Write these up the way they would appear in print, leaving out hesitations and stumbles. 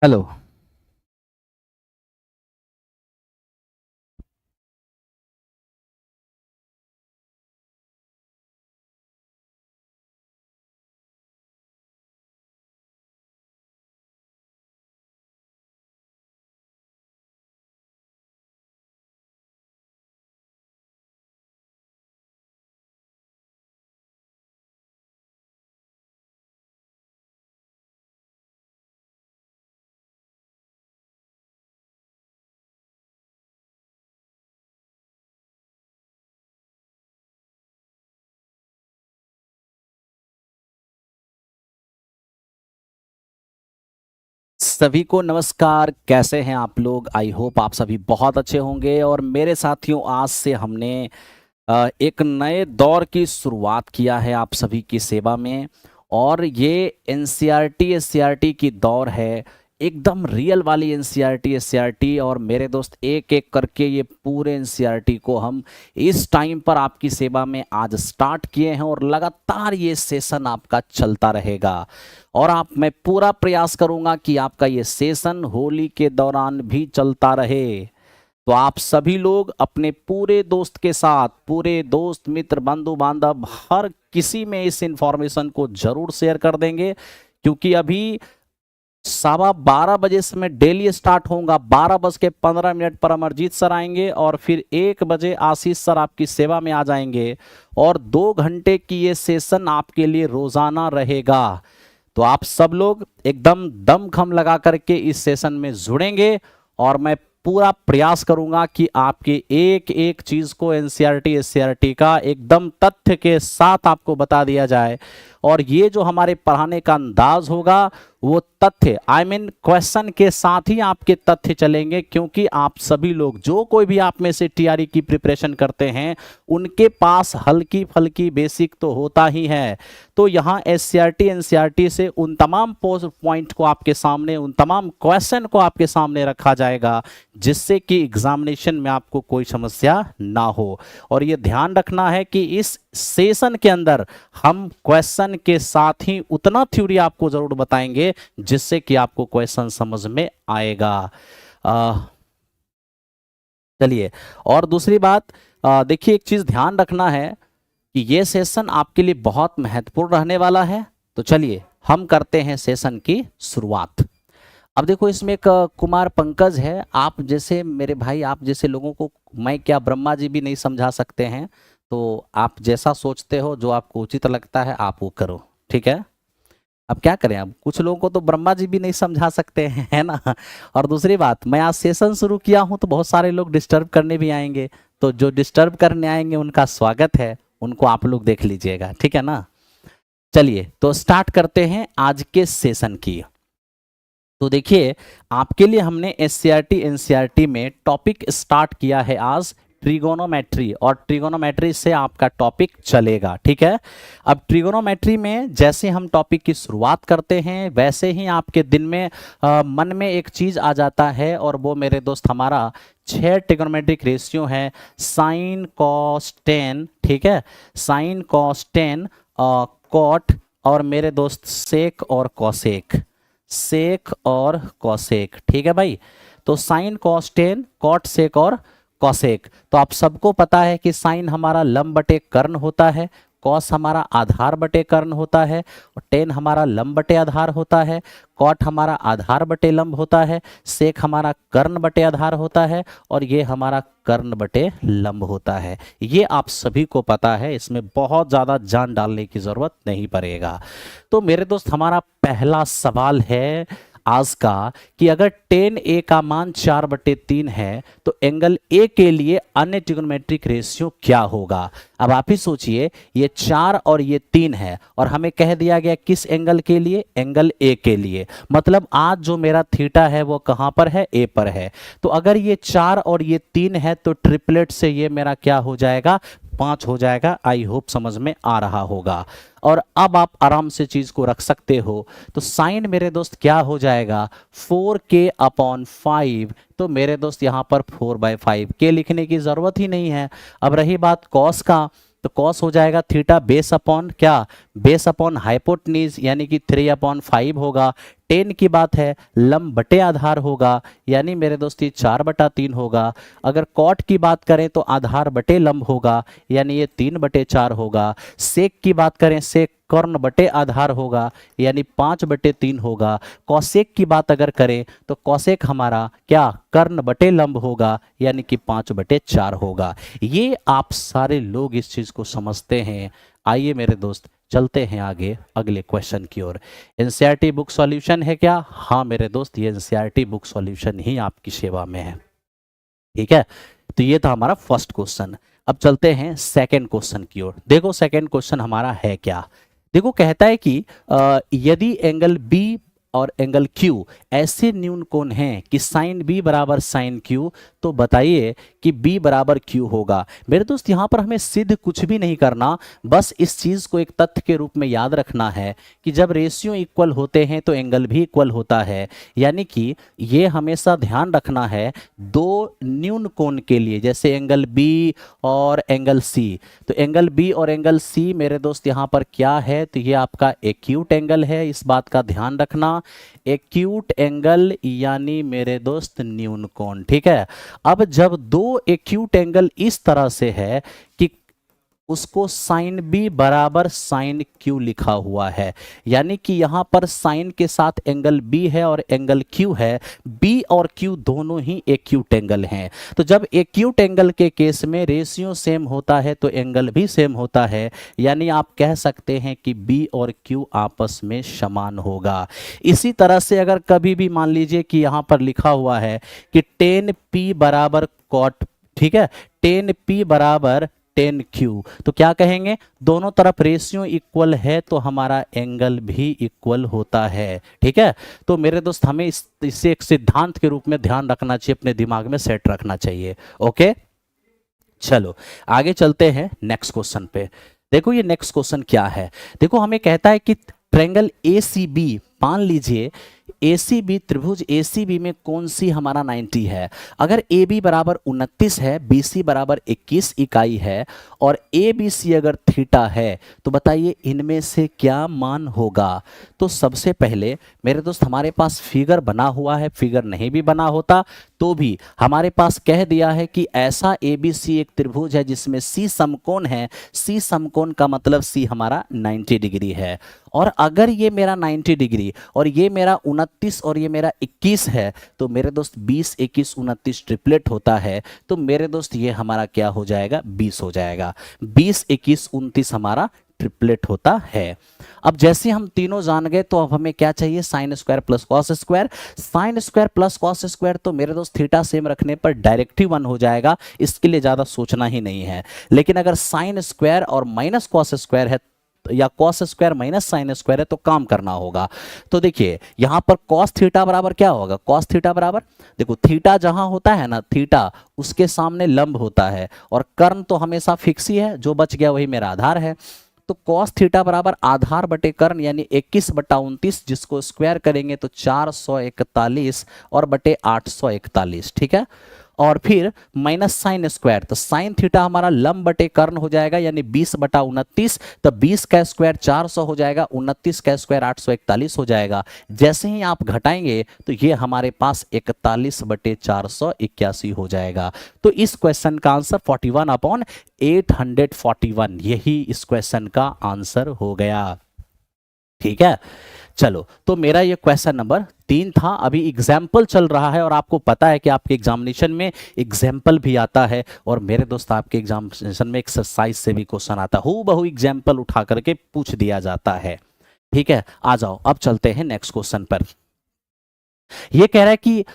Hello. सभी को नमस्कार, कैसे हैं आप लोग? आई होप आप सभी बहुत अच्छे होंगे। और मेरे साथियों, आज से हमने एक नए दौर की शुरुआत किया है आप सभी की सेवा में। और ये एनसीईआरटी एससीईआरटी की दौर है, एकदम रियल वाली एनसीईआरटी एससीईआरटी। और मेरे दोस्त, एक एक करके ये पूरे एनसीईआरटी को हम इस टाइम पर आपकी सेवा में आज स्टार्ट किए हैं और लगातार ये सेशन आपका चलता रहेगा। और मैं पूरा प्रयास करूंगा कि आपका ये सेशन होली के दौरान भी चलता रहे। तो आप सभी लोग अपने पूरे दोस्त के साथ, पूरे दोस्त मित्र बंधु बांधव हर किसी में इस इंफॉर्मेशन को जरूर शेयर कर देंगे, क्योंकि अभी 12:15 बजे से मैं डेली स्टार्ट होऊंगा। 12:15 पर अमरजीत सर आएंगे और फिर 1 बजे आशीष सर आपकी सेवा में आ जाएंगे। और 2 घंटे की ये सेशन आपके लिए रोजाना रहेगा। तो आप सब लोग एकदम दम खम लगा करके इस सेशन में जुड़ेंगे। और मैं पूरा प्रयास करूंगा कि आपकी एक एक चीज को एनसीईआरटी एससीईआरटी का एकदम तथ्य के साथ आपको बता दिया जाए। और ये जो हमारे पढ़ाने का अंदाज होगा वो तथ्य, क्वेश्चन के साथ ही आपके तथ्य चलेंगे। क्योंकि आप सभी लोग, जो कोई भी आप में से टीआरई की प्रिपरेशन करते हैं, उनके पास हल्की फल्की बेसिक तो होता ही है। तो यहाँ एससीईआरटी एनसीईआरटी से उन तमाम पॉइंट को आपके सामने, उन तमाम क्वेश्चन को आपके सामने रखा जाएगा, जिससे कि एग्जामिनेशन में आपको कोई समस्या ना हो। और ये ध्यान रखना है कि इस सेशन के अंदर हम क्वेश्चन के साथ ही उतना थ्योरी आपको जरूर बताएंगे जिससे कि आपको क्वेश्चन समझ में आएगा। चलिए, और दूसरी बात, देखिए, एक चीज ध्यान रखना है कि ये सेशन आपके लिए बहुत महत्वपूर्ण रहने वाला है। तो चलिए हम करते हैं सेशन की शुरुआत। अब देखो, इसमें एक कुमार पंकज है। आप जैसे मेरे भाई, आप जैसे लोगों को मैं क्या ब्रह्मा जी भी नहीं समझा सकते हैं। तो आप जैसा सोचते हो, जो आपको उचित लगता है, आप वो करो, ठीक है। अब क्या करें, अब कुछ लोगों को तो ब्रह्मा जी भी नहीं समझा सकते हैं, है ना। और दूसरी बात, मैं आज सेशन शुरू किया हूं तो बहुत सारे लोग डिस्टर्ब करने भी आएंगे। तो जो डिस्टर्ब करने आएंगे उनका स्वागत है, उनको आप लोग देख लीजिएगा, ठीक है ना। चलिए, तो स्टार्ट करते हैं आज के सेशन की। तो देखिए, आपके लिए हमने एससीईआरटी एनसीईआरटी में टॉपिक स्टार्ट किया है आज, ट्रिगोनोमेट्री। और ट्रिगोनोमेट्री से आपका टॉपिक चलेगा, ठीक है। अब ट्रिगोनोमेट्री में जैसे हम टॉपिक की शुरुआत करते हैं, वैसे ही आपके दिन में मन में एक चीज आ जाता है। और वो मेरे दोस्त, हमारा 6 ट्रिगोनोमेट्रिक रेशियो है। साइन कॉस टेन, ठीक है, साइन कॉस टेन, कॉट, और मेरे दोस्त सेक और कॉसेक, सेक और कॉसेक, ठीक है भाई। तो sine cos tan, cot sec और कॉसेक। तो आप सबको पता है कि साइन हमारा लंब बटे कर्ण होता है, कॉस हमारा आधार बटे कर्ण होता है, और टेन हमारा लंब बटे आधार होता है, कॉट हमारा आधार बटे लंब होता है, सेक हमारा कर्ण बटे आधार होता है, और ये हमारा कर्ण बटे लंब होता है। ये आप सभी को पता है, इसमें बहुत ज़्यादा जान डालने की ज़रूरत नहीं पड़ेगा। तो मेरे दोस्त, हमारा पहला सवाल है आज का कि अगर टेन ए का मान 4/3 है तो एंगल ए के लिए अन्य ट्रिग्नोमेट्रिक रेशियो क्या होगा। अब आप ही सोचिए, ये 4 और ये 3 है, और हमें कह दिया गया किस एंगल के लिए, एंगल ए के लिए। मतलब आज जो मेरा थीटा है वो कहां पर है, ए पर है। तो अगर ये 4 और ये 3 है तो ट्रिपलेट से ये मेरा क्या हो जाएगा, 5 हो जाएगा। आई होप समझ में आ रहा होगा। और अब आप आराम से चीज को रख सकते हो। तो साइन मेरे दोस्त क्या हो जाएगा, 4k/5। तो मेरे दोस्त यहाँ पर 4/5 के लिखने की जरूरत ही नहीं है। अब रही बात कॉस का, तो कॉस हो जाएगा थीटा बेस अपॉन क्या, बेस अपॉन हाइपोटनीज, यानी कि 3/5 होगा। टेन की बात है, लंब बटे आधार होगा, यानी मेरे दोस्त ये 4/3 होगा। अगर कॉट की बात करें तो आधार बटे लंब होगा, यानी ये 3/4 होगा। सेक की बात करें, सेक कर्ण बटे आधार होगा, यानी 5/3 होगा। कौसेक की बात अगर करें तो कौसेक हमारा क्या, कर्ण बटे लंब होगा, यानी कि 5/4 होगा। ये आप सारे लोग इस चीज को समझते हैं। आइए मेरे दोस्त चलते हैं आगे अगले क्वेश्चन की ओर। एनसीईआरटी बुक सॉल्यूशन है क्या? हाँ मेरे दोस्त, ये एनसीईआरटी बुक सॉल्यूशन ही आपकी सेवा में है। ठीक है, तो ये था हमारा फर्स्ट क्वेश्चन। अब चलते हैं सेकंड क्वेश्चन की ओर। देखो सेकंड क्वेश्चन हमारा है क्या। देखो कहता है कि यदि एंगल बी और एंगल Q ऐसे न्यून कोण हैं कि साइन B बराबर साइन Q, तो बताइए कि B बराबर Q होगा। मेरे दोस्त यहाँ पर हमें सिद्ध कुछ भी नहीं करना, बस इस चीज़ को एक तथ्य के रूप में याद रखना है कि जब रेशियो इक्वल होते हैं तो एंगल भी इक्वल होता है। यानी कि ये हमेशा ध्यान रखना है दो न्यून कोण के लिए, जैसे एंगल B और एंगल C। तो एंगल B और एंगल C मेरे दोस्त यहाँ पर क्या है, तो ये आपका एक्यूट एंगल है, इस बात का ध्यान रखना। एक्यूट एंगल यानी मेरे दोस्त न्यून कोण। ठीक है, अब जब दो एक्यूट एंगल इस तरह से है कि उसको साइन बी बराबर साइन क्यू लिखा हुआ है, यानी कि यहां पर साइन के साथ एंगल बी है और एंगल क्यू है। बी और क्यू दोनों ही एक्यूट एंगल हैं। तो जब एक्यूट एंगल के केस में रेशियो सेम होता है तो एंगल भी सेम होता है, यानी आप कह सकते हैं कि बी और क्यू आपस में समान होगा। इसी तरह से अगर कभी भी मान लीजिए कि यहां पर लिखा हुआ है कि टेन पी बराबर कॉट, ठीक है, टेन पी बराबर 10Q, तो क्या कहेंगे, दोनों तरफ रेशियो इक्वल है तो हमारा एंगल भी इक्वल होता है। ठीक है, तो मेरे दोस्त हमें इसे एक सिद्धांत के रूप में ध्यान रखना चाहिए, अपने दिमाग में सेट रखना चाहिए। ओके, चलो आगे चलते हैं नेक्स्ट क्वेश्चन पे। देखो ये नेक्स्ट क्वेश्चन क्या है। देखो हमें कहता है कि ट्रायंगल ACB, मान लीजिए ACB त्रिभुज ACB में कौन सी हमारा 90 है। अगर AB बराबर 29 है, BC बराबर 21 इकाई है और ABC अगर थीटा है, तो बताइए इनमें से क्या मान होगा। तो सबसे पहले मेरे दोस्त हमारे पास फिगर बना हुआ है, फिगर नहीं भी बना होता तो भी हमारे पास कह दिया है कि ऐसा ABC एक त्रिभुज है जिसमें C समकोण है। C समकोण का मतलब C हमारा 90 डिग्री है, और अगर ये मेरा 90 डिग्री और ये मेरा 29 और ये मेरा 21 है, तो मेरे दोस्त 20 21 29 ट्रिपलेट होता है। तो मेरे दोस्त ये हमारा क्या हो जाएगा, 20 हो जाएगा। 20 21 29 हमारा ट्रिपलेट होता है। अब जैसे हम तीनों जान गए तो अब हमें क्या चाहिए, sine square plus cos square. Sine square plus cos square तो मेरे दोस्त थीटा सेम रखने पर डायरेक्ट ही 1 हो जाएगा, इसके लिए ज़्यादा सोचना ही नहीं है। लेकिन अगर साइन स्क्वायर और माइनस कॉस स्क्वायर है या cos square minus sine square है तो काम करना होगा। तो देखिए यहां पर कॉस थीटा बराबर क्या होगा, कॉस थीटा बराबर, देखो थीटा जहां होता है ना, थीटा उसके सामने लंब होता है और कर्ण तो हमेशा फिक्स ही है, जो बच गया वही मेरा आधार है। तो कॉस थीटा बराबर आधार बटे कर्ण यानी 21/29, जिसको स्क्वायर करेंगे तो 441 और बटे 841। ठीक है, और फिर माइनस साइन स्क्वायर, तो साइन थीटा हमारा लंब बटे कर्ण हो जाएगा यानी 20/29, तो 20 का स्क्वायर 400 हो जाएगा, 29 का स्क्वायर 841 हो जाएगा। जैसे ही आप घटाएंगे तो ये हमारे पास 41/481 हो जाएगा। तो इस क्वेश्चन का आंसर 41/841, यही इस क्वेश्चन का आंसर हो गया। ठीक है, चलो तो मेरा ये क्वेश्चन नंबर 3 था। अभी एग्जाम्पल चल रहा है और आपको पता है कि आपके एग्जामिनेशन में एग्जाम्पल भी आता है, और मेरे दोस्त आपके एग्जामिनेशन में एक्सरसाइज से भी क्वेश्चन आता है, हूबहू एग्जाम्पल उठा करके पूछ दिया जाता है। ठीक है, आ जाओ अब चलते हैं नेक्स्ट क्वेश्चन पर। ये कह रहा है कि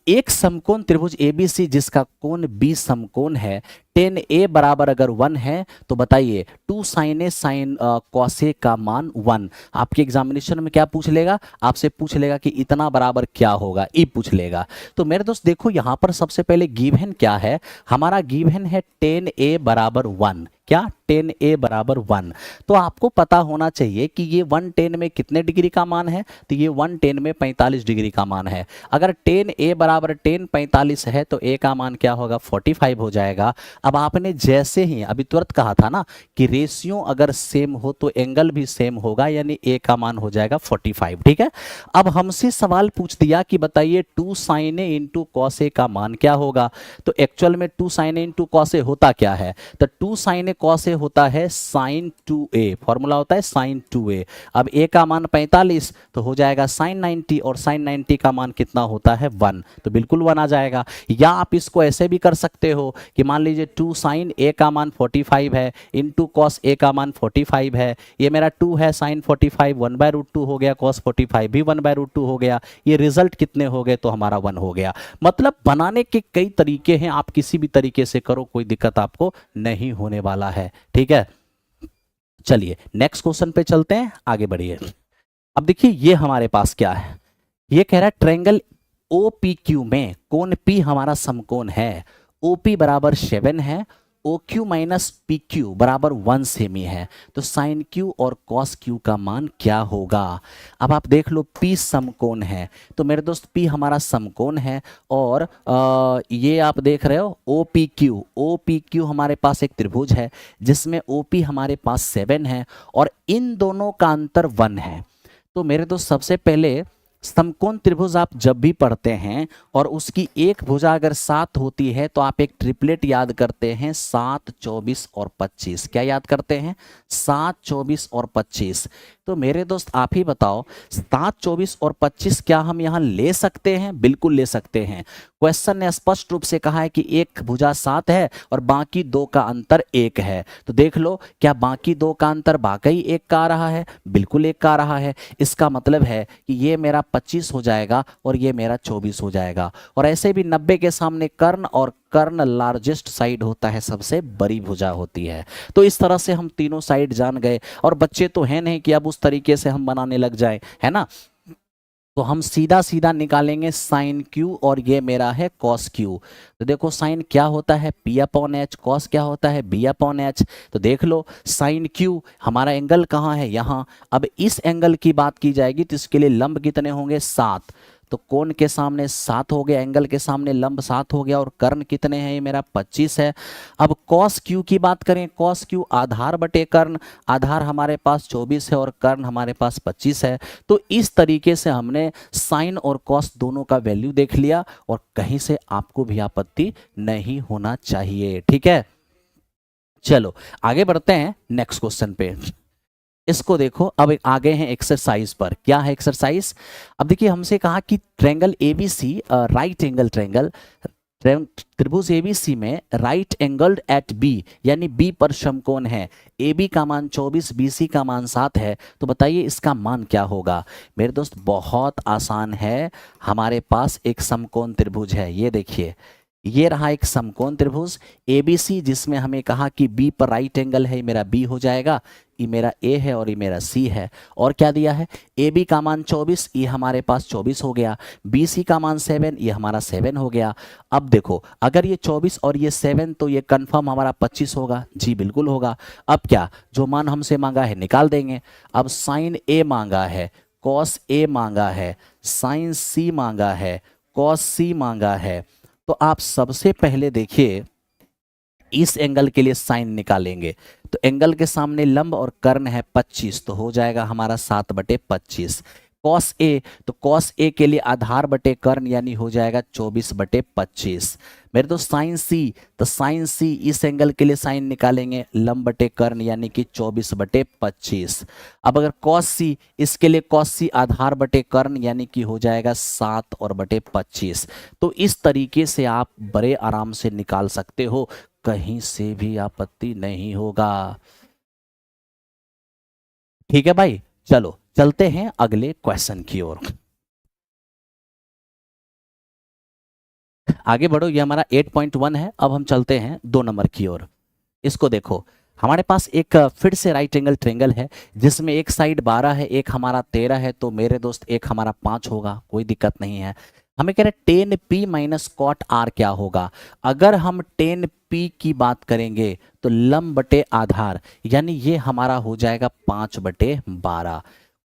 एक समकोण त्रिभुज ABC जिसका कोण B समकोण है, tan A बराबर अगर 1 है तो बताइए 2 sin A sin cos A का मान 1। आपके एग्जामिनेशन में क्या पूछ लेगा, आपसे पूछ लेगा कि इतना बराबर क्या होगा, ई पूछ लेगा। तो मेरे दोस्त देखो यहाँ पर सबसे पहले गिवन क्या है, हमारा गिवन है tan A बराबर 1। क्या, tan A बराबर 1। तो आपको पता होना चाहिए कि ये 110 में कितने डिग्री का मान है, तो ये 110 में 45 डिग्री का मान है। अगर tan A बराबर tan 45 है तो A का मान क्या होगा, 45 हो जाएगा। अब आपने जैसे ही अभी तुरंत कहा था ना कि रेशियो अगर सेम हो तो एंगल भी सेम होगा, यानी ए का मान हो जाएगा 45, ठीक है। अब हमसे सवाल पूछ दिया कि बताइए 2 sin a into cos A का मान क्या होगा। तो एक्चुअल में 2 sin a into cos A होता क्या है, तो 2 sin a cos a होता है sin 2a, फॉर्मूला होता है sin 2a। अब a का मान 45 तो हो जाएगा sin 90, और sin 90 का मान कितना होता है 1, तो बिल्कुल 1 आ जाएगा। या आप इसको ऐसे भी कर सकते हो कि मान लीजिए 2 sin a का मान 45 है इंटू cos a का मान 45 है, ये मेरा 2 है sin 45, 1/√2 हो गया, cos 45 भी 1/√2 हो गया, ये रिजल्ट कितने हो गए, तो हमारा 1 हो गया। मतलब बनाने के कई तरीके हैं, आप किसी भी तरीके से करो, कोई दिक्कत आपको नहीं होने वाला है, ठीक है। चलिए नेक्स्ट क्वेश्चन पे चलते हैं, आगे बढ़िए। अब देखिए ये हमारे पास क्या है, ये कह रहा है ट्रायंगल OPQ में कोण P हमारा समकोण है, OP बराबर 7 है, OQ माइनस PQ बराबर 1 सेमी है, तो साइन Q और कॉस Q का मान क्या होगा। अब आप देख लो P समकोण है, तो मेरे दोस्त P हमारा समकोण है, और ये आप देख रहे हो OPQ हमारे पास एक त्रिभुज है जिसमें OP हमारे पास 7 है और इन दोनों का अंतर 1 है। तो मेरे दोस्त सबसे पहले समकोण त्रिभुज आप जब भी पढ़ते हैं और उसकी एक भुजा अगर 7 होती है तो आप एक ट्रिपलेट याद करते हैं 7, 24 और 25। क्या याद करते हैं, 7, 24 और 25। तो मेरे दोस्त आप ही बताओ 7, 24 और 25 क्या हम यहाँ ले सकते हैं, बिल्कुल ले सकते हैं। क्वेश्चन ने स्पष्ट रूप से कहा है कि एक भुजा 7 है और बाकी 2 का अंतर 1 है, तो देख लो क्या बाकी 2 का अंतर वाकई 1 का आ रहा है, बिल्कुल 1 का आ रहा है। इसका मतलब है कि ये मेरा 25 हो जाएगा और ये मेरा 24 हो जाएगा। और ऐसे भी 90 के सामने कर्ण, और कर्ण लार्जेस्ट साइड होता है, सबसे बड़ी भुजा होती है। तो इस तरह से हम तीनों साइड जान गए, और बच्चे तो हैं नहीं कि अब उस तरीके से हम बनाने लग जाएं, है ना। तो हम सीधा सीधा निकालेंगे साइन Q और ये मेरा है कॉस Q। तो देखो साइन क्या होता है P/H, कॉस क्या होता है B/H। तो देख लो साइन Q हमारा एंगल कहाँ है, यहाँ। अब इस एंगल की बात की जाएगी तो इसके लिए लंब कितने होंगे 7, तो कोण के सामने 7 हो गया, एंगल के सामने लंब 7 हो गया, और कर्ण कितने हैं, ये मेरा 25 है। अब कॉस Q की बात करें, कॉस Q आधार बटे कर्ण, आधार हमारे पास 24 है और कर्ण हमारे पास 25 है। तो इस तरीके से हमने साइन और कॉस दोनों का वैल्यू देख लिया, और कहीं से आपको भी आपत्ति नहीं होना चाहिए, ठीक है। चलो आगे बढ़ते हैं नेक्स्ट क्वेश्चन पे। इसको देखो, अब आगे हैं एक्सरसाइज पर। क्या है एक्सरसाइज, अब देखिए हमसे कहा कि triangle ABC, right angle triangle, त्रिभुज ABC में राइट एंगल्ड एट B, यानी B पर समकोण है, AB का मान 24, BC का मान 7 है, तो बताइए इसका मान क्या होगा। मेरे दोस्त बहुत आसान है, हमारे पास एक समकोण त्रिभुज है, ये देखिए ये रहा एक समकोण त्रिभुज ABC, जिसमें हमें कहा कि B पर राइट एंगल है, ये मेरा B हो जाएगा, ये मेरा A है और ये मेरा C है। और क्या दिया है, AB का मान 24, ये हमारे पास 24 हो गया, BC का मान 7, ये हमारा 7 हो गया। अब देखो अगर ये 24 और ये 7, तो ये कंफर्म हमारा 25 होगा, जी बिल्कुल होगा। अब क्या, जो मान हमसे मांगा है निकाल देंगे। अब साइन A मांगा है, कॉस A मांगा है, साइन C मांगा है, कॉस C मांगा है। तो आप सबसे पहले देखिए इस एंगल के लिए साइन निकालेंगे, तो एंगल के सामने लंब और कर्ण है 25, तो हो जाएगा हमारा 7/25। कॉस ए, तो कॉस ए के लिए आधार बटे कर्ण, यानी हो जाएगा 24/25। मेरे दोस्त साइन सी, तो साइन सी इस एंगल के लिए साइन निकालेंगे, लंब बटे कर्ण यानी कि 24/25। अब अगर कॉस सी, इसके लिए कॉस सी आधार बटे कर्ण यानी कि हो जाएगा 7 और बटे 25। तो इस तरीके से आप बड़े आराम से निकाल सकते हो, कहीं से भी आपत्ति नहीं होगा, ठीक है भाई। चलो चलते हैं अगले क्वेश्चन की ओर, आगे बढ़ो। ये हमारा 8.1 है, अब हम चलते हैं 2 नंबर की ओर। इसको देखो, हमारे पास एक फिर से राइट एंगल ट्रायंगल है जिसमें एक साइड 12 है, एक हमारा 13 है, तो मेरे दोस्त एक हमारा 5 होगा, कोई दिक्कत नहीं है। हमें कह रहे 10p माइनस कॉट आर क्या होगा। अगर हम 10p की बात करेंगे तो लंब बटे आधार, यानी ये हमारा हो जाएगा 5/12।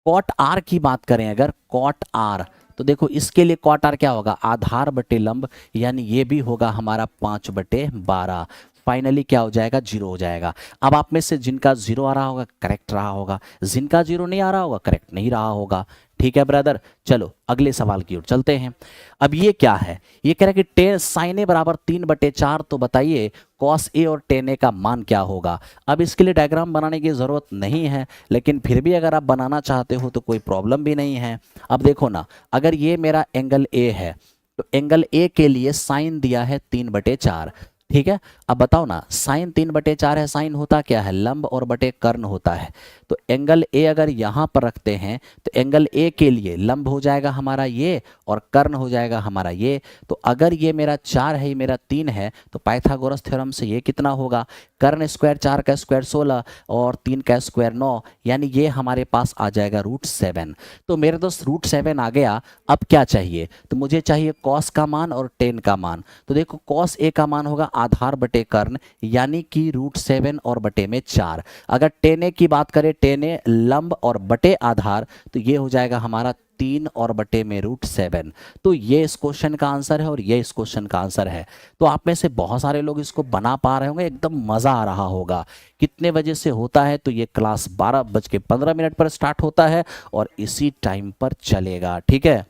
कॉट आर की बात करें अगर, कॉट आर, तो देखो इसके लिए कॉट आर क्या होगा, आधार बटे लंब, यानी ये भी होगा हमारा 5/12। फाइनली क्या हो जाएगा, 0 हो जाएगा। अब आप में से जिनका 0 आ रहा होगा करेक्ट रहा होगा, जिनका 0 नहीं आ रहा होगा करेक्ट नहीं रहा होगा। ठीक है ब्रदर, चलो अगले सवाल की ओर चलते हैं। अब ये क्या है, ये कह रहा है कि टेन साइन ए बराबर 3/4, तो बताइए कॉस ए और टेन ए का मान क्या होगा। अब इसके लिए डायग्राम बनाने की ज़रूरत नहीं है, लेकिन फिर भी अगर आप बनाना चाहते हो तो कोई प्रॉब्लम भी नहीं है। अब देखो ना, अगर ये मेरा एंगल ए है तो एंगल ए के लिए साइन दिया है 3/4। ठीक है, अब बताओ ना, साइन 3/4 है, साइन होता क्या है, लंब और बटे कर्ण होता है। तो एंगल ए अगर यहाँ पर रखते हैं तो एंगल ए के लिए लंब हो जाएगा हमारा ये और कर्ण हो जाएगा हमारा ये। तो अगर ये मेरा 4 है, ये मेरा 3 है, तो पाइथागोरस थ्योरम से ये कितना होगा, कर्ण स्क्वायर 4 का स्क्वायर 16 और 3 का स्क्वायर 9, यानी ये हमारे पास आ जाएगा √7। तो मेरे दोस्त √7 आ गया। अब क्या चाहिए, तो मुझे चाहिए कॉस का मान और टेन का मान। तो देखो कॉस ए का मान होगा आधार बटे कर्ण, यानी कि √7 और बटे में 4। अगर टेन ए की बात करें, टेन ए लंब और बटे आधार, तो ये हो जाएगा हमारा 3 और बटे में √7। तो ये इस क्वेश्चन का आंसर है और ये इस क्वेश्चन का आंसर है। तो आप में से बहुत सारे लोग इसको बना पा रहे होंगे, एकदम मज़ा आ रहा होगा। कितने बजे से होता है, तो ये क्लास 12:15 पर स्टार्ट होता है और इसी टाइम पर चलेगा। ठीक है,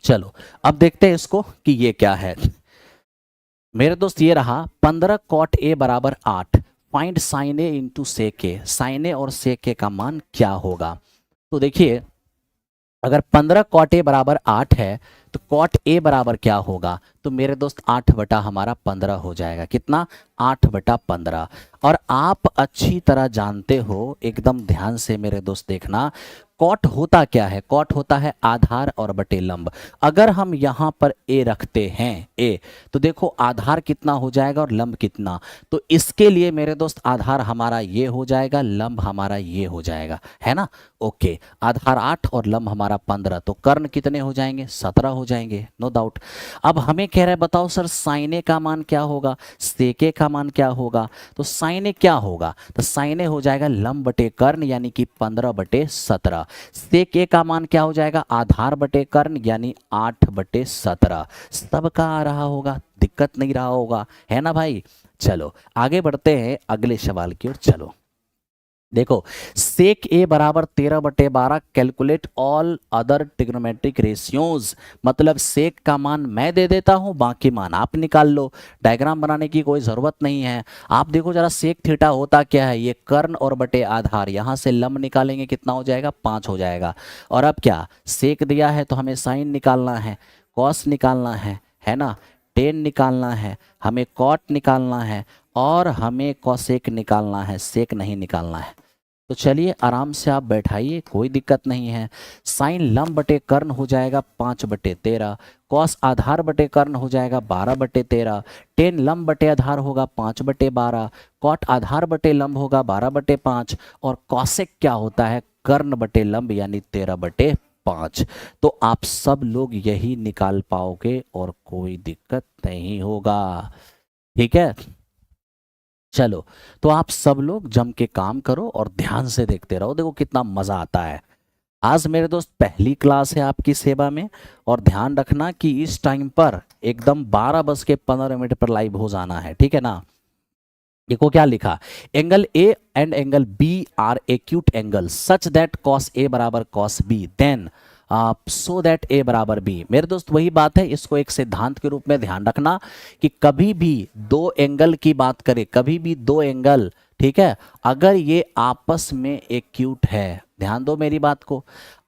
चलो अब देखते हैं इसको कि ये क्या है। मेरे दोस्त ये रहा 15 cot a बराबर 8, फाइंड साइन ए इंटू सेक ए। साइन ए और सेक ए का मान क्या होगा। तो देखिए, अगर 15 cot a बराबर 8 है तो cot a बराबर क्या होगा, तो मेरे दोस्त 8/15 हो जाएगा। कितना, 8/15। और आप अच्छी तरह जानते हो, एकदम ध्यान से मेरे दोस्त देखना, कॉट होता क्या है, कॉट होता है आधार और बटे लंब। अगर हम यहाँ पर ए रखते हैं, ए, तो देखो आधार कितना हो जाएगा और लंब कितना। तो इसके लिए मेरे दोस्त आधार हमारा ये हो जाएगा, लंब हमारा ये हो जाएगा, है ना। ओके, आधार 8 और लंब हमारा 15, तो कर्ण कितने हो जाएंगे, 17 हो जाएंगे, नो डाउट। अब हमें कह रहा है बताओ सर साइन ए का मान क्या होगा, सेक ए का मान क्या होगा। तो साइन ए क्या होगा, तो साइन ए हो जाएगा लंब बटे कर्ण, यानी कि 15/17। सेक ए का मान क्या हो जाएगा, आधार बटे कर्ण, यानी 8/17। सबका आ रहा होगा, दिक्कत नहीं रहा होगा, है ना भाई। चलो आगे बढ़ते हैं अगले सवाल की ओर। चलो देखो, सेक ए बराबर 13/12, calculate all other trigonometric ratios. मतलब सेक का मान मैं दे देता हूं, बाकी मान आप निकाल लो। डायग्राम बनाने की कोई ज़रूरत नहीं है। आप देखो जरा, सेक थीटा होता क्या है, ये कर्ण और बटे आधार, यहाँ से लंब निकालेंगे कितना हो जाएगा, 5 हो जाएगा। और अब क्या, सेक दिया है तो हमें साइन निकालना है, कॉस निकालना है ना, टेन निकालना है, हमें कॉट निकालना है और हमें कॉसेक निकालना है, सेक नहीं निकालना है। तो चलिए आराम से आप बैठाइए, कोई दिक्कत नहीं है। साइन लंब बटे कर्ण हो जाएगा 5/13, कॉस आधार बटे कर्ण हो जाएगा 12/13, टेन लंब बटे आधार होगा 5/12, कॉट आधार बटे लंब होगा 12/5 और कॉसेक क्या होता है, कर्ण बटे लंब, यानी 13/5। तो आप सब लोग यही निकाल पाओगे और कोई दिक्कत नहीं होगा। ठीक है, चलो तो आप सब लोग जम के काम करो और ध्यान से देखते रहो, देखो कितना मजा आता है। आज मेरे दोस्त पहली क्लास है आपकी सेवा में, और ध्यान रखना कि इस टाइम पर एकदम 12:15 पर लाइव हो जाना है, ठीक है ना। देखो क्या लिखा, angle A and angle B are acute angle such that cos A बराबर cos B, then so that A बराबर बी। मेरे दोस्त वही बात है, इसको एक सिद्धांत के रूप में ध्यान रखना कि कभी भी दो एंगल की बात करें, कभी भी दो एंगल, ठीक है, अगर ये आपस में एक्यूट है, ध्यान दो मेरी बात को,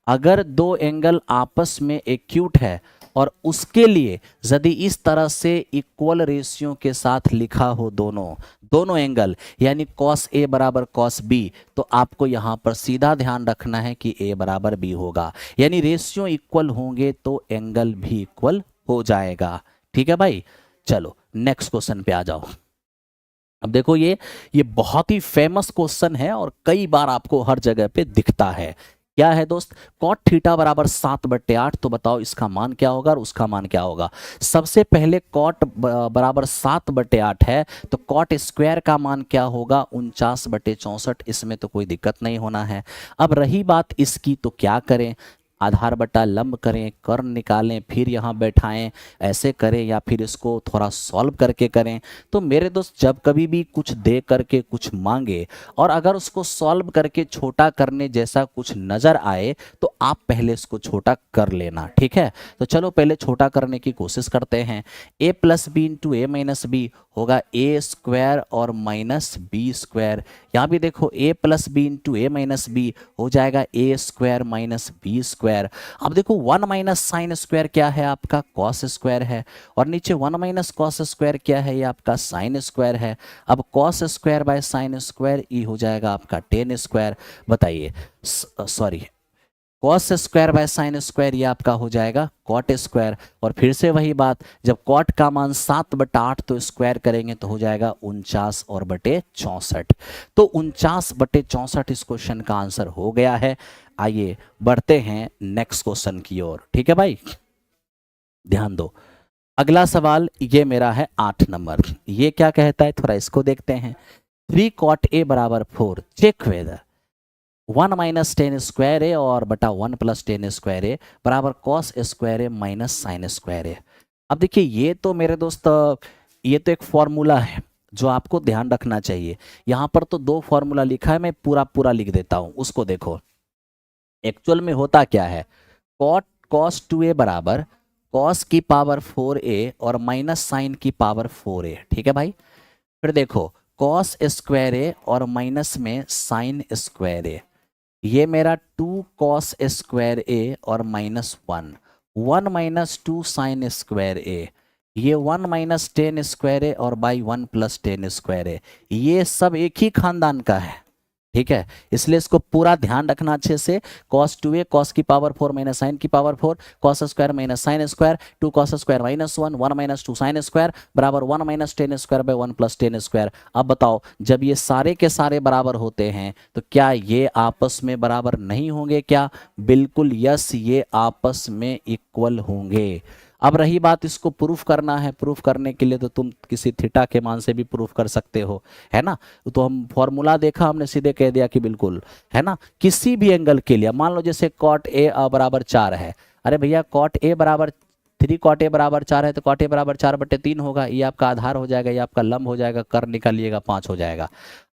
अगर दो एंगल आपस में एक्यूट है और उसके लिए यदि इस तरह से इक्वल रेशियो के साथ लिखा हो दोनों एंगल, यानी कॉस ए बराबर कॉस बी, तो आपको यहाँ पर सीधा ध्यान रखना है कि ए बराबर बी होगा, यानी रेशियो इक्वल होंगे तो एंगल भी इक्वल हो जाएगा। ठीक है भाई, चलो नेक्स्ट क्वेश्चन पे आ जाओ। अब देखो ये बहुत ही फेमस क्वेश्चन है और कई बार आपको हर जगह पे दिखता है। क्या है दोस्त, कॉट थीटा बराबर 7/8, तो बताओ इसका मान क्या होगा और उसका मान क्या होगा। सबसे पहले कॉट बराबर 7/8 है, तो कॉट स्क्वायर का मान क्या होगा, 49/64, इसमें तो कोई दिक्कत नहीं होना है। अब रही बात इसकी, तो क्या करें, आधार बटा लंब करें, कर्ण निकालें, फिर यहाँ बैठाएं, ऐसे करें या फिर इसको थोड़ा सॉल्व करके करें। तो मेरे दोस्त जब कभी भी कुछ दे करके कुछ मांगे और अगर उसको सॉल्व करके छोटा करने जैसा कुछ नज़र आए तो आप पहले इसको छोटा कर लेना, ठीक है। तो चलो पहले छोटा करने की कोशिश करते हैं। a plus b into a minus b होगा ए स्क्वायर और माइनस बी स्क्वायर। यहाँ भी देखो a plus b into a minus b हो जाएगा a square minus b square. अब देखो 1 माइनस साइन स्क्वायर क्या है, आपका कॉस स्क्वायर है, और नीचे 1 माइनस कॉस स्क्वायर क्या है, ये आपका साइन स्क्वायर है। अब cos square by sine square E हो जाएगा आपका टेन स्क्वायर। बताइए, sorry, cos square by sine square ये आपका हो जाएगा कॉट स्क्वायर। और फिर से वही बात, जब कॉट का मान 7/8 तो स्क्वायर करेंगे तो हो जाएगा 49 और बटे 64। तो 49 बटे 64 इस क्वेश्चन का आंसर हो गया है। आइए बढ़ते हैं नेक्स्ट क्वेश्चन की ओर, ठीक है भाई, ध्यान दो। अगला सवाल ये मेरा है 8 नंबर। ये क्या कहता है, थोड़ा इसको देखते हैं। 3 cot a बराबर 4, check whether 1 minus tan square A और बटा 1 प्लस टेन स्क्वायर ए बराबर cos square A minus sine square A. अब देखिए ये तो मेरे दोस्त ये तो एक फॉर्मूला है जो आपको ध्यान रखना चाहिए। यहाँ पर तो 2 फॉर्मूला लिखा है, मैं पूरा पूरा लिख देता हूँ, उसको देखो। एक्चुअल में होता क्या है, कॉट कॉस 2a बराबर कॉस की पावर 4a और माइनस साइन की पावर 4a, ठीक है भाई। फिर देखो कॉस स्क्वायर ए और माइनस में साइन स्क्वायर ए, ये मेरा 2 कॉस स्क्वायर ए और माइनस 1 माइनस 2 साइन स्क्वायर ए, ये 1 माइनस टेन स्क्वायर ए और बाई 1 प्लस टेन स्क्वायर ए, ये सब एक ही खानदान का है, ठीक है। इसलिए इसको पूरा ध्यान रखना अच्छे से। कॉस 2a कॉस की पावर 4 माइनस साइन की power 4, cos square minus sine square, 2 cos square minus 1 minus 2 sine square बराबर 1 minus tan square by 1 plus tan square. अब बताओ जब ये सारे के सारे बराबर होते हैं तो क्या ये आपस में बराबर नहीं होंगे क्या? बिल्कुल यस, ये आपस में इक्वल होंगे। अब रही बात इसको प्रूफ करना है, प्रूफ करने के लिए तो तुम किसी थीटा के मान से भी प्रूफ कर सकते हो, है ना। तो हम फॉर्मूला देखा, हमने सीधे कह दिया कि बिल्कुल, है ना। किसी भी एंगल के लिए मान लो जैसे कॉट ए बराबर 4 है, अरे भैया कॉट ए बराबर 3 कॉट ए बराबर 4 है तो कॉट ए बराबर 4/3 होगा, ये आपका आधार हो जाएगा, ये आपका लंब हो जाएगा, कर निकालिएगा 5 हो जाएगा।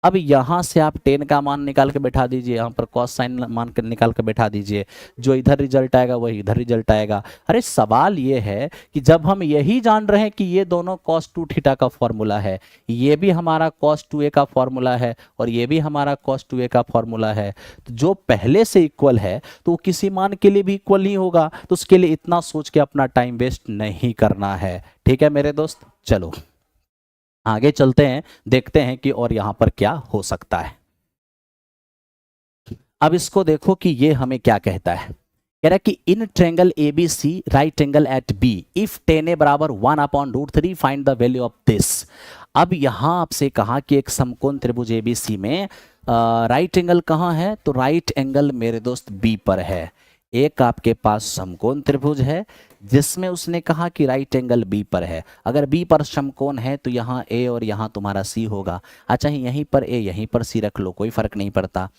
अब यहाँ से आप 10 का मान निकाल के बैठा दीजिए, यहाँ पर कॉस साइन मान के निकाल के बैठा दीजिए, जो इधर रिजल्ट आएगा वही इधर रिजल्ट आएगा। अरे सवाल ये है कि जब हम यही जान रहे हैं कि ये दोनों cos 2 थीटा का फॉर्मूला है, ये भी हमारा cos 2a का फॉर्मूला है और ये भी हमारा cos 2a का फॉर्मूला है, तो जो पहले से इक्वल है तो वो किसी मान के लिए भी इक्वल नहीं होगा। तो उसके लिए इतना सोच के अपना टाइम वेस्ट नहीं करना है, ठीक है मेरे दोस्त। चलो आगे चलते हैं, देखते हैं कि और यहां पर क्या हो सकता है। अब इसको देखो कि ये हमें क्या कहता है, कह रहा है कि in triangle A B C right angle at B if tan A बराबर 1/√3 find the value of this. अब यहां आपसे कहा कि एक समकोण त्रिभुज ए बी सी में राइट एंगल कहाँ है, तो राइट एंगल मेरे दोस्त बी पर है। एक आपके पास समकोण त्रिभुज है जिसमें उसने कहा कि राइट एंगल बी पर है। अगर बी पर समकोण है तो यहाँ ए और यहाँ तुम्हारा सी होगा। अच्छा यहीं पर ए यहीं पर सी रख लो, कोई फर्क नहीं पड़ता।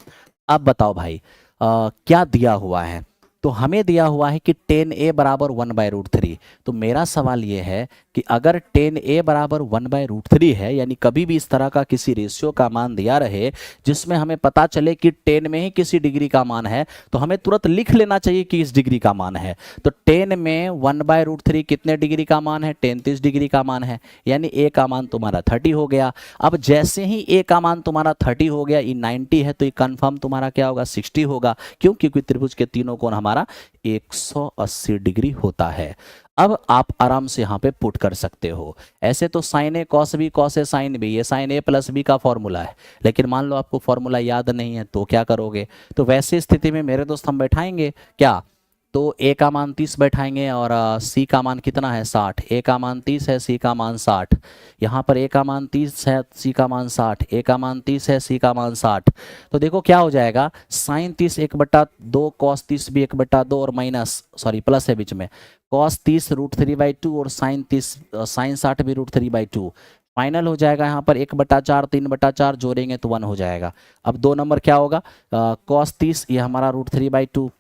अब बताओ भाई क्या दिया हुआ है, तो हमें दिया हुआ है कि 10a बराबर 1/√3। तो मेरा सवाल ये है कि अगर 10a बराबर 1/√3 है, यानी कभी भी इस तरह का किसी रेशियो का मान दिया रहे जिसमें हमें पता चले कि 10 में ही किसी डिग्री का मान है, तो हमें तुरंत लिख लेना चाहिए कि इस डिग्री का मान है। तो 10 में 1/√3 कितने डिग्री का मान है, 30 डिग्री का मान है, यानी a का मान तुम्हारा 30 हो गया। अब जैसे ही a का मान तुम्हारा 30 हो गया, ये 90 है तो ये कन्फर्म तुम्हारा क्या होगा, 60 होगा। क्यों? क्योंकि त्रिभुज के तीनों कोण हमारा 180 डिग्री होता है। अब आप आराम से यहां पे पुट कर सकते हो। ऐसे तो sign A cos B cos A sine B, ये साइन ए प्लस बी का फॉर्मूला है, लेकिन मान लो आपको फॉर्मूला याद नहीं है तो क्या करोगे? तो वैसे स्थिति में मेरे दोस्त हम बैठाएंगे क्या, तो a का मान 30 बैठाएंगे और c का मान कितना है 60। a का मान 30 है, c का मान 60। यहाँ पर a का मान 30 है, c का मान 60, a का मान 30 है, c का मान 60। तो देखो क्या हो जाएगा, साइन 30 1/2, कॉस 30 भी 1/2 और माइनस सॉरी प्लस है बीच में, कॉस 30 √3/2 और साइन 30 साइन 60 भी √3/2। फाइनल हो जाएगा यहाँ पर 1/4 3/4 जोड़ेंगे तो 1 हो जाएगा। अब 2 नंबर क्या होगा, कॉस 30 ये हमारा √3/2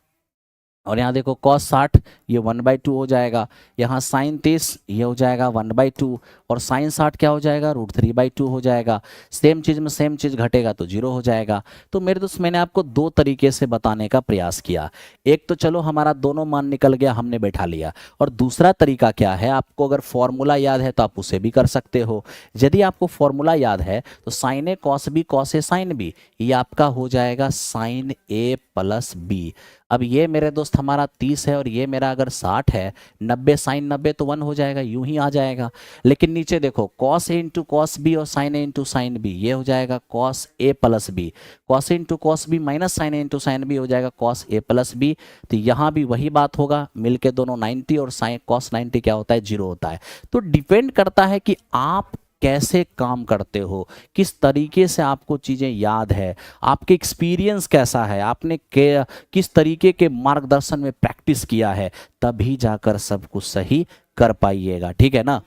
और यहाँ देखो cos 60 ये 1/2 हो जाएगा, यहाँ sin 30 ये हो जाएगा 1/2, और sin 60 क्या हो जाएगा, √3/2 हो जाएगा। सेम चीज़ में सेम चीज़ घटेगा तो 0 हो जाएगा। तो मेरे दोस्त मैंने आपको दो तरीके से बताने का प्रयास किया। एक तो चलो हमारा दोनों मान निकल गया, हमने बैठा लिया। और दूसरा तरीका क्या है, आपको अगर फॉर्मूला याद है तो आप उसे भी कर सकते हो। यदि आपको फॉर्मूला याद है तो sin A cos B cos A sin B, ये आपका हो जाएगा sin A + B। अब ये मेरे दोस्त हमारा 30 है और ये मेरा अगर 60 है, 90 sin 90 तो 1 हो जाएगा, यूं ही आ जाएगा। लेकिन नीचे देखो cos A into cos B और sin A into sin B, ये हो जाएगा cos A + B। cos A into cos B minus sin A into sin B हो जाएगा cos A + B। तो यहाँ भी वही बात होगा, मिलके दोनों 90 और sin cos 90 क्या होता है, 0 होता है। तो डिपेंड करता है कि आप कैसे काम करते हो, किस तरीके से आपको चीज़ें याद है, आपके एक्सपीरियंस कैसा है, आपने किस तरीके के मार्गदर्शन में प्रैक्टिस किया है, तभी जाकर सब कुछ सही कर पाइएगा। ठीक है ना।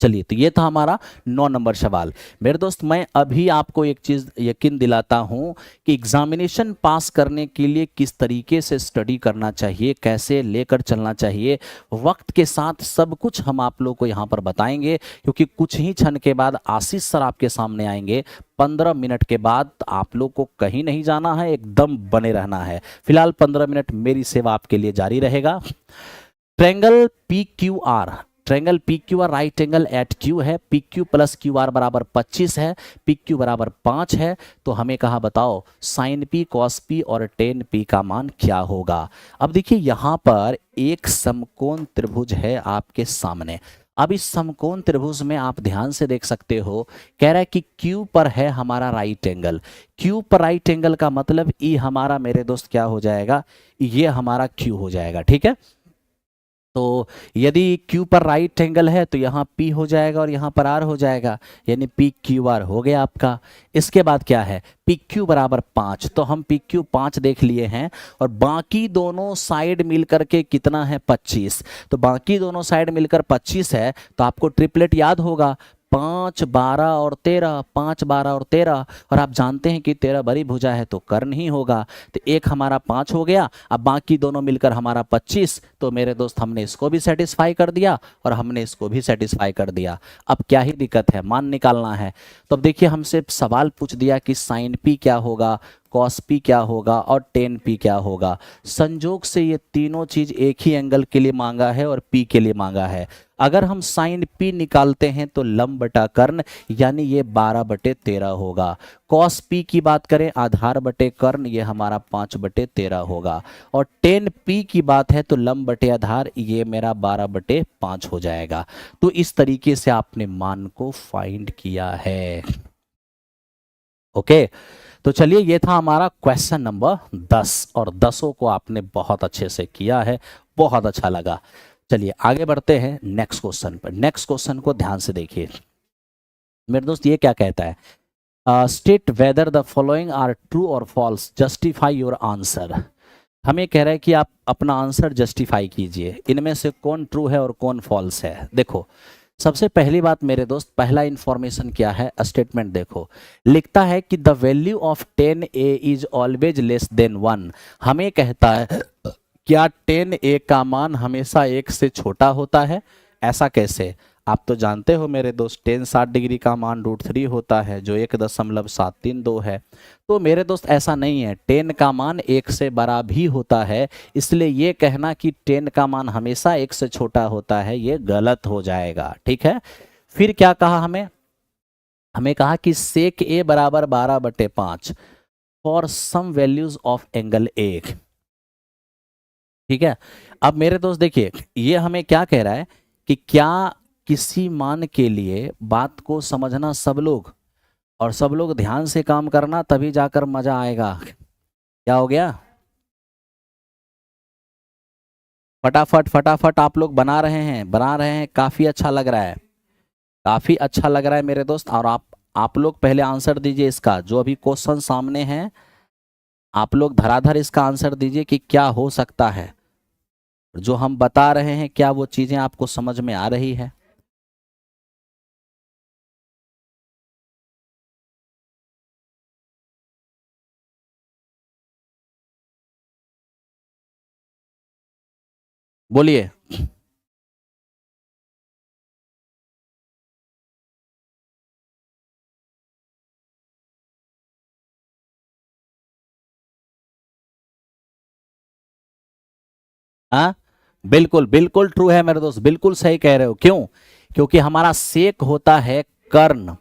चलिए, तो ये था हमारा 9 नंबर सवाल। मेरे दोस्त मैं अभी आपको एक चीज़ यकीन दिलाता हूँ कि एग्जामिनेशन पास करने के लिए किस तरीके से स्टडी करना चाहिए, कैसे लेकर चलना चाहिए, वक्त के साथ सब कुछ हम आप लोग को यहाँ पर बताएंगे। क्योंकि कुछ ही क्षण के बाद आशीष सर आपके सामने आएंगे, 15 मिनट के बाद। आप लोग को कहीं नहीं जाना है, एकदम बने रहना है। फिलहाल 15 मिनट मेरी सेवा आपके लिए जारी रहेगा। Triangle P Q R, triangle P Q R right angle at Q है, P Q plus Q R बराबर 25 है, पी क्यू बराबर 5 है। तो हमें कहा बताओ साइन पी कॉस पी और टेन पी का मान क्या होगा। अब देखिए यहाँ पर एक समकोण त्रिभुज है आपके सामने। अब इस समकोण त्रिभुज में आप ध्यान से देख सकते हो, कह रहा है कि Q पर है हमारा राइट एंगल। Q पर राइट एंगल का मतलब E हमारा मेरे दोस्त क्या हो जाएगा, ये हमारा Q हो जाएगा। ठीक है। तो यदि Q पर राइट एंगल है तो यहाँ P हो जाएगा और यहाँ पर R हो जाएगा, यानी PQR हो गया आपका। इसके बाद क्या है, PQ बराबर 5, तो हम PQ 5 देख लिए हैं। और बाकी दोनों साइड मिलकर के कितना है, 25। तो बाकी दोनों साइड मिलकर 25 है, तो आपको ट्रिपलेट याद होगा, 5 12 और 13, 5 12 और 13। और आप जानते हैं कि 13 बड़ी भुजा है तो कर्ण ही होगा। तो एक हमारा 5 हो गया, अब बाकी दोनों मिलकर हमारा 25। तो मेरे दोस्त हमने इसको भी सेटिस्फाई कर दिया और हमने इसको भी सेटिस्फाई कर दिया। अब क्या ही दिक्कत है, मान निकालना है। तो अब देखिए हमसे सवाल पूछ दिया कि साइन पी क्या होगा, कॉस पी क्या होगा और टेन पी क्या होगा। संजोग से ये तीनों चीज एक ही एंगल के लिए मांगा है और पी के लिए मांगा है। अगर हम साइन पी निकालते हैं तो लंब बटा कर्ण, यानी ये 12/13 होगा। कॉस पी की बात करें, आधार बटे कर्ण, ये हमारा 5/13 होगा। और टेन पी की बात है तो लंब बटे आधार, ये मेरा 12/5 हो जाएगा। तो इस तरीके से आपने मान को फाइंड किया है। ओके। तो चलिए, ये था हमारा क्वेश्चन नंबर 10, और 10 को आपने बहुत अच्छे से किया है, बहुत अच्छा लगा। चलिए आगे बढ़ते हैं नेक्स्ट क्वेश्चन पर। नेक्स्ट क्वेश्चन को ध्यान से देखिए मेरे दोस्त, ये क्या कहता है, state whether the following are true और फॉल्स, जस्टिफाई योर आंसर। हमें कह रहा है कि आप अपना आंसर जस्टिफाई कीजिए, इनमें से कौन ट्रू है और कौन फॉल्स है। देखो सबसे पहली बात मेरे दोस्त, पहला इंफॉर्मेशन क्या है, स्टेटमेंट देखो, लिखता है कि the value of 10A is always less than 1। हमें कहता है क्या 10A का मान हमेशा 1 से छोटा होता है। ऐसा कैसे, आप तो जानते हो मेरे दोस्त 10 60 डिग्री का मान √3 होता है, जो 1.732 है। तो मेरे दोस्त ऐसा नहीं है, 10 का मान 1 से बड़ा भी होता है। इसलिए ये कहना कि 10 का मान हमेशा 1 से छोटा होता है, ये गलत हो जाएगा। ठीक है। फिर क्या कहा हमें, हमें कहा कि सेक ए बराबर 12/5 for some values of angle a. ठीक है। अब मेरे दोस्त देखिए, ये हमें क्या कह रहा है कि क्या किसी मान के लिए बात को समझना सब लोग, और सब लोग ध्यान से काम करना, तभी जाकर मजा आएगा। क्या हो गया, फटाफट फटाफट आप लोग बना रहे हैं, बना रहे हैं, काफी अच्छा लग रहा है, काफी अच्छा लग रहा है मेरे दोस्त। और आप लोग पहले आंसर दीजिए इसका, जो अभी क्वेश्चन सामने है, आप लोग धराधर इसका आंसर दीजिए कि क्या हो सकता है। जो हम बता रहे हैं, क्या वो चीजें आपको समझ में आ रही है। बोलिए। हाँ, बिल्कुल बिल्कुल ट्रू है मेरे दोस्त, बिल्कुल सही कह रहे हो। क्यों? क्योंकि हमारा सेक होता है कर्ण,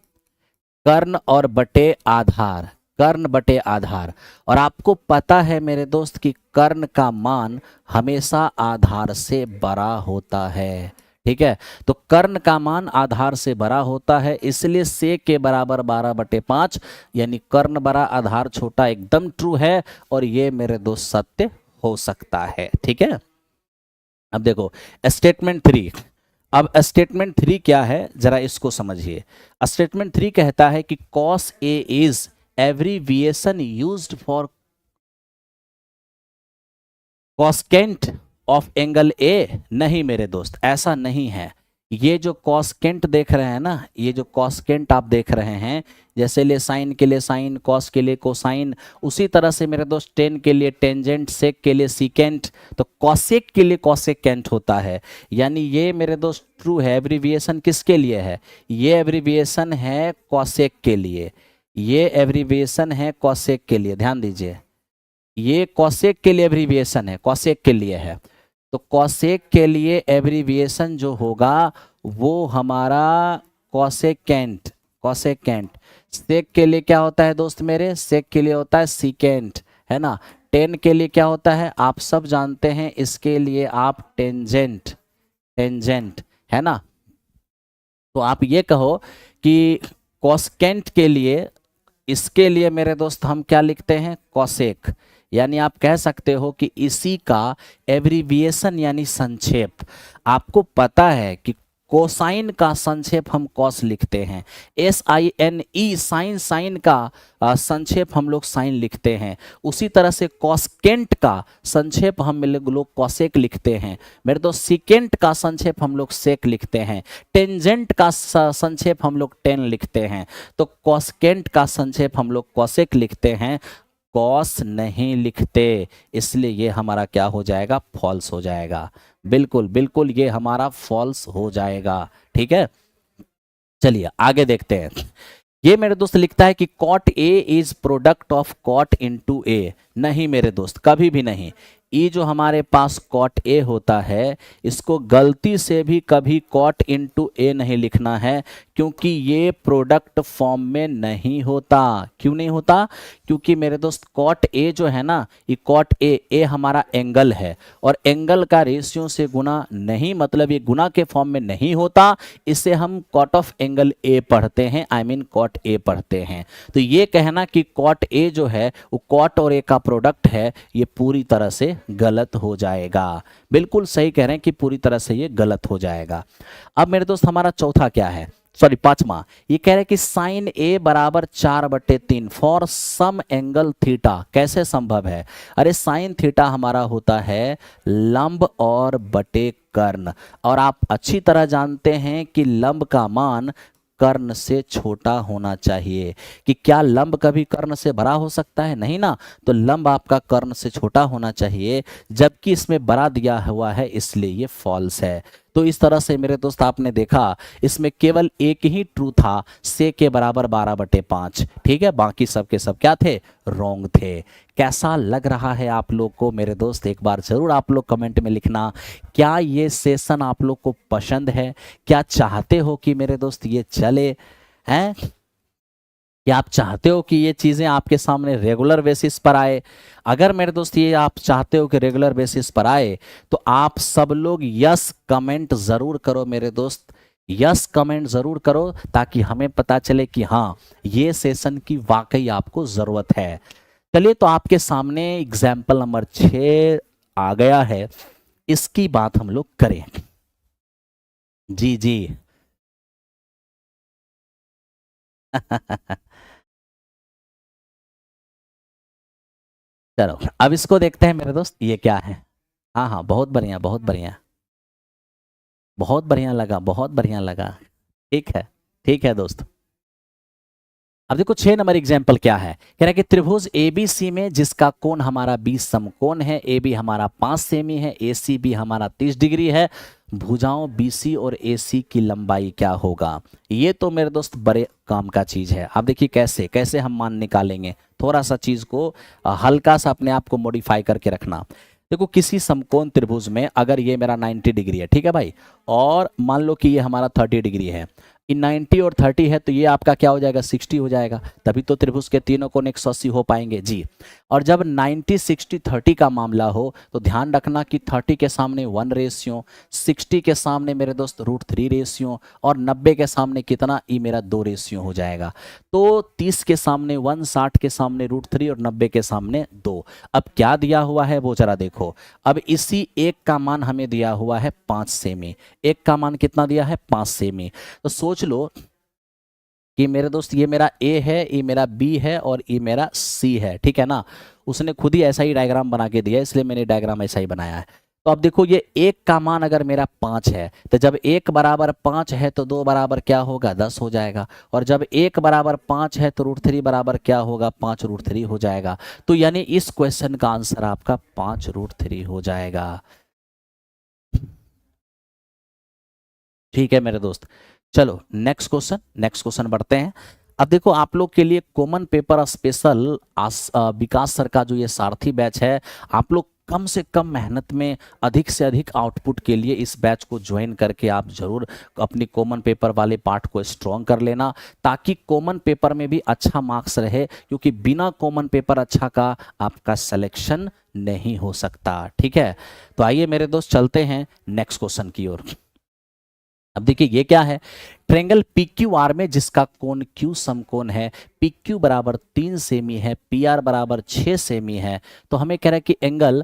कर्ण और बटे आधार, कर्ण बटे आधार। और आपको पता है मेरे दोस्त कि कर्ण का मान हमेशा आधार से बड़ा होता है। ठीक है, तो कर्ण का मान आधार से बड़ा होता है, इसलिए सेक के बराबर 12/5, यानी कर्ण बड़ा आधार छोटा, एकदम ट्रू है। और ये मेरे दोस्त सत्य हो सकता है। ठीक है, अब देखो स्टेटमेंट 3। अब स्टेटमेंट 3 क्या है, जरा इसको समझिए। स्टेटमेंट 3 कहता है कि cos A is abbreviation used for cosecant of angle A. नहीं मेरे दोस्त, ऐसा नहीं है। ये जो कॉस्केंट देख रहे हैं ना, ये जो कॉस्केंट आप देख रहे हैं, जैसे ले साइन के लिए साइन, कॉस के लिए कोसाइन, उसी तरह से मेरे दोस्त टेन के लिए टेंजेंट, सेक के लिए सीकेंट, तो कॉसेक के लिए कॉसेकेंट होता है। यानी ये मेरे दोस्त ट्रू है। एब्रीविएशन किसके लिए है? ये एब्रीविएशन है कॉसेक के लिए, ये एब्रीविएशन है कॉसेक के लिए, ध्यान दीजिए। ये कॉसेक के लिए एब्रीविएशन है, कॉसेक के लिए है। तो कॉसेक के लिए एब्रीविएशन जो होगा वो हमारा कॉसेकेंट, कॉसेकेंट। सेक के लिए क्या होता है दोस्त मेरे? सेक के लिए होता है सीकेंट, है ना। टेन के लिए क्या होता है आप सब जानते हैं, इसके लिए आप टेंजेंट, टेंजेंट, है ना। तो आप ये कहो कि कॉसेकेंट के लिए, इसके लिए मेरे दोस्त हम क्या लिखते हैं? कॉसेक। यानी आप कह सकते हो कि इसी का एब्रीविएशन यानी संक्षेप। आपको पता है कि कोसाइन का संक्षेप हम कॉस लिखते हैं, SINE, साइन, साइन का संक्षेप हम लोग साइन लिखते हैं। उसी तरह से कॉसकेंट का संक्षेप हम लोग कॉसेक लिखते हैं मेरे दोस्त। सीकेंट का संक्षेप हम लोग सेक लिखते हैं। टेंजेंट का संक्षेप हम लोग टेन लिखते हैं। तो कॉसकेंट का संक्षेप हम लोग कॉसेक लिखते हैं, कॉस नहीं लिखते। इसलिए ये हमारा क्या हो जाएगा? फॉल्स हो जाएगा। बिल्कुल बिल्कुल ये हमारा फॉल्स हो जाएगा। ठीक है, चलिए आगे देखते हैं। ये मेरे दोस्त लिखता है कि cot A is product of cot into A. नहीं मेरे दोस्त, कभी भी नहीं। ये जो हमारे पास कॉट ए होता है, इसको गलती से भी कभी कॉट इनटू ए नहीं लिखना है, क्योंकि ये प्रोडक्ट फॉर्म में नहीं होता। क्यों नहीं होता? क्योंकि मेरे दोस्त कॉट ए जो है ना, ये कॉट ए, ए हमारा एंगल है, और एंगल का रेशियो से गुना नहीं, मतलब ये गुना के फॉर्म में नहीं होता। इसे हम कॉट ऑफ एंगल ए पढ़ते हैं, आई मीन कॉट ए पढ़ते हैं। तो ये कहना कि कॉट ए जो है वो कॉट और ए का प्रोडक्ट है, ये पूरी तरह से गलत हो जाएगा। बिल्कुल सही कह रहे हैं कि पूरी तरह से ये गलत हो जाएगा। अब मेरे दोस्त हमारा चौथा क्या है, सॉरी पांचवा, ये कह रहे हैं कि साइन ए बराबर 4/3 फॉर सम एंगल थीटा। कैसे संभव है? अरे साइन थीटा हमारा होता है लंब और बटे कर्ण, और आप अच्छी तरह जानते हैं कि लंब का मान कर्ण से छोटा होना चाहिए। कि क्या लंब कभी कर्ण से बड़ा हो सकता है? नहीं ना। तो लंब आपका कर्ण से छोटा होना चाहिए, जबकि इसमें बड़ा दिया हुआ है, इसलिए ये फॉल्स है। तो इस तरह से मेरे दोस्त आपने देखा, इसमें केवल एक ही ट्रू था, से के बराबर 12/5। ठीक है, बाकी सब के सब क्या थे? रॉन्ग थे। कैसा लग रहा है आप लोग को मेरे दोस्त? एक बार जरूर आप लोग कमेंट में लिखना। क्या ये सेशन आप लोग को पसंद है? क्या चाहते हो कि मेरे दोस्त ये चले हैं? क्या आप चाहते हो कि ये चीज़ें आपके सामने रेगुलर बेसिस पर आए? अगर मेरे दोस्त ये आप चाहते हो कि रेगुलर बेसिस पर आए, तो आप सब लोग यस कमेंट ज़रूर करो मेरे दोस्त, यस कमेंट ज़रूर करो, ताकि हमें पता चले कि हाँ ये सेशन की वाकई आपको ज़रूरत है। चलिए, तो आपके सामने एग्जाम्पल नंबर 6 आ गया है, इसकी बात हम लोग करें। जी जी। चलो अब इसको देखते हैं मेरे दोस्त, ये क्या है। हाँ हाँ, बहुत बढ़िया बहुत बढ़िया, बहुत बढ़िया लगा, बहुत बढ़िया लगा। ठीक है, ठीक है दोस्त। अब देखो 6 नंबर एग्जाम्पल क्या है, कह रहा है कि त्रिभुज ABC में जिसका कोण हमारा 20 समकोण है, AB हमारा 5 सेमी है, ACB हमारा 30 डिग्री है, भुजाओं BC और AC की लंबाई क्या होगा। ये तो मेरे दोस्त बड़े काम का चीज है। अब देखिए कैसे कैसे हम मान निकालेंगे, थोड़ा सा चीज को हल्का सा अपने आप को मॉडिफाई करके रखना। देखो किसी समकोण त्रिभुज में अगर ये मेरा 90 डिग्री है, ठीक है भाई, और मान लो कि ये हमारा 30 डिग्री है, इन 90 और 30 है तो ये आपका क्या हो जाएगा 60 हो जाएगा, तभी तो त्रिभुज के तीनों कोण 180 हो पाएंगे जी। और जब 90 60 30 का मामला हो तो ध्यान रखना कि 30 के सामने 1 रेशियो, 60 के सामने मेरे दोस्त √3 रेशियो, और 90 के सामने कितना, ये मेरा 2 रेशियो हो जाएगा। तो 30 के सामने 1, 60 के सामने √3 और 90 के सामने 2। अब क्या दिया हुआ है वो जरा देखो। अब इसी एक का मान हमें दिया हुआ है 5 सेमी, एक का मान कितना दिया है 5 सेमी। तो सोच लो कि मेरे दोस्त ये मेरा A है, ये मेरा B है और ये मेरा C है, ठीक है ना। उसने खुद ही ऐसा ही डायग्राम बना के दिया, इसलिए मैंने डायग्राम ऐसा ही बनाया है। तो अब देखो ये 1 का मान अगर मेरा 5 है तो जब 1 बराबर 5 है तो 2 बराबर क्या होगा 10 हो जाएगा, और जब 1 बराबर 5 है तो √3 बराबर क्या होगा 5 √3 हो जाएगा। तो यानी इस क्वेश्चन का आंसर आपका 5 √3 हो जाएगा। ठीक है मेरे दोस्त, चलो नेक्स्ट क्वेश्चन बढ़ते हैं। अब देखो आप लोग के लिए कॉमन पेपर स्पेशल विकास सर का जो ये सारथी बैच है, आप लोग कम से कम मेहनत में अधिक से अधिक आउटपुट के लिए इस बैच को ज्वाइन करके आप जरूर अपनी कॉमन पेपर वाले पार्ट को स्ट्रॉन्ग कर लेना, ताकि कॉमन पेपर में भी अच्छा मार्क्स रहे, क्योंकि बिना कॉमन पेपर अच्छा का आपका सिलेक्शन नहीं हो सकता। ठीक है, तो आइए मेरे दोस्त चलते हैं नेक्स्ट क्वेश्चन की ओर। अब देखिए ये क्या है, ट्रेंगल PQR में जिसका कोण Q समकोण है, PQ बराबर 3 सेमी है, PR बराबर 6 सेमी है, तो हमें कह रहा है कि एंगल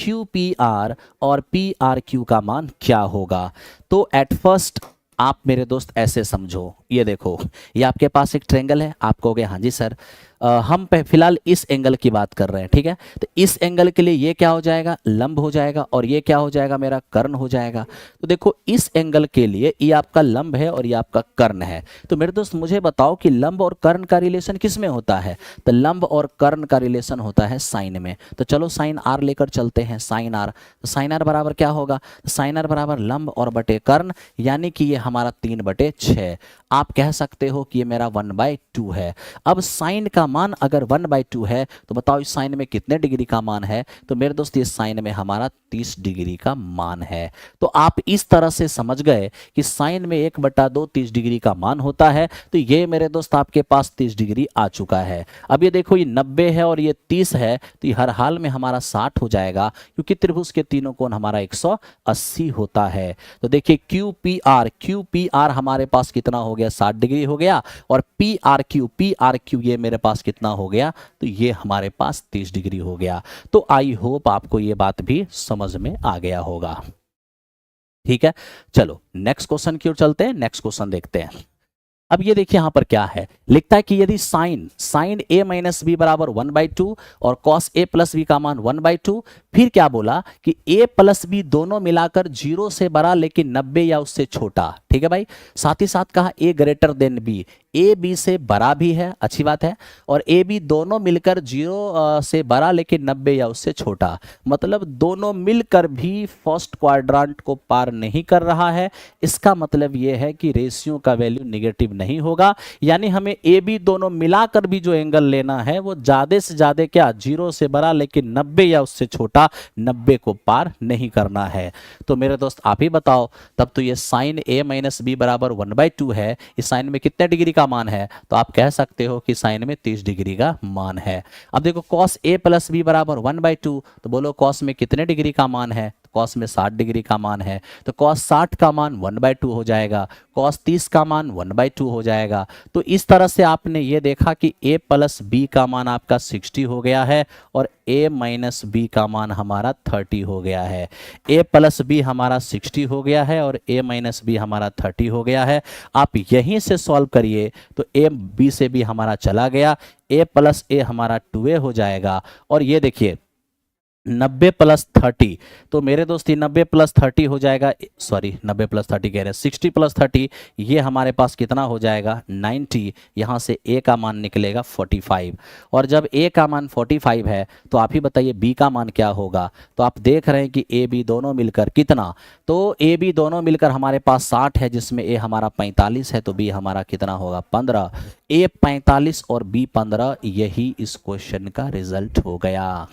QPR और PRQ का मान क्या होगा। तो एट फर्स्ट आप मेरे दोस्त ऐसे समझो, ये देखो ये आपके पास एक ट्रेंगल है, आप कहोगे हाँ जी सर हम फिलहाल इस एंगल की बात कर रहे हैं, ठीक है। तो इस एंगल के लिए ये क्या हो जाएगा लंब हो जाएगा, और ये क्या हो जाएगा मेरा कर्ण हो जाएगा। तो देखो इस एंगल के लिए ये आपका लंब है और ये आपका कर्ण है। तो मेरे दोस्त मुझे बताओ कि लंब और कर्ण का रिलेशन किस में होता है। तो लंब और कर्ण का रिलेशन होता है साइन में। तो चलो साइन आर लेकर चलते हैं, साइन आर। तो साइन आर बराबर क्या होगा, साइन आर बराबर लंब और बटे कर्ण, यानी कि ये हमारा 3/6। आप कह सकते हो कि ये मेरा 1/2 है। अब साइन का मान अगर 1/2 है तो बताओ इस साइन में कितने डिग्री का मान है। तो मेरे दोस्त ये साइन में हमारा 30 डिग्री का मान है। तो आप इस तरह से समझ गए कि साइन में 1/2 30 डिग्री का मान होता है। तो ये मेरे दोस्त आपके पास 30 डिग्री आ चुका है। अब ये देखो ये 90 है और ये 30 है, तो ये हर हाल में हमारा 60 हो जाएगा, क्योंकि त्रिभुज के तीनों कोण हमारा 180 होता है। तो देखिए QPR हमारे पास कितना हो गया 60 डिग्री हो गया, और PRQ ये मेरे पास कितना हो गया, तो ये हमारे पास 30 डिग्री हो गया। तो आई होप आपको ये बात भी समझ में आ गया होगा। ठीक है, चलो नेक्स्ट क्वेश्चन की ओर चलते हैं, नेक्स्ट क्वेश्चन देखते हैं। अब ये देखिए यहां पर क्या है, लिखता है कि यदि साइन A - B बराबर 1/2 और कॉस A + B का मान 1/2, फिर क्या बोला कि A + B दोनों मिलाकर 0 से बड़ा लेकिन 90 या उससे छोटा। ठीक है भाई, साथ ही साथ कहा A > B, A B से बड़ा भी है, अच्छी बात है, और A B दोनों मिलकर 0 से बड़ा लेकिन 90 या उससे छोटा। मतलब दोनों मिलकर भी फर्स्ट क्वाड्रेंट को पार नहीं कर रहा है। इसका मतलब यह है कि रेशियो का वैल्यू निगेटिव नहीं होगा, यानी हमें A B दोनों मिलाकर भी जो एंगल लेना है वो ज्यादा से ज्यादा क्या 0 से बड़ा लेकिन 90 या उससे छोटा, 90 को पार नहीं करना है। तो मेरे दोस्त आप ही बताओ, तब तो ये साइन A - B बराबर 1/2 है, इस साइन में कितने डिग्री का मान है, तो आप कह सकते हो कि साइन में 30 डिग्री का मान है। अब देखो कॉस A + B बराबर 1/2, तो बोलो कॉस में कितने डिग्री का मान है, कॉस में 60 डिग्री का मान है, तो कॉस 60 का मान 1/2 हो जाएगा, कॉस 30 का मान 1/2 हो जाएगा। तो इस तरह से आपने ये देखा कि A + B का मान आपका 60 हो गया है और A - B का मान हमारा 30 हो गया है। A + B हमारा 60 हो गया है और A - B हमारा 30 हो गया है। आप यहीं से सॉल्व करिए तो A B से B हमारा चला गया, A + A हमारा 2A हो जाएगा। और ये देखिए 90 प्लस 30, तो मेरे दोस्त ये 90 प्लस 30 हो जाएगा, सॉरी 90 प्लस 30 कह रहे हैं, 60 प्लस 30, ये हमारे पास कितना हो जाएगा 90। यहाँ से ए का मान निकलेगा 45, और जब ए का मान 45 है तो आप ही बताइए बी का मान क्या होगा। तो आप देख रहे हैं कि ए बी दोनों मिलकर कितना, तो ए बी दोनों मिलकर हमारे पास 60 है, जिसमें ए हमारा 45 है, तो बी हमारा कितना होगा 15। ए 45 और बी 15, यही इस क्वेश्चन का रिजल्ट हो गया।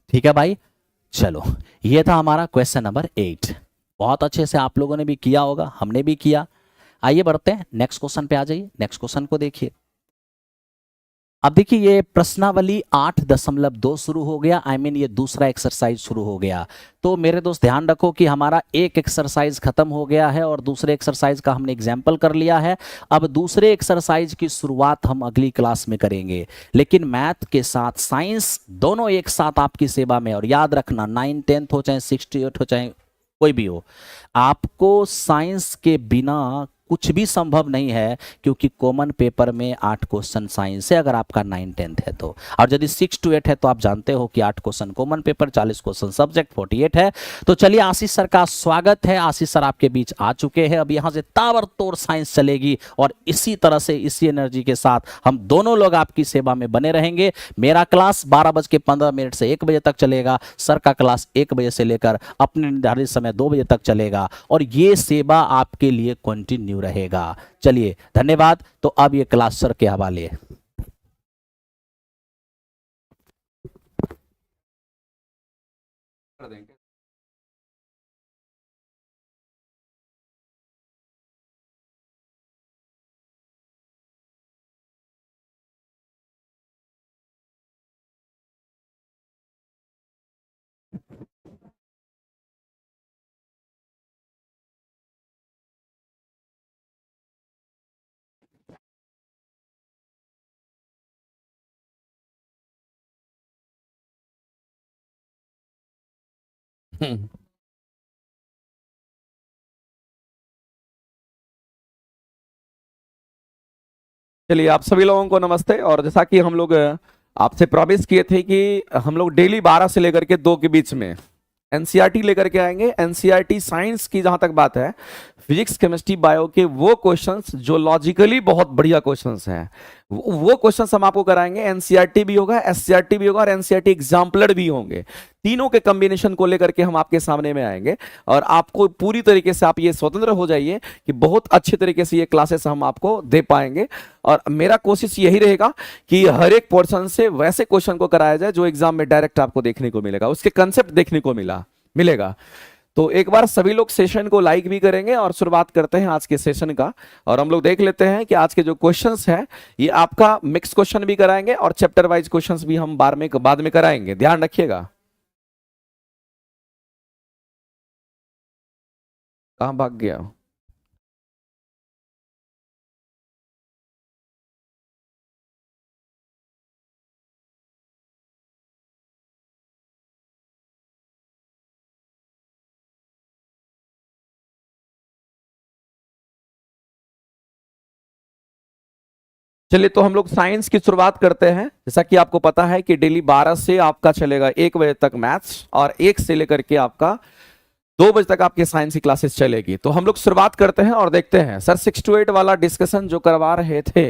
ठीक है भाई, चलो ये था हमारा क्वेश्चन नंबर 8। बहुत अच्छे से आप लोगों ने भी किया होगा, हमने भी किया। आइए बढ़ते हैं नेक्स्ट क्वेश्चन पे, आ जाइए नेक्स्ट क्वेश्चन को देखिए। अब देखिए ये प्रश्नावली 8.2 शुरू हो गया, ये दूसरा एक्सरसाइज शुरू हो गया। तो मेरे दोस्त ध्यान रखो कि हमारा एक एक्सरसाइज खत्म हो गया है और दूसरे एक्सरसाइज का हमने एग्जाम्पल कर लिया है। अब दूसरे एक्सरसाइज की शुरुआत हम अगली क्लास में करेंगे, लेकिन मैथ के साथ साइंस दोनों एक साथ आपकी सेवा में। और याद रखना 9 10th हो चाहे 68 हो चाहे कोई भी हो, आपको साइंस के बिना कुछ भी संभव नहीं है, क्योंकि कॉमन पेपर में 8 क्वेश्चन साइंस है अगर आपका 9 10th है तो, और यदि 6 to 8 है तो आप जानते हो कि 8 question common paper, 40 question subject, 48 है। तो चलिए आशीष सर का स्वागत है, आशीष सर आपके बीच आ चुके हैं। अब यहाँ से ताबड़तोड़ साइंस चलेगी और इसी तरह से इसी एनर्जी के साथ हम दोनों लोग आपकी सेवा में बने रहेंगे। मेरा क्लास 12:15 से 1 बजे तक चलेगा, सर का क्लास 1 बजे से लेकर अपने निर्धारित समय 2 बजे तक चलेगा, और ये सेवा आपके लिए कंटिन्यू रहेगा। चलिए धन्यवाद। तो अब ये क्लास सर के हवाले है। चलिए आप सभी लोगों को नमस्ते। और जैसा कि हम लोग आपसे प्रॉमिस किए थे कि हम लोग डेली 12 से लेकर के 2 के बीच में एनसीईआरटी लेकर के आएंगे। एनसीईआरटी साइंस की जहां तक बात है, फिजिक्स केमिस्ट्री बायो के वो क्वेश्चंस जो लॉजिकली बहुत बढ़िया क्वेश्चंस हैं, वो क्वेश्चंस हम आपको कराएंगे। एनसीईआरटी भी होगा, एससीईआरटी भी होगा और एनसीईआरटी एग्जाम्पलर भी होंगे। तीनों के कॉम्बिनेशन को लेकर के हम आपके सामने में आएंगे और आपको पूरी तरीके से आप ये स्वतंत्र हो जाइए कि बहुत अच्छे तरीके से ये क्लासेस हम आपको दे पाएंगे। और मेरा कोशिश यही रहेगा कि हर एक पोर्शन से वैसे क्वेश्चन को कराया जाए जो एग्जाम में डायरेक्ट आपको देखने को मिलेगा, उसके कंसेप्ट देखने को मिलेगा। तो एक बार सभी लोग सेशन को लाइक भी करेंगे और शुरुआत करते हैं आज के सेशन का। और हम लोग देख लेते हैं कि आज के जो क्वेश्चंस हैं ये आपका मिक्स क्वेश्चन भी कराएंगे और चैप्टर वाइज क्वेश्चंस भी हम बाद में कराएंगे, ध्यान रखिएगा। कहां भाग गया? चलिए तो हम लोग साइंस की शुरुआत करते हैं। जैसा कि आपको पता है कि डेली 12 से आपका चलेगा 1 बजे तक मैथ्स और 1 से लेकर के आपका 2 बजे तक आपके साइंस की क्लासेस चलेगी। तो हम लोग शुरुआत करते हैं और देखते हैं। सर 6 to 8 वाला डिस्कशन जो करवा रहे थे,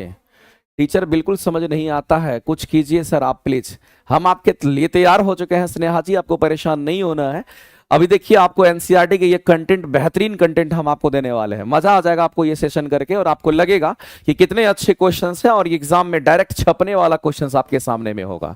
टीचर बिल्कुल समझ नहीं आता है, कुछ कीजिए सर आप प्लीज। हम आपके लिए तैयार हो चुके हैं स्नेहा जी, आपको परेशान नहीं होना है। अभी देखिए आपको एनसीईआरटी के ये कंटेंट, बेहतरीन कंटेंट हम आपको देने वाले हैं। मजा आ जाएगा आपको ये सेशन करके और आपको लगेगा कि कितने अच्छे क्वेश्चंस हैं और ये एग्जाम में डायरेक्ट छपने वाला क्वेश्चंस आपके सामने में होगा।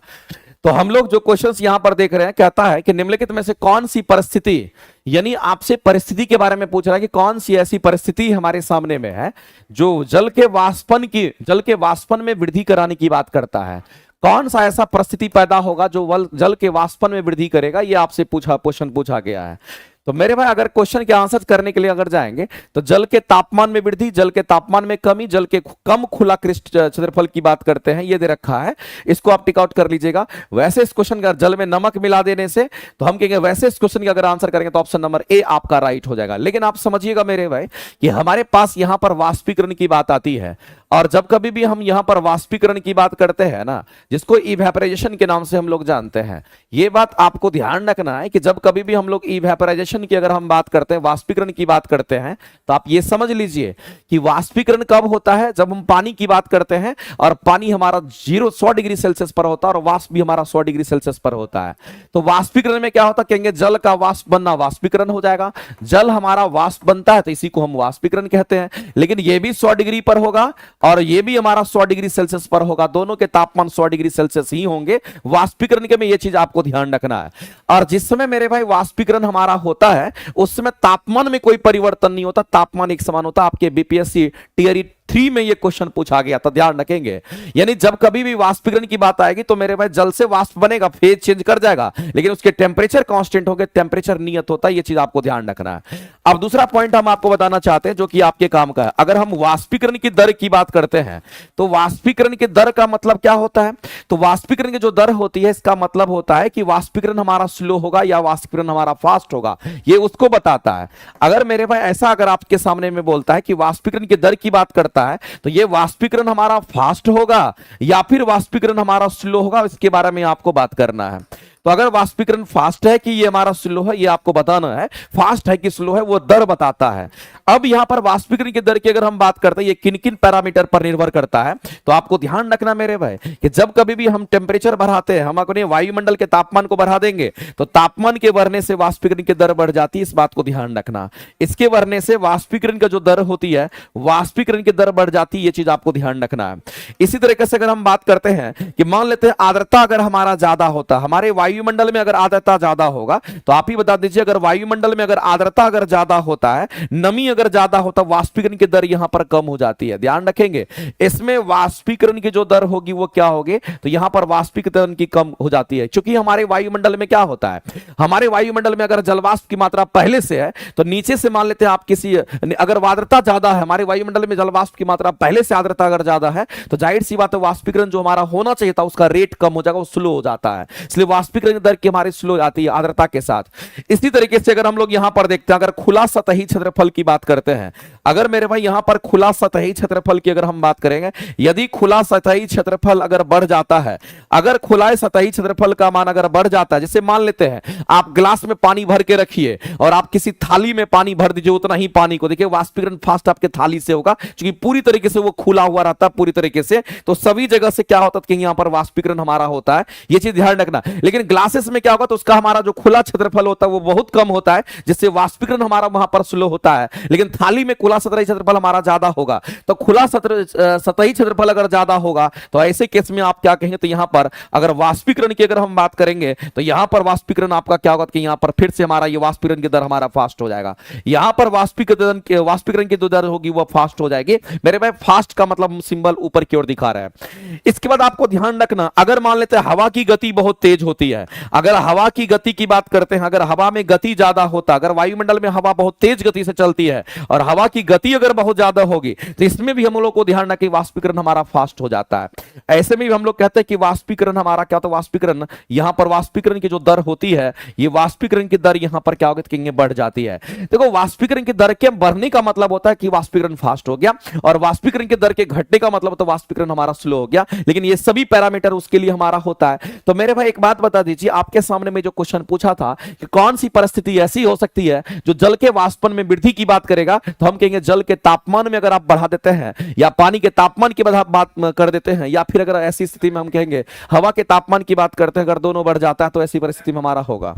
तो हम लोग जो क्वेश्चंस यहां पर देख रहे हैं, कहता है कि निम्नलिखित में से कौन सी परिस्थिति, यानी आपसे परिस्थिति के बारे में पूछ रहा है कि कौन सी ऐसी परिस्थिति हमारे सामने में है जो जल के वाष्पन में वृद्धि कराने की बात करता है। कौन सा ऐसा परिस्थिति पैदा होगा जो जल के वाष्पन में वृद्धि करेगा, ये आपसे क्वेश्चन पूछा गया है। तो मेरे भाई अगर क्वेश्चन के आंसर करने के लिए अगर जाएंगे तो जल के तापमान में वृद्धि, जल के तापमान में कमी, जल के कम खुला क्रिस्ट क्षेत्रफल की बात करते हैं, ये दे रखा है। इसको आप टिक आउट कर लीजिएगा। वैसे इस क्वेश्चन का जल में नमक मिला देने से, तो हम कहेंगे वैसे इस क्वेश्चन का अगर आंसर करेंगे तो ऑप्शन नंबर ए आपका राइट हो जाएगा। लेकिन आप समझिएगा मेरे भाई कि हमारे पास यहां पर वाष्पीकरण की बात आती है और जब कभी भी हम यहां पर वाष्पीकरण की बात करते हैं ना, जिसको इवेपोराइजेशन के नाम से हम लोग जानते हैं, ये बात आपको ध्यान रखना है कि जब कभी भी हम लोग इवेपोराइजेशन की अगर हम बात करते हैं, वाष्पीकरण की बात करते हैं, तो आप ये समझ लीजिए कि वाष्पीकरण कब होता है, जब हम पानी की बात करते हैं और पानी हमारा 100 डिग्री सेल्सियस पर होता है और वाष्प भी हमारा 100 डिग्री सेल्सियस पर होता है। तो वाष्पीकरण में क्या होता है, कहेंगे जल का वाष्प बनना वाष्पीकरण हो जाएगा। जल हमारा वाष्प बनता है तो इसी को हम वाष्पीकरण कहते हैं। लेकिन ये भी 100 डिग्री पर होगा और ये भी हमारा 100 डिग्री सेल्सियस पर होगा, दोनों के तापमान 100 डिग्री सेल्सियस ही होंगे। वाष्पीकरण के में ये चीज आपको ध्यान रखना है। और जिस समय मेरे भाई वाष्पीकरण हमारा होता है उस समय तापमान में कोई परिवर्तन नहीं होता, तापमान एक समान होता है। आपके बीपीएससी टियर 3 में ये क्वेश्चन पूछा गया था, ध्यान रखेंगे। यानी जब कभी भी वाष्पीकरण की बात आएगी तो मेरे भाई जल से वाष्प बनेगा, फेज चेंज कर जाएगा, लेकिन उसके टेम्परेचर कांस्टेंट होंगे, टेम्परेचर नियत होता है। ये चीज आपको ध्यान रखना है। अब दूसरा पॉइंट हम आपको बताना चाहते हैं जो कि आपके काम का है। अगर हम वाष्पीकरण की दर की बात करते हैं तो वाष्पीकरण की दर का मतलब क्या होता है, तो वाष्पीकरण की जो दर होती है इसका मतलब होता है कि वाष्पीकरण हमारा स्लो होगा या वाष्पीकरण हमारा फास्ट होगा, ये उसको बताता है। अगर मेरे भाई ऐसा अगर आपके सामने में बोलता है कि वाष्पीकरण की दर की बात करता है तो ये वाष्पीकरण हमारा फास्ट होगा या फिर वाष्पीकरण हमारा स्लो होगा, इसके बारे में आपको बात करना है। तो अगर वाष्पीकरण फास्ट है कि ये हमारा स्लो है, ये आपको बताना है। फास्ट है कि स्लो है वो दर बताता है। अब यहां पर वाष्पीकरण की दर की अगर हम बात करते हैं, ये किन किन पैरामीटर पर निर्भर करता है, तो आपको ध्यान रखना मेरे भाई कि जब कभी भी हम टेम्परेचर बढ़ाते हैं, हम अपने वायुमंडल के तापमान को बढ़ा देंगे तो तापमान के बढ़ने से वाष्पीकरण की दर बढ़ जाती है, इस बात को ध्यान रखना। इसके बढ़ने से वाष्पीकरण का जो दर होती है, वाष्पीकरण की दर बढ़ जाती है, ये चीज आपको ध्यान रखना है। इसी तरीके से अगर हम बात करते हैं कि मान लेते हैं आर्द्रता अगर हमारा ज्यादा होता, हमारे वायुमंडल में अगर आर्द्रता ज्यादा होगा, तो आप ही बता दीजिए अगर वायुमंडल में अगर आर्द्रता अगर ज्यादा होता है, नमी अगर ज्यादा होता, वाष्पीकरण की दर यहां पर कम हो जाती है। ध्यान रखेंगे, इसमें वाष्पीकरण की जो दर होगी वो क्या होगी, तो यहां पर वाष्पीकरण की कम हो जाती है। क्योंकि हमारे वायुमंडल में क्या होता है, हमारे वायुमंडल में अगर जलवाष्प की मात्रा पहले से है तो नीचे से मान लेते हैं आप किसी, अगर आर्द्रता ज्यादा है, हमारे वायुमंडल में जलवाष्प की मात्रा पहले से आर्द्रता अगर ज्यादा है, तो जाहिर सी बात है वाष्पीकरण जो हमारा होना चाहिए था उसका रेट कम हो जाएगा, वो स्लो हो जाता है। इसलिए वाष्पीकरण की दर की हमारी स्लो आती है आर्द्रता के साथ। इसी तरीके से अगर हम लोग यहां पर देखते हैं, अगर खुला सतही क्षेत्रफल की बात करते हैं, अगर मेरे भाई यहां पर खुला सतही क्षेत्रफल की अगर हम बात करेंगे, यदि खुला सतही क्षेत्रफल अगर बढ़ जाता है, अगर खुला सतही क्षेत्रफल का मान अगर बढ़ जाता है, जैसे मान लेते हैं आप ग्लास में पानी भर के रखिए और आप किसी थाली में पानी भर दीजिए, उतना ही पानी को देखिए वाष्पीकरण फास्ट आपके थाली से होगा, क्योंकि पूरी तरीके से वो खुला हुआ रहता है पूरी तरीके से। तो सभी जगह से क्या होता है कि यहां पर वाष्पीकरण हमारा होता है, ये चीज ध्यान रखना। लेकिन ग्लासेस में क्या होगा, तो उसका हमारा जो खुला क्षेत्रफल होता है वो बहुत कम होता है, जिससे वाष्पीकरण हमारा वहां पर स्लो होता है। लेकिन थाली में खुला सतही क्षेत्रफल हमारा ज्यादा होगा, तो खुला सतही क्षेत्रफल अगर ज्यादा होगा तो ऐसे केस में आप क्या कहेंगे, तो यहां पर अगर वाष्पीकरण की अगर हम बात करेंगे तो यहां पर वाष्पीकरण आपका क्या होगा कि यहां पर फिर से हमारा ये वाष्पीकरण की दर हमारा फास्ट हो जाएगा। यहां पर वाष्पीकरण की जो दर होगी वो फास्ट हो जाएगी। मेरे भाई फास्ट का मतलब सिंबल ऊपर की ओर दिखा रहा है। इसके बाद आपको ध्यान रखना, अगर मान लेते हैं हवा की गति बहुत तेज होती है, अगर हवा की गति की बात करते हैं, अगर हवा में गति ज्यादा होता, अगर वायुमंडल में हवा बहुत तेज गति से चलती है और हवा की गति अगर बहुत ज्यादा होगी, तो इसमें भी हम लोग को ध्यान रखना कि वाष्पीकरण हमारा फास्ट हो जाता है। ऐसे में भी हम लोग कहते हैं कि वाष्पीकरण हमारा क्या होता है, वाष्पीकरण यहां पर वाष्पीकरण की जो दर होती है, ये वाष्पीकरण की दर यहां पर क्या होगी कि बढ़ जाती है। देखो वाष्पीकरण की दर के बढ़ने का मतलब होता है कि वाष्पीकरण फास्ट हो गया, और वाष्पीकरण की दर के घटने का मतलब तो वाष्पीकरण हमारा स्लो हो गया। लेकिन ये सभी पैरामीटर उसके लिए हमारा होता है। तो मेरे भाई एक बात बता दीजिए, आपके सामने में जो क्वेश्चन पूछा था कि कौन सी परिस्थिति ऐसी हो सकती है जो जल के वाष्पन में वृद्धि की बात करेगा, तो हम कहेंगे जल के तापमान में अगर आप बढ़ा देते हैं या पानी के तापमान की बात कर देते हैं, या फिर अगर ऐसी स्थिति में हम कहेंगे हवा के तापमान की बात करते हैं, अगर दोनों बढ़ जाता है तो ऐसी परिस्थिति में हमारा होगा।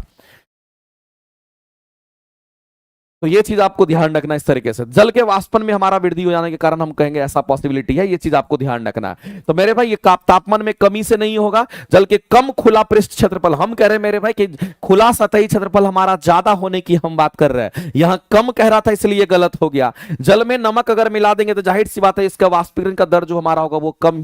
तो ये चीज आपको ध्यान रखना। इस तरीके से जल के वाष्पन में हमारा वृद्धि हो जाने के कारण हम कहेंगे ऐसा पॉसिबिलिटी है, ये चीज आपको ध्यान रखना है। तो मेरे भाई ये तापमान में कमी से नहीं होगा, जल के कम खुला पृष्ठ क्षेत्रफल, हम कह रहे हैं मेरे भाई कि खुला सतही क्षेत्रफल हमारा ज्यादा होने की हम बात कर रहे हैं, यहां कम कह रहा था इसलिए गलत हो गया। जल में नमक अगर मिला देंगे तो जाहिर सी बात है इसका वाष्पीकरण का दर जो हमारा होगा वो कम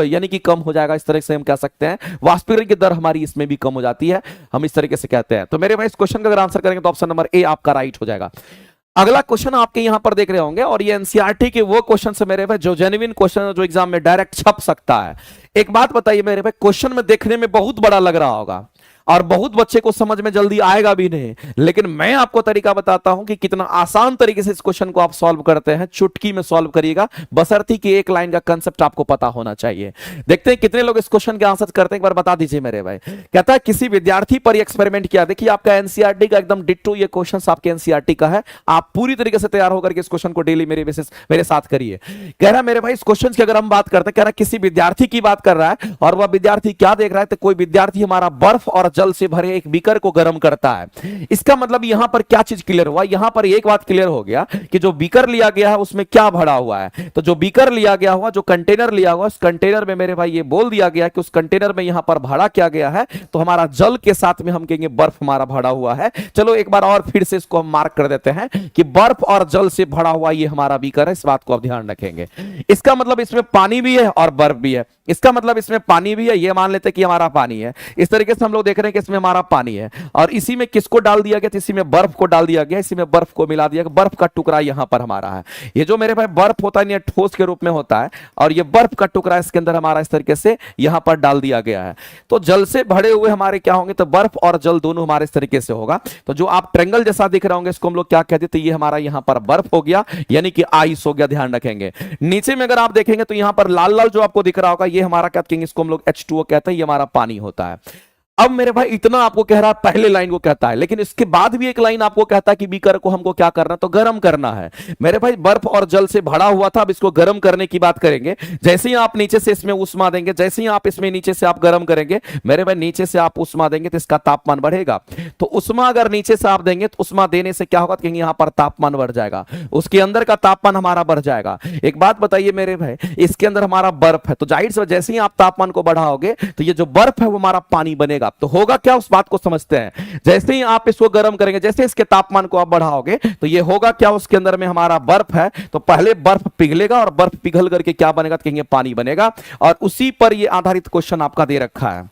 यानी कि कम हो जाएगा। इस तरह से हम कह सकते हैं वाष्पीकरण की दर हमारी इसमें भी कम हो जाती है, हम इस तरीके से कहते हैं। तो मेरे भाई इस क्वेश्चन का अगर आंसर करेंगे तो ऑप्शन नंबर ए आपका राइट हो जाएगा। अगला क्वेश्चन आपके यहां पर देख रहे होंगे, और ये एनसीईआरटी के वो क्वेश्चन से मेरे भाई जो जेन्युइन क्वेश्चन है, जो एग्जाम में डायरेक्ट छप सकता है। एक बात बताइए मेरे भाई, क्वेश्चन में देखने में बहुत बड़ा लग रहा होगा और बहुत बच्चे को समझ में जल्दी आएगा भी नहीं, लेकिन मैं आपको तरीका बताता हूं कि कितना आसान तरीके से इस क्वेश्चन को आप सॉल्व करते हैं। चुटकी में सॉल्व करिएगा, बशर्ते कि एक लाइन का कंसेप्ट आपको पता होना चाहिए। देखते हैं कितने लोग इस क्वेश्चन के आंसर करते हैं, एक बार बता दीजिए मेरे भाई। कहता है किसी विद्यार्थी पर एक्सपेरिमेंट किया। देखिए आपका एनसीईआरटी का एकदम डिट्टो ये क्वेश्चन आपके एनसीईआरटी का है। आप पूरी तरीके से तैयार होकर के इस क्वेश्चन को डेली मेरे साथ करिए। कह रहा मेरे भाई इस क्वेश्चन की अगर हम बात करते हैं, कह रहा किसी विद्यार्थी की बात कर रहा है और वह विद्यार्थी क्या देख रहा है, तो कोई विद्यार्थी हमारा बर्फ और जल से भरे एक बीकर को गर्म करता है। इसका मतलब यहां पर क्या चीज क्लियर हुआ, यहां पर एक बात क्लियर हो गया कि जो बीकर लिया गया है उसमें क्या भरा हुआ है। तो जो बीकर लिया गया हुआ, जो कंटेनर लिया हुआ, उस कंटेनर में मेरे भाई ये बोल दिया गया कि उस कंटेनर में यहां पर भरा क्या गया है, तो हमारा जल के साथ में हम कहेंगे बर्फ हमारा भरा हुआ है। चलो एक बार और फिर से इसको हम मार्क कर देते हैं कि बर्फ और जल से भरा हुआ ये हमारा बीकर है। इस बात को आप ध्यान रखेंगे। इसका मतलब इसमें पानी भी है और बर्फ भी है। इसका मतलब इसमें पानी भी है, ये मान लेते हैं कि हमारा पानी है। इस तरीके से हम लोग देख रहे हैं कि इसमें हमारा पानी है और इसी में किसको डाल दिया गया, तो इसी में बर्फ को डाल दिया गया, इसी में बर्फ को मिला दिया गया। बर्फ का टुकड़ा यहां पर हमारा है। ये जो मेरे भाई बर्फ होता है ये ठोस के रूप में होता है और ये बर्फ का टुकड़ा इसके अंदर हमारा इस तरीके से यहां पर डाल दिया गया है। तो जल से भरे हुए हमारे क्या होंगे, तो बर्फ और जल दोनों हमारे इस तरीके से होगा। तो जो आप ट्रायंगल जैसा दिख रहे होंगे इसको हम लोग क्या कहते हैं, तो ये हमारा यहां पर बर्फ हो गया, यानी कि आइस हो गया। ध्यान रखेंगे नीचे में अगर आप देखेंगे तो यहां पर लाल लाल जो आपको दिख रहा होगा ये हमारा क्या कहेंगे, इसको हम लोग H2O कहते हैं, ये हमारा पानी होता है। अब मेरे भाई इतना आपको कह रहा है, पहले लाइन को कहता है, लेकिन इसके बाद भी एक लाइन आपको कहता है कि बीकर को हमको क्या करना है, तो गर्म करना है। मेरे भाई बर्फ और जल से भरा हुआ था, अब इसको गर्म करने की बात करेंगे। जैसे ही आप नीचे से इसमें उष्मा देंगे, जैसे ही आप इसमें नीचे से आप गर्म करेंगे, मेरे भाई नीचे से आप उष्मा देंगे तो इसका तापमान बढ़ेगा। तो उष्मा अगर नीचे से आप देंगे तो उष्मा देने से क्या होगा, तो कहेंगे यहां पर तापमान बढ़ जाएगा, उसके अंदर का तापमान हमारा बढ़ जाएगा। एक बात बताइए मेरे भाई, इसके अंदर हमारा बर्फ है, तो जाहिर से जैसे ही आप तापमान को बढ़ाओगे तो ये जो बर्फ है वो हमारा पानी बनेगा। तो होगा क्या, उस बात को समझते हैं। जैसे ही आप इसको गर्म करेंगे, जैसे इसके तापमान को आप बढ़ाओगे तो ये होगा क्या, उसके अंदर में हमारा बर्फ है, तो पहले बर्फ पिघलेगा और बर्फ पिघल करके क्या बनेगा, तो कहेंगे पानी बनेगा। और उसी पर ये आधारित क्वेश्चन आपका दे रखा है।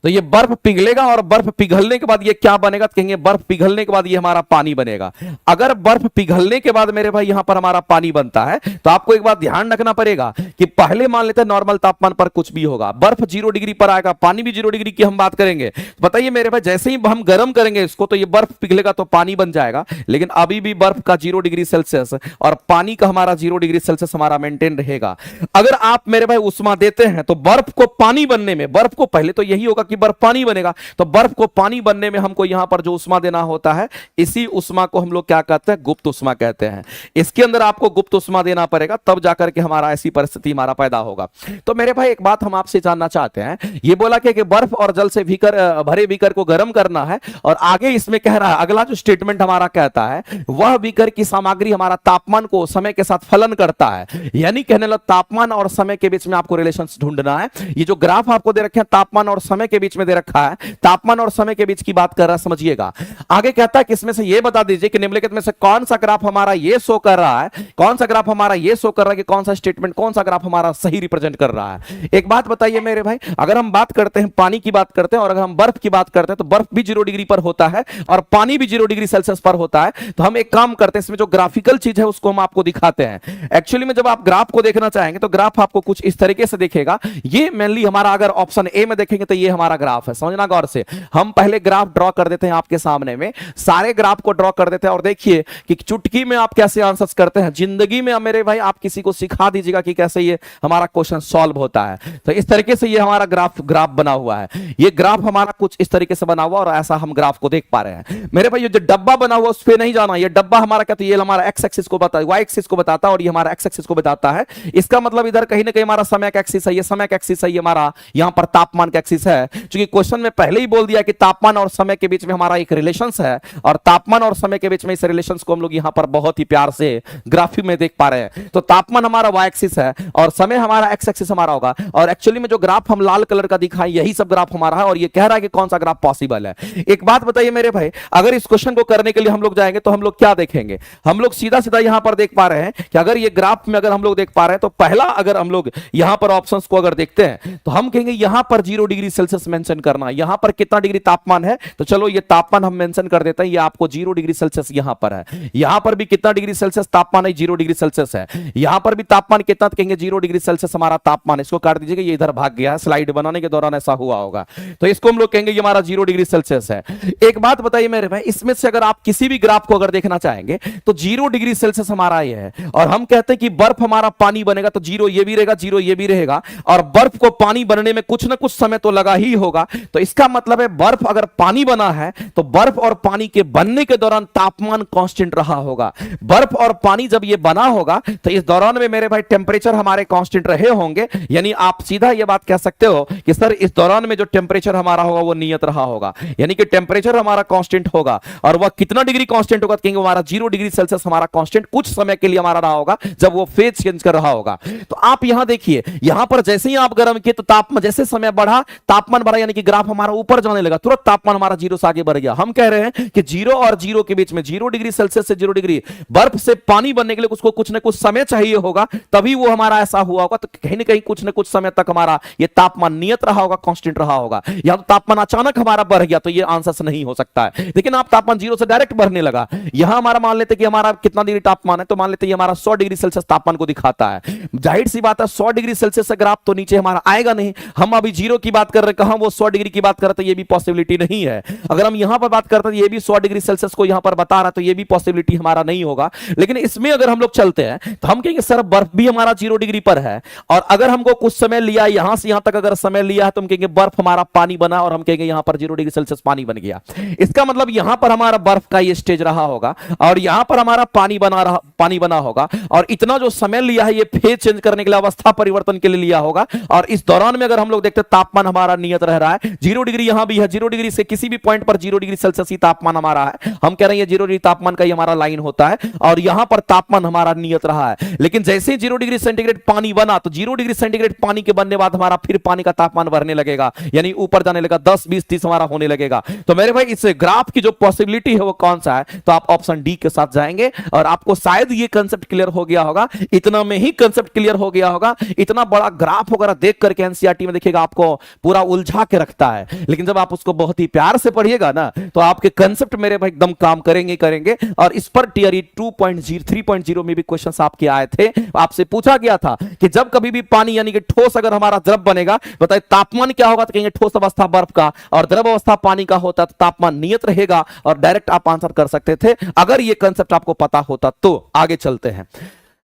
तो ये बर्फ पिघलेगा और बर्फ पिघलने के बाद ये क्या बनेगा, तो कहेंगे बर्फ पिघलने के बाद ये हमारा पानी बनेगा। अगर बर्फ पिघलने के बाद मेरे भाई यहां पर हमारा पानी बनता है तो आपको एक बात ध्यान रखना पड़ेगा कि पहले मान लेते हैं नॉर्मल तापमान पर कुछ भी होगा, बर्फ 0 डिग्री पर आएगा, पानी भी 0 डिग्री की हम बात करेंगे। बताइए मेरे भाई जैसे ही हम गर्म करेंगे इसको तो ये बर्फ पिघलेगा तो पानी बन जाएगा, लेकिन अभी भी बर्फ का 0 डिग्री सेल्सियस और पानी का हमारा 0 डिग्री सेल्सियस हमारा मेंटेन रहेगा। अगर आप मेरे भाई उष्मा देते हैं तो बर्फ को पानी बनने में, बर्फ को पहले तो यही होगा कि बर्फ पानी बनेगा, तो बर्फ को पानी बनने में हमको यहां पर जो उष्मा देना होता है, इसी उष्मा को हम लोग क्या कहते हैं, गुप्त उष्मा कहते हैं। इसके अंदर आपको गुप्त उष्मा देना पड़ेगा, तब जाकर के हमारा ऐसी परिस्थिति हमारा पैदा होगा। तो मेरे भाई एक बात हम आपसे जानना चाहते हैं, ये बोला कि बर्फ और जल से भरे बीकर को गर्म करना है और आगे इसमें कह रहा है, अगला जो स्टेटमेंट हमारा कहता है, वह बीकर की सामग्री हमारा तापमान को समय के साथ फलन करता है। यानी कहने लगा तापमान और समय के बीच में आपको रिलेशंस ढूंढना है। ये जो ग्राफ आपको दे रखे हैं तापमान और समय के बीच में दे रखा है, तापमान और समय के बीच की बात कर रहा है, समझिएगा। आगे कहता है कि इसमें से ये बता दीजिए कि निम्नलिखित में से कौन सा ग्राफ हमारा ये शो कर रहा है, कौन सा ग्राफ हमारा ये शो कर रहा है कि कौन सा स्टेटमेंट, कौन सा ग्राफ हमारा सही रिप्रेजेंट कर रहा है। एक बात बताइए मेरे भाई, अगर हम बात करते हैं पानी की बात करते हैं और अगर हम बर्फ की बात करते हैं तो बर्फ भी 0 डिग्री पर होता है और पानी भी 0 डिग्री सेल्सियस पर होता है। तो हम एक काम करते हैं, इसमें जो ग्राफिकल चीज है उसको हम आपको दिखाते हैं। एक्चुअली में जब आप ग्राफ को देखना चाहेंगे तो ग्राफ आपको कुछ इस तरीके से दिखेगा। ये मेनली हमारा, अगर ऑप्शन ए में देखेंगे तो ये हमारा ग्राफ है, समझना गौर से। हम पहले ग्राफ ड्रॉ कर देते हैं आपके सामने में, सारे ग्राफ को ड्रॉ कर देते हैं और देखिए कि चुटकी में आप कैसे आंसर्स करते हैं। जिंदगी में मेरे भाई आप किसी को सिखा दीजिएगा कि कैसे ये हमारा क्वेश्चन सॉल्व होता है। तो इस तरीके से ये हमारा ग्राफ बना हुआ है। ये ग्राफ हमारा कुछ इस तरीके से बना हुआ और ऐसा हम ग्राफ को देख पा रहे हैं। मेरे भाई ये जो डब्बा बना हुआ उस पर नहीं जाना, ये डब्बा हमारा क्या, तो ये हमारा एक्स एक्सिस को बताता है, वाई एक्सिस को बताता है और ये हमारा एक्स एक्सिस को बताता है। इसका मतलब इधर कहीं ना कहीं हमारा समय का एक्सिस है, ये समय का एक्सिस है, ये हमारा यहां पर तापमान का एक्सिस है। क्योंकि क्वेश्चन में पहले ही बोल दिया कि तापमान और समय के बीच में हमारा एक रिलेशंस है और तापमान और समय के बीच में इस रिलेशंस को हम लोग यहां पर बहुत ही प्यार से ग्राफी में देख पा रहे हैं। तो तापमान हमारा वाई एक्सिस है और समय हमारा एक्स एक्सिस हमारा होगा। और एक्चुअली में जो ग्राफ हम लाल कलर का दिखाएं यही सब ग्राफ हमारा है और ये कह रहा है कि कौन सा ग्राफ पॉसिबल है। एक बात बताइए मेरे भाई, अगर इस क्वेश्चन को करने के लिए हम लोग जाएंगे तो हम लोग क्या देखेंगे, हम लोग सीधा सीधा यहां पर देख पा रहे हैं कि अगर ये ग्राफ में अगर हम लोग देख पा रहे हैं तो पहला, अगर हम लोग यहां पर ऑप्शंस को अगर देखते हैं तो हम कहेंगे यहां पर 0 डिग्री सेल्सियस मेंशन करना। यहां पर कितना डिग्री तापमान है, तो चलो ये तापमान हम मेंशन कर देते हैं, ये आपको 0 डिग्री सेल्सियस यहां पर है। यहां पर भी कितना डिग्री सेल्सियस तापमान है, 0 डिग्री सेल्सियस है। यहां पर भी तापमान कितना, तो कहेंगे 0 डिग्री सेल्सियस हमारा तापमान। इसको काट दीजिएगा, ये इधर भाग गया है, स्लाइड बनाने के दौरान ऐसा हुआ होगा, तो इसको हम लोग कहेंगे ये हमारा 0 डिग्री सेल्सियस है। एक बात बताइए मेरे भाई, इसमें से अगर आप किसी भी ग्राफ को अगर देखना चाहेंगे तो 0 डिग्री सेल्सियस हमारा ये है, और हम कहते हैं कि बर्फ हमारा पानी बनेगा, तो 0 ये भी रहेगा, 0 ये भी रहेगा, और बर्फ को पानी बनने में कुछ ना कुछ समय तो लगा ही होगा। तो इसका मतलब है बर्फ अगर पानी बना है तो बर्फ और पानी के बनने के दौरान तापमान कांस्टेंट रहा होगा। बर्फ और पानी जब ये बना होगा तो इस दौरान में मेरे भाई टेंपरेचर हमारे कांस्टेंट रहे होंगे, यानी आप सीधा ये बात कह सकते हो कि सर इस दौरान में जो टेंपरेचर हमारा होगा वो नियत रहा होगा, यानी कि टेंपरेचर हमारा कांस्टेंट होगा। और वह कितना डिग्री कांस्टेंट होगा, कहेंगे हमारा 0 डिग्री सेल्सियस हमारा कांस्टेंट कुछ समय के लिए हमारा रहा होगा, जब वो फेज चेंज कर रहा होगा। तो आप यहां देखिए, यहां पर जैसे ही आप गर्म किए तो तापमान, जैसे समय बढ़ा तापमान बढ़ा, यानी कि ग्राफ हमारा ऊपर जाने लगा, तुरंत तापमान हमारा 0 से आगे बढ़ गया। हम कह रहे हैं कि 0 और 0 के बीच में, 0 डिग्री सेल्सियस से 0 डिग्री, बर्फ से पानी बनने के लिए उसको कुछ ना कुछ समय चाहिए होगा, तभी वो हमारा ऐसा हुआ होगा। तो कहीं ना कहीं कुछ ना कुछ समय तक हमारा ये तापमान नियत रहा होगा, कांस्टेंट रहा होगा। या तो तापमान अचानक हमारा बढ़ गया, तो ये आंसर नहीं हो सकता है। लेकिन आप तापमान 0 से डायरेक्ट बढ़ने लगा, यहां हमारा मान लेते कि हमारा कितना डिग्री तापमान है, तो मान लेते हैं हमारा 100 डिग्री सेल्सियस तापमान को दिखाता है। जाहिर सी बात है 100 डिग्री सेल्सियस से ग्राफ तो नीचे हमारा आएगा नहीं। हम अभी 0 की बात कर रहे हैं, कहां वो 100 डिग्री की बात कर रहे, तो ये भी पॉसिबिलिटी नहीं है। अगर हम यहां पर बात करते हैं ये भी 100 डिग्री सेल्सियस को यहां पर बता रहा है, तो ये भी पॉसिबिलिटी हमारा नहीं होगा। लेकिन इसमें अगर हम लोग चलते हैं तो हम कहेंगे सर बर्फ भी हमारा 0 डिग्री पर है, और अगर हमको कुछ समय लिया, यहां से यहां तक अगर समय लिया है, तो हम कहेंगे बर्फ हमारा पानी बना, और हम कहेंगे यहां पर 0 डिग्री सेल्सियस पानी बन गया। इसका मतलब यहां पर हमारा बर्फ का ये स्टेज रहा होगा, और यहां पर हमारा पानी बना होगा, और इतना जो समय लिया है ये फेज चेंज करने के लिए, अवस्था परिवर्तन के लिए लिया होगा। और इस दौरान में अगर हम लोग देखते हैं तापमान हमारा नियत रह रहा है, 0 डिग्री यहां भी है, 0 डिग्री से किसी भी पॉइंट पर 0 डिग्री सेल्सियस ही तापमान हमारा है। हम कह रहे हैं ये 0 डिग्री तापमान का ही हमारा लाइन होता है, और यहां पर तापमान हमारा नियत रहा है। लेकिन जैसे ही 0 डिग्री सेंटीग्रेड पानी बना, तो 0 डिग्री सेंटीग्रेड पानी के बनने बाद हमारा फिर पानी का तापमान बढ़ने लगेगा, यानी ऊपर जाने लगेगा, 10, 20, 30 हमारा होने लगेगा। तो मेरे भाई इस ग्राफ की जो पॉसिबिलिटी है वो कौन सा है, तो आप ऑप्शन डी के साथ जाएंगे, और आपको शायद ये कंसेप्ट क्लियर हो गया होगा। इतना में ही कंसेप्ट क्लियर हो गया होगा। इतना बड़ा ग्राफ वगैरह देख करके एनसीईआरटी में देखिएगा आपको पूरा उलझा के रखता है, लेकिन जब आप उसको बहुत ही प्यार से पढ़िएगा ना, तो आपके कंसेप्ट मेरे भाई एकदम काम करेंगे। और इस पर टीआरई 2.0 3.0 में भी क्वेश्चंस आपके आए थे, आपसे पूछा गया था कि जब कभी भी पानी यानी कि ठोस अगर हमारा द्रव बनेगा, बताइए तापमान क्या होगा, तो कहेंगे ठोस अवस्था बर्फ का, और द्रव अवस्था पानी का होता तो तापमान नियत रहेगा, और डायरेक्ट आप आंसर कर सकते थे अगर ये कंसेप्ट आपको पता होता। तो आगे चलते हैं।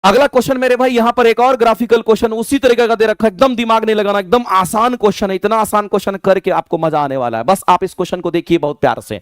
अगला क्वेश्चन मेरे भाई, यहां पर एक और ग्राफिकल क्वेश्चन उसी तरीके का दे रखा है, एकदम दिमाग नहीं लगाना, एकदम आसान क्वेश्चन है। इतना आसान क्वेश्चन करके आपको मजा आने वाला है, बस आप इस क्वेश्चन को देखिए बहुत प्यार से।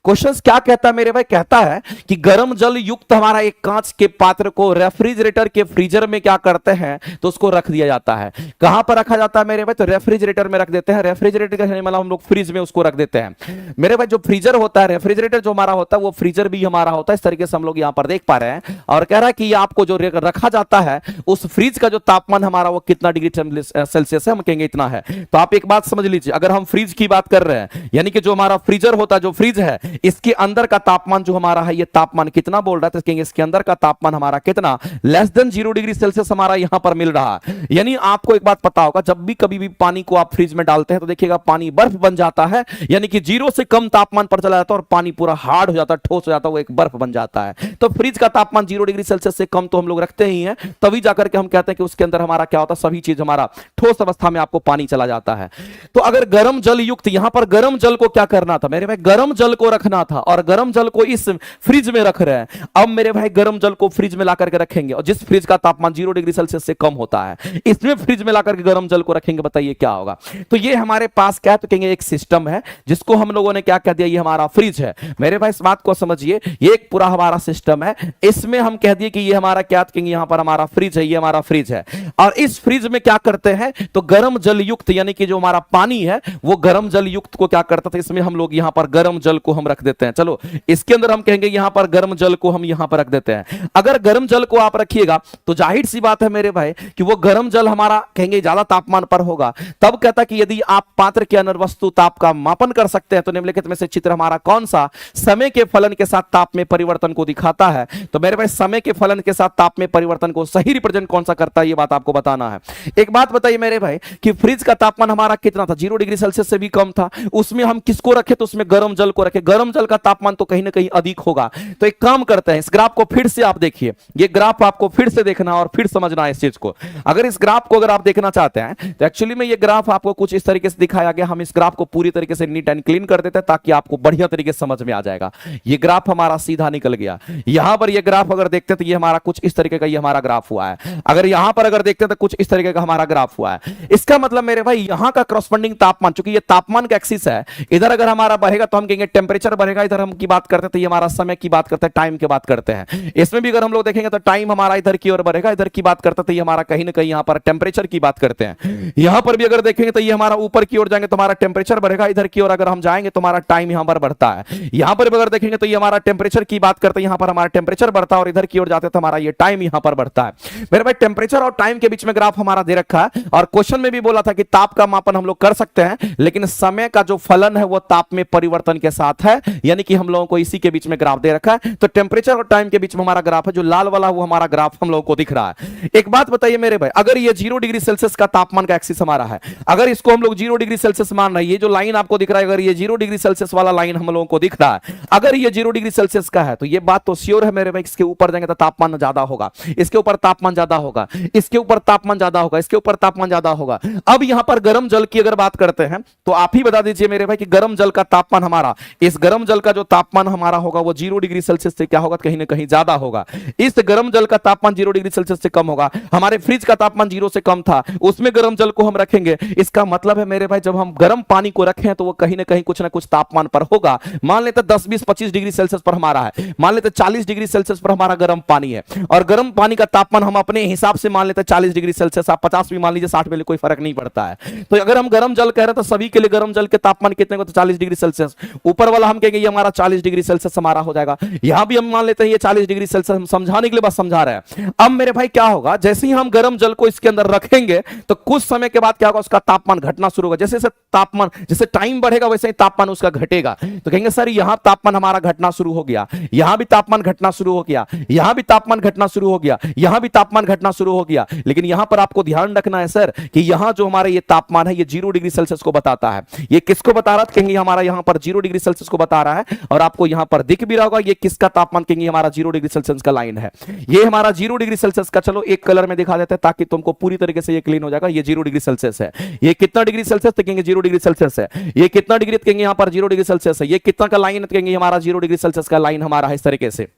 क्वेश्चन क्या कहता है मेरे भाई, कहता है कि गर्म जल युक्त हमारा एक कांच के पात्र को रेफ्रिजरेटर के फ्रीजर में क्या करते हैं, तो उसको रख दिया जाता है। कहां पर रखा जाता है मेरे भाई, तो रेफ्रिजरेटर में रख देते हैं। रेफ्रिजरेटर का मतलब हम लोग फ्रिज में उसको रख देते हैं। मेरे भाई जो फ्रीजर होता है, रेफ्रिजरेटर जो हमारा होता है, वो फ्रीजर भी हमारा होता है। इस तरीके से हम लोग यहां पर देख पा रहे हैं, और कह रहा है कि ये आपको जो रखा जाता है उस फ्रिज का जो तापमान हमारा वो कितना डिग्री सेल्सियस है, हम कहेंगे इतना है। तो आप एक बात समझ लीजिए, अगर हम फ्रिज की बात कर रहे हैं, यानी कि जो हमारा फ्रीजर होता है, जो फ्रिज है, इसके अंदर का तापमान जो हमारा है, ये तापमान कितना बोल रहा है, तो कहेंगे इसके अंदर का तापमान हमारा कितना, लेस देन 0 डिग्री सेल्सियस हमारा यहां पर मिल रहा है। यानी आपको एक बात पता होगा, जब भी कभी भी पानी को आप फ्रिज में डालते हैं तो देखिएगा पानी बर्फ बन जाता है, यानी कि 0 से कम तापमान पर चला जाता है और पानी पूरा हार्ड हो जाता है, ठोस हो जाता है, वो एक बर्फ बन जाता है। तो फ्रिज का तापमान 0 डिग्री सेल्सियस से कम तो हम लोग रखते ही हैं, तभी जाकर के हम कहते हैं कि उसके अंदर हमारा क्या होता है, सभी चीज हमारा ठोस अवस्था में आपको पानी चला जाता है। तो अगर गर्म जल युक्त, यहां पर गर्म जल को क्या करना था मेरे भाई, गर्म जल को रखना था, और गर्म जल को इस फ्रिज में रख रहे हैं। अब मेरे भाई गर्म जल को फ्रिज में ला करके रखेंगे, और जिस फ्रिज का तापमान 0 डिग्री सेल्सियस से कम होता है, इसमें फ्रिज में ला करके गर्म जल को रखेंगे, बताइए क्या होगा। तो ये हमारे पास क्या है, तो कहेंगे एक सिस्टम है, जिसको हम लोगों ने क्या कह दिया, ये हमारा फ्रिज है। मेरे भाई इस बात को समझिए, ये एक पूरा हमारा सिस्टम है, इसमें हम कह दिए कि ये हमारा क्या, कहेंगे यहां पर हमारा फ्रिज है, ये हमारा फ्रिज है। और इस फ्रिज में क्या करते हैं, तो गर्म जल युक्त, यानी कि जो हमारा पानी है वो गर्म जल युक्त को क्या करता था, इसमें हम लोग यहां पर गर्म जल को हम रख देते हैं। चलो इसके अंदर हम कहेंगे यहां पर गर्म जल को हम यहां पर रख देते हैं। अगर गर्म जल को आप रखिएगा तो जाहिर सी बात है मेरे भाई कि वो गर्म जल हमारा कहेंगे ज्यादा तापमान पर होगा। तब कहता कि यदि आप पात्र के अंदर वस्तु ताप का मापन कर सकते हैं, तो निम्नलिखित में से चित्र हमारा कौन सा समय के फलन के साथ ताप में परिवर्तन को दिखाता है। तो मेरे भाई समय के फलन के साथ ताप में परिवर्तन को सही रिप्रेजेंट कौन सा करता है, ये बात आपको बताना है। एक बात बताइए मेरे भाई कि फ्रिज का तापमान हमारा कितना था, 0 डिग्री सेल्सियस से भी कम था। उसमें हम किसको रखे, तो उसमें गर्म जल को रखे। गर्म जल का तापमान तो कहीं ना कहीं अधिक होगा। तो एक काम करते हैं, इस ग्राफ को फिर से आप देखिए, ये ग्राफ आपको फिर से देखना और फिर समझना है इस चीज को। अगर इस ग्राफ को अगर आप देखना चाहते हैं तो एक्चुअली में ये ग्राफ आपको कुछ इस तरीके से दिखाया गया। हम इस ग्राफ को पूरी तरीके से नीट एंड क्लीन कर देते हैं ताकि आपको बढ़िया तरीके से समझ में आ जाएगा। ये ग्राफ हमारा सीधा निकल गया। यहां पर ये ग्राफ अगर देखते हैं तो ये हमारा कुछ इस तरीके का ये हमारा ग्राफ हुआ है। अगर यहां पर अगर देखते हैं तो कुछ इस तरीके का हमारा ग्राफ हुआ है। इसका मतलब मेरे भाई यहां का करस्पॉन्डिंग तापमान, चूंकि ये तापमान का एक्सिस है, इधर अगर हमारा बढ़ेगा तो हम कहेंगे टेम्परेचर बढ़ेगा। इधर हम की बात करते हैं तो ये हमारा समय की बात करते हैं, टाइम की बात करते हैं। इसमें भी अगर हम लोग देखेंगे तो टाइम हमारा इधर की ओर बढ़ेगा। इधर की बात करते हैं तो ये हमारा कहीं ना कहीं यहां पर टेम्परेचर की बात करते हैं। यहां पर भी अगर देखेंगे तो ये हमारा ऊपर की ओर जाएंगे तो हमारा टेम्परेचर बढ़ेगा। इधर की ओर अगर हम जाएंगे तो हमारा टाइम यहां पर बढ़ता है। यहां पर भी अगर देखेंगे तो ये हमारा टेम्परेचर की बात करते हैं, यहां पर हमारा टेम्परेचर बढ़ता है और इधर की ओर जाते तो हमारा ये टाइम यहां पर बढ़ता है। मेरे भाई टेम्परेचर और टाइम के बीच में ग्राफ हमारा दे रखा है और क्वेश्चन में भी बोला था कि ताप का मापन हम लोग कर सकते हैं, लेकिन समय का जो फलन है वो ताप में परिवर्तन के साथ है, यानी कि हम लोगों को इसी के बीच में ग्राफ दे रखा है। तो टेम्परेचर और टाइम के बीच में हमारा ग्राफ है, जो लाल वाला वो हमारा ग्राफ हम लोगों को दिख रहा है। एक बात बताइए मेरे भाई, अगर ये 0 डिग्री सेल्सियस का तापमान का एक्सिस हमारा है, अगर इसको हम लोग 0 डिग्री सेल्सियस मान रहे हैं, ये जो लाइन आपको दिख रहा है, अगर ये 0 डिग्री सेल्सियस वाला लाइन हम लोगों को दिख रहा है, अगर ये 0 डिग्री सेल्सियस का है तो ये बात तो श्योर है मेरे भाई, इसके ऊपर जाएंगे तो तापमान ज्यादा होगा, इसके ऊपर तापमान ज्यादा होगा, इसके ऊपर तापमान ज्यादा होगा, इसके ऊपर तापमान ज्यादा होगा। अब यहां पर गर्म जल की अगर बात करते हैं तो आप ही बता दीजिए मेरे भाई कि गर्म जल का तापमान हमारा, इस गर्म जल का जो तापमान हमारा होगा वो 0 डिग्री सेल्सियस से क्या होगा, कहीं ना कहीं ज्यादा होगा। इस गर्म जल का तापमान 0 डिग्री सेल्सियस से कम होगा। हमारे फ्रिज का तापमान 0 से कम था, उसमें गर्म जल को हम रखेंगे। इसका मतलब है मेरे भाई जब हम गर्म पानी को रखें तो वो कहीं ना कुछ तापमान पर होगा। मान लेते 10, 20, 25 डिग्री सेल्सियस पर हमारा है, मान लेते 40 डिग्री सेल्सियस पर हमारा गर्म पानी है, और गर्म पानी का तापमान हम अपने हिसाब से मान लेते 40 डिग्री सेल्सियस, आप 50 भी मान लीजिए, 60 में कोई फर्क नहीं पड़ता है। तो अगर हम गर्म जल कह रहे हैं तो सभी के लिए गर्म जल के तापमान कितने को, तो 40 डिग्री सेल्सियस। ऊपर वाला हम कहेंगे ये हमारा 40 डिग्री सेल्सियस हमारा हो जाएगा। यहां भी हम मान लेते हैं ये 40 डिग्री सेल्सियस, हम समझाने के लिए बस समझा रहे हैं। अब मेरे भाई क्या होगा, जैसे ही हम गर्म जल को इसके अंदर रखेंगे तो कुछ समय के बाद क्या होगा, उसका तापमान घटना शुरू होगा। जैसे तापमान, जैसे टाइम बढ़ेगा वैसे ही तापमान उसका घटेगा। तो कहेंगे सर यहां तापमान हमारा घटना शुरू हो गया, यहां भी तापमान घटना शुरू हो गया, यहां भी तापमान घटना शुरू हो गया, यहां भी तापमान घटना शुरू हो गया। लेकिन यहां पर आपको ध्यान रखना है सर कि यहां जो हमारा ये तापमान है ये 0 डिग्री सेल्सियस को बताता है। ये किसको बता रहा है, कहेंगे हमारा यहां पर 0 डिग्री सेल्सियस को बता रहा है। और आपको यहां पर दिख भी रहा होगा ये किसका तापमान, कहेंगे हमारा 0 डिग्री सेल्सियस का लाइन है। ये हमारा 0 डिग्री सेल्सियस का, चलो एक कलर में दिखा देते हैं ताकि तुमको पूरी तरीके से ये क्लीन हो जाएगा। ये 0 डिग्री सेल्सियस है। ये कितना डिग्री सेल्सियस, तो कहेंगे 0 डिग्री सेल्सियस है। ये कितना डिग्री, कहेंगे यहां पर 0 डिग्री सेल्सियस है। ये कितना का लाइन है, कहेंगे हमारा 0 डिग्री सेल्सियस का लाइन हमारा है इस तरीके से।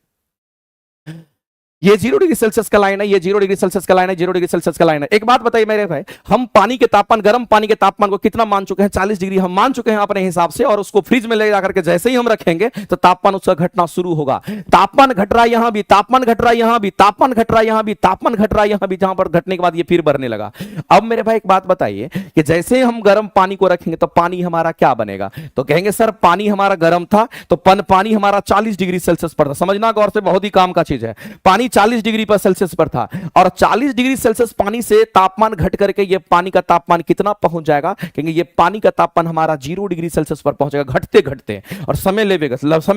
ये 0 डिग्री सेल्सियस का लाइन है, ये 0 डिग्री सेल्सियस का लाइन है, 0 डिग्री सेल्सियस का लाइन है। एक बात बताइए मेरे भाई, हम पानी के तापमान, गर्म पानी के तापमान को कितना मान चुके हैं, 40 डिग्री हम मान चुके हैं अपने हिसाब से, और उसको फ्रिज में ले जाकर के जैसे ही हम रखेंगे तो तापमान उसका घटना शुरू होगा। तापमान घट रहा है यहां भी, तापमान घट रहा है यहां भी, तापमान घट रहा है यहां भी, तापमान घट रहा है यहां भी, जहां पर घटने के बाद ये फिर बढ़ने लगा। अब मेरे भाई एक बात बताइए कि जैसे ही हम गर्म पानी को रखेंगे तो पानी हमारा क्या बनेगा, तो कहेंगे सर पानी हमारा गर्म था तो पानी हमारा 40 डिग्री सेल्सियस पर था। समझना गौर से, बहुत ही काम का चीज है। पानी 40 डिग्री पर सेल्सियस पर था और 40 डिग्री सेल्सियस पानी से तापमान घट करके ये पानी का तापमान कितना पहुंच जाएगा, क्योंकि ये पानी का तापमान हमारा 0 डिग्री सेल्सियस पर पहुंचेगा घटते घटते, और समय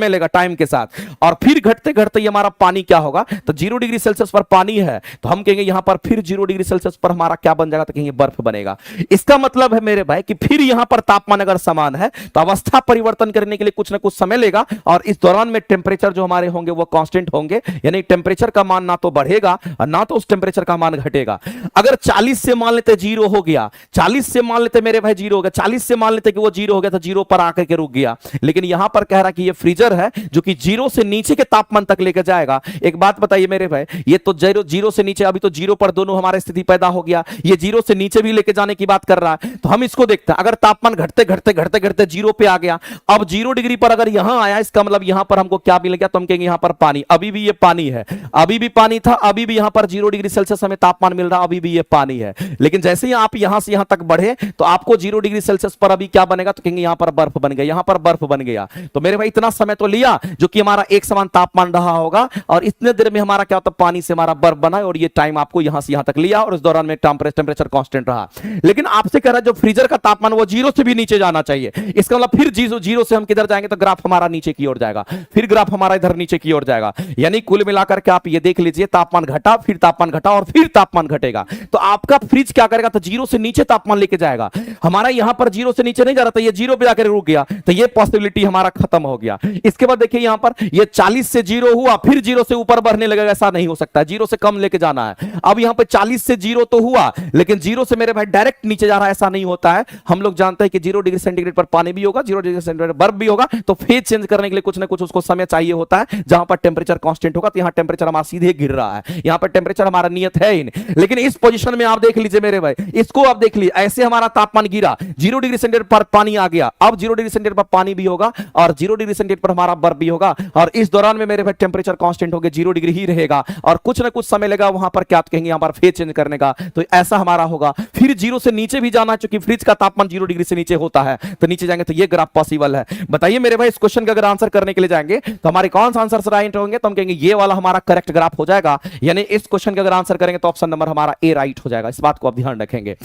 लेगा टाइम के साथ, और फिर घटते घटते ये हमारा पानी क्या होगा, तो 0 डिग्री सेल्सियस पर पानी है तो हम कहेंगे यहां पर फिर 0 डिग्री सेल्सियस पर हमारा क्या बन जाएगा, तो कहेंगे बर्फ बनेगा। इसका मतलब है मेरे भाई कि फिर यहां पर तापमान अगर समान है तो अवस्था परिवर्तन करने के लिए कुछ ना कुछ समय लेगा, और इस दौरान में टेम्परेचर जो हमारे होंगे वो कांस्टेंट होंगे, यानी टेम्परेचर का मान ना तो बढ़ेगा और ना तो उस टेम्परेचर का मान घटेगा। अगर 40 से मान लेते 0 हो गया, 40 से मान लेते मेरे भाई 0 हो गया, 40 से मान लेते कि वो 0 हो गया तो 0 पर आकर के रुक गया। लेकिन यहां पर कह रहा कि ये फ्रीजर है जो कि 0 से नीचे के तापमान तक लेकर जाएगा। एक बात बताइए मेरे भाई, ये तो 0 से नीचे, अभी तो 0 पर दोनों हमारी स्थिति पैदा हो गया, ये 0 से नीचे भी लेके जाने की बात कर रहा है। तो हम इसको देखते हैं, अगर तापमान घटते घटते घटते घटते 0 पे आ गया, अब 0 डिग्री पर अगर यहां आया, इसका मतलब यहां पर हमको क्या मिल गया, तो हम कहेंगे यहां पर पानी, अभी भी ये पानी है, अभी भी पानी था, अभी भी यहां पर 0 डिग्री सेल्सियस हमें तापमान मिल रहा, अभी भी ये पानी है। लेकिन जैसे ही आप यहां से यहां तक बढ़े तो आपको 0 डिग्री सेल्सियस पर अभी क्या बनेगा, तो कहेंगे यहां पर बर्फ बन गया, यहां पर बर्फ बन गया। तो मेरे भाई इतना समय तो लिया जो कि हमारा एक समान तापमान रहा होगा, और इतने देर में हमारा क्या होता, पानी से हमारा बर्फ बना, और ये टाइम आपको यहां से यहां तक लिया, और इस दौरान में टेम्परेचर कांस्टेंट रहा। लेकिन आपसे कह रहा है जो फ्रीजर का तापमान वो 0 से भी नीचे जाना चाहिए। इसका मतलब फिर 0 से हम किधर जाएंगे, तो ग्राफ हमारा नीचे की ओर जाएगा, फिर ग्राफ हमारा इधर नीचे की ओर जाएगा। यानी कुल मिलाकर के आप ये देख लीजिए, तापमान घटा, फिर तापमान घटा और फिर तापमान घटेगा। तो आपका फ्रिज क्या करेगा, तो जीरो से नीचे तापमान लेके जाएगा। हमारा यहां पर जीरो से नीचे नहीं जा रहा था, ये जीरो पे आकर रुक गया, तो ये पॉसिबिलिटी हमारा खत्म हो गया। इसके बाद देखिए यहां पर ये 40 से जीरो हुआ, फिर जीरो से ऊपर बढ़ने लगेगा, ऐसा नहीं हो सकता, जीरो से कम लेके जाना है। अब यहां पर 40 से जीरो तो हुआ, लेकिन जीरो से मेरे भाई डायरेक्ट नीचे जा रहा है, ऐसा नहीं होता है। हम लोग जानते हैं कि 0 डिग्री सेंटीग्रेड पर पानी भी होगा, 0 डिग्री सेंटीग्रेड बर्फ भी होगा, तो फेज चेंज करने के लिए कुछ ना कुछ उसको समय चाहिए होता है। जहां पर टेंपरेचर कांस्टेंट होगा, तो यहां टेंपरेचर हमारा सीधे गिर रहा है, यहां पर टेंपरेचर हमारा नियत है ही नहीं। लेकिन इस पोजीशन में आप देख लीजिए मेरे भाई, इसको आप देख लीजिए, ऐसे हमारा तापमान गिरा, 0 डिग्री सेंटीग्रेड पर पानी आ गया, अब 0 डिग्री सेंटीग्रेड पर पानी भी होगा और 0 डिग्री सेंटीग्रेड पर हमारा बर्फ भी होगा, और इस दौरान में मेरे भाई टेंपरेचर कांस्टेंट होगा, 0 डिग्री ही रहेगा, और कुछ ना कुछ समय लगा वहां पर क्या कहेंगे, यहां पर फेज चेंज करने का, तो ऐसा हमारा होगा। फिर 0 से नीचे भी जाना, क्योंकि फ्रिज का तापमान 0 डिग्री से नीचे होता है, तो नीचे जाएंगे तो ये ग्राफ पॉसिबल है। बताइए मेरे भाई, इस क्वेश्चन का अगर आंसर करने के लिए जाएंगे तो हमारे कौन सा आंसर राइट होंगे, तो हम कहेंगे ये वाला हमारा करेक्ट ग्राफ हो जाएगा, यानी इस क्वेश्चन का अगर आंसर करेंगे तो ऑप्शन नंबर हमारा ए राइट हो जाएगा। इस बात को आप ध्यान रखेंगे।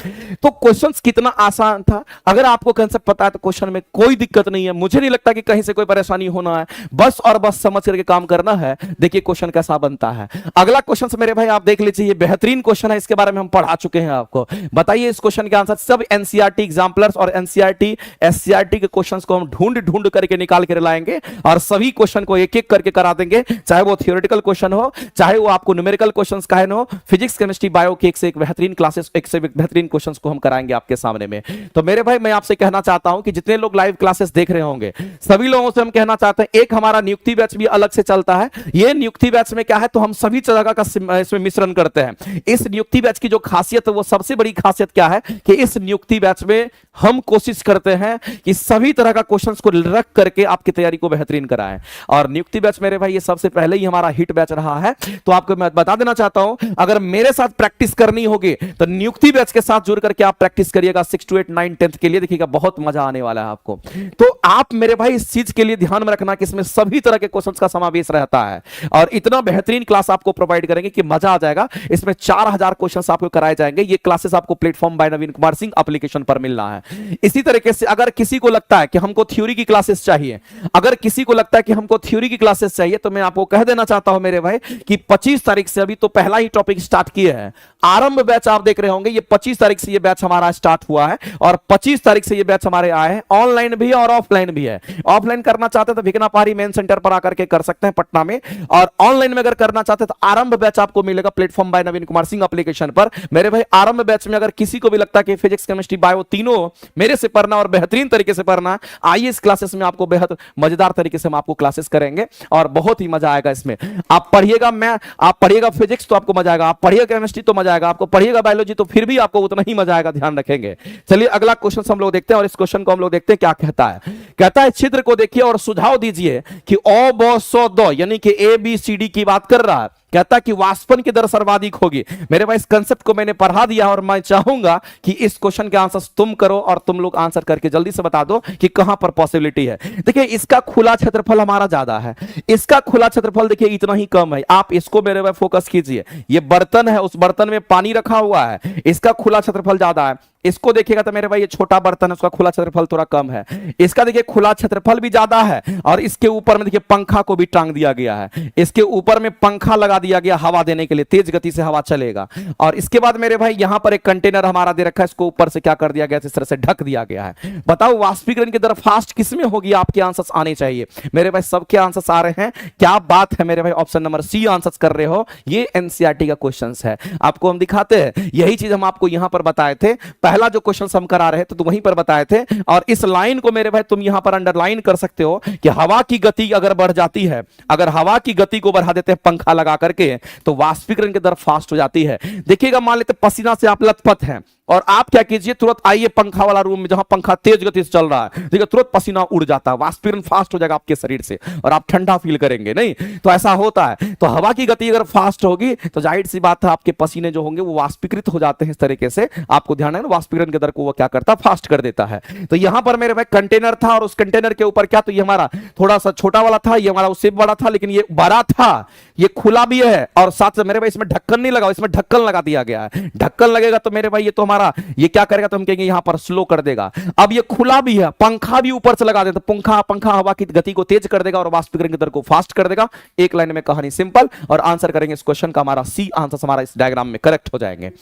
तो क्वेश्चन कितना आसान था, अगर आपको कंसेप्ट पता है तो क्वेश्चन में कोई दिक्कत नहीं है, मुझे नहीं लगता कि कहीं से कोई परेशानी होना है, बस और बस समझ करके काम करना है। देखिए क्वेश्चन कैसा बनता है। अगला क्वेश्चन मेरे भाई आप देख लीजिए, ये बेहतरीन क्वेश्चन है, इसके बारे में हम पढ़ा चुके हैं आपको। बताइए इस क्वेश्चन के आंसर, सब एनसीईआरटी एग्जाम्पलर्स और एनसीईआरटी एससीईआरटी के क्वेश्चंस को हम ढूंढ ढूंढ करके निकाल कर लाएंगे और सभी क्वेश्चन को एक एक करके करा देंगे, चाहे वो थियोरेटिकल क्वेश्चन हो, चाहे वो आपको न्यूमेरिकल क्वेश्चंस का हो, फिजिक्स केमिस्ट्री बायो के एक से एक बेहतरीन क्लासेस, एक से एक बेहतरीन क्वेश्चंस को हम कराएंगे आपके सामने में। तो मेरे भाई मैं आपसे कहना चाहता हूं कि जितने लोग लाइव क्लासेस देख रहे होंगे, सभी लोगों से हम कहना चाहते हैं, एक हमारा नियुक्ति बैच भी अलग से चलता है। ये नियुक्ति बैच में क्या है, तो हम सभी तरह का इसमें मिश्रण करते हैं। इस नियुक्ति बैच की जो खासियत है, वो सबसे बड़ी खासियत क्या है कि इस नियुक्ति बैच में हम कोशिश करते हैं कि सभी तरह का क्वेश्चंस को रख करके आपकी तैयारी को बेहतरीन कराएं। और नियुक्ति बैच मेरे भाई ये सबसे पहले ही हमारा हिट बैच रहा है, तो आपको मैं बता देना चाहता हूं, अगर मेरे साथ प्रैक्टिस करनी होगी तो नियुक्ति बैच के साथ जुड़ करके आप प्रैक्टिस करिएगा 6 to 8 9 10th के लिए, देखिएगा बहुत मजा आने वाला है आपको। तो आप मेरे भाई इस चीज के लिए ध्यान में रखना कि इसमें सभी तरह के क्वेश्चंस का समावेश रहता है और इतना बेहतरीन क्लास आपको प्रोवाइड करेंगे कि मजा आ जाएगा। इसमें 4000 क्वेश्चंस आपको कराए जाएंगे। ये क्लासेस आपको प्लेटफॉर्म बाय नवीन कुमार सिंह एप्लीकेशन पर मिलना है। इसी तरीके से अगर किसी को लगता है कि हमको थ्योरी की क्लासेस चाहिए, अगर किसी को लगता है कि हमको थ्योरी की क्लासेस चाहिए, तो मैं आपको कह देना चाहता हूं मेरे भाई कि 25 तारीख से, अभी तो पहला ही टॉपिक स्टार्ट किए हैं, आरंभ बैच आप देख रहे होंगे, ये 25 तारीख से ये बैच हमारा स्टार्ट हुआ है और 25 तारीख से ये बैच हमारे आए हैं। ऑनलाइन भी है और ऑफलाइन भी है। ऑफलाइन करना चाहते हैं तो भिकना पारी मेन सेंटर पर आकर के कर सकते हैं पटना में, और ऑनलाइन में अगर करना चाहते हैं तो आरंभ बैच आपको मिलेगा प्लेटफॉर्म बाय नवीन कुमार सिंह एप्लीकेशन पर। मेरे भाई आरंभ बैच में अगर किसी को भी लगता है कि फिजिक्स केमिस्ट्री बायो तीनों मेरे से पढ़ना और बेहतरीन तरीके से पढ़ना, आइए इस क्लासेस में आपको बेहद मजेदार तरीके से हम आपको क्लासेस करेंगे और बहुत ही मजा आएगा इसमें। आप पढ़िएगा आप पढ़िएगा फिजिक्स तो आपको मजा आएगा, आप पढ़िएगा केमिस्ट्री तो मजा आएगा, आपको पढ़िएगा बायोलॉजी तो फिर भी आपको उतना ही मजा आएगा, ध्यान रखेंगे। चलिए अगला क्वेश्चन हम लोग देखते हैं और इस क्वेश्चन को हम लोग देखते हैं क्या कहता है। कहता है चित्र को देखिए और सुझाव दीजिए कि ओ ब सो द यानी कि ए बी सी डी की बात कर रहा है। कहता कि वाष्पन की दर सर्वाधिक होगी। मेरे भाई इस कंसेप्ट को मैंने पढ़ा दिया और मैं चाहूंगा कि इस क्वेश्चन के आंसर तुम करो और तुम लोग आंसर करके जल्दी से बता दो कि कहां पर पॉसिबिलिटी है। देखिए इसका खुला क्षेत्रफल हमारा ज्यादा है, इसका खुला क्षेत्रफल देखिए इतना ही कम है। आप इसको मेरे भाई फोकस कीजिए, ये बर्तन है, उस बर्तन में पानी रखा हुआ है, इसका खुला क्षेत्रफल ज्यादा है। इसको देखिएगा तो मेरे भाई ये छोटा बर्तन है, उसका खुला क्षेत्रफल थोड़ा कम है। इसका देखिए खुला क्षेत्रफल भी ज्यादा है और इसके ऊपर में देखिए पंखा को भी टांग दिया गया है, इसके ऊपर में पंखा लगा दिया गया हवा देने के लिए, तेज गति से हवा चलेगा। और इसके बाद मेरे भाई यहां पर एक कंटेनर हमारा दे रखा है, इसको ऊपर से क्या कर दिया गया, इस तरह से ढक दिया गया है। बताओ वाष्पीकरण की दर फास्ट किसमें होगी? आपके आंसर्स आने चाहिए मेरे भाई, सबके आंसर्स आ रहे हैं, क्या बात है मेरे भाई। ऑप्शन नंबर सी आंसर्स कर रहे हो, ये एनसीईआरटी का क्वेश्चन है। आपको हम दिखाते हैं, यही चीज हम आपको यहां पर बताए थे, पहला जो क्वेश्चन हम करा रहे थे तो वहीं पर बताए थे। और इस लाइन को मेरे भाई तुम यहां पर अंडरलाइन कर सकते हो कि हवा की गति अगर बढ़ जाती है, अगर हवा की गति को बढ़ा देते हैं पंखा लगा करके, तो वाष्पीकरण की दर फास्ट हो जाती है। देखिएगा मान लेते पसीना से आप लथपथ हैं और आप क्या कीजिए, तुरंत आइए पंखा वाला रूम में जहां पंखा तेज गति से चल रहा है, देखिए तुरंत पसीना उड़ जाता है, वाष्पीकरण फास्ट हो जाएगा आपके शरीर से और आप ठंडा फील करेंगे। नहीं तो ऐसा होता है। तो हवा की गति अगर फास्ट होगी तो जाहिर सी बात है आपके पसीने जो होंगे वो वाष्पीकृत हो जाते हैं। इस तरीके से आपको ध्यान है ना, वाष्पीकरण की दर को वो क्या करता है, फास्ट कर देता है। तो यहां पर मेरे भाई कंटेनर था और उस कंटेनर के ऊपर क्या, तो ये हमारा थोड़ा सा छोटा वाला था, ये हमारा उससे बड़ा था, लेकिन ये बड़ा था, ये खुला भी है और साथ में मेरे भाई इसमें ढक्कन नहीं लगा, इसमें ढक्कन लगा दिया गया है। ढक्कन लगेगा तो मेरे भाई ये तो हमारा हमारा ये क्या करेगा, तो हम कहेंगे यहां पर स्लो कर देगा। अब ये खुला भी है, पंखा भी ऊपर से लगा दे तो पंखा हवा की गति को तेज कर देगा और वाष्पीकरण की दर को फास्ट कर देगा। एक लाइन में कहानी सिंपल, और आंसर करेंगे इस क्वेश्चन का, हमारा सी आंसर हमारा इस डायग्राम में करेक्ट हो जाएंगे।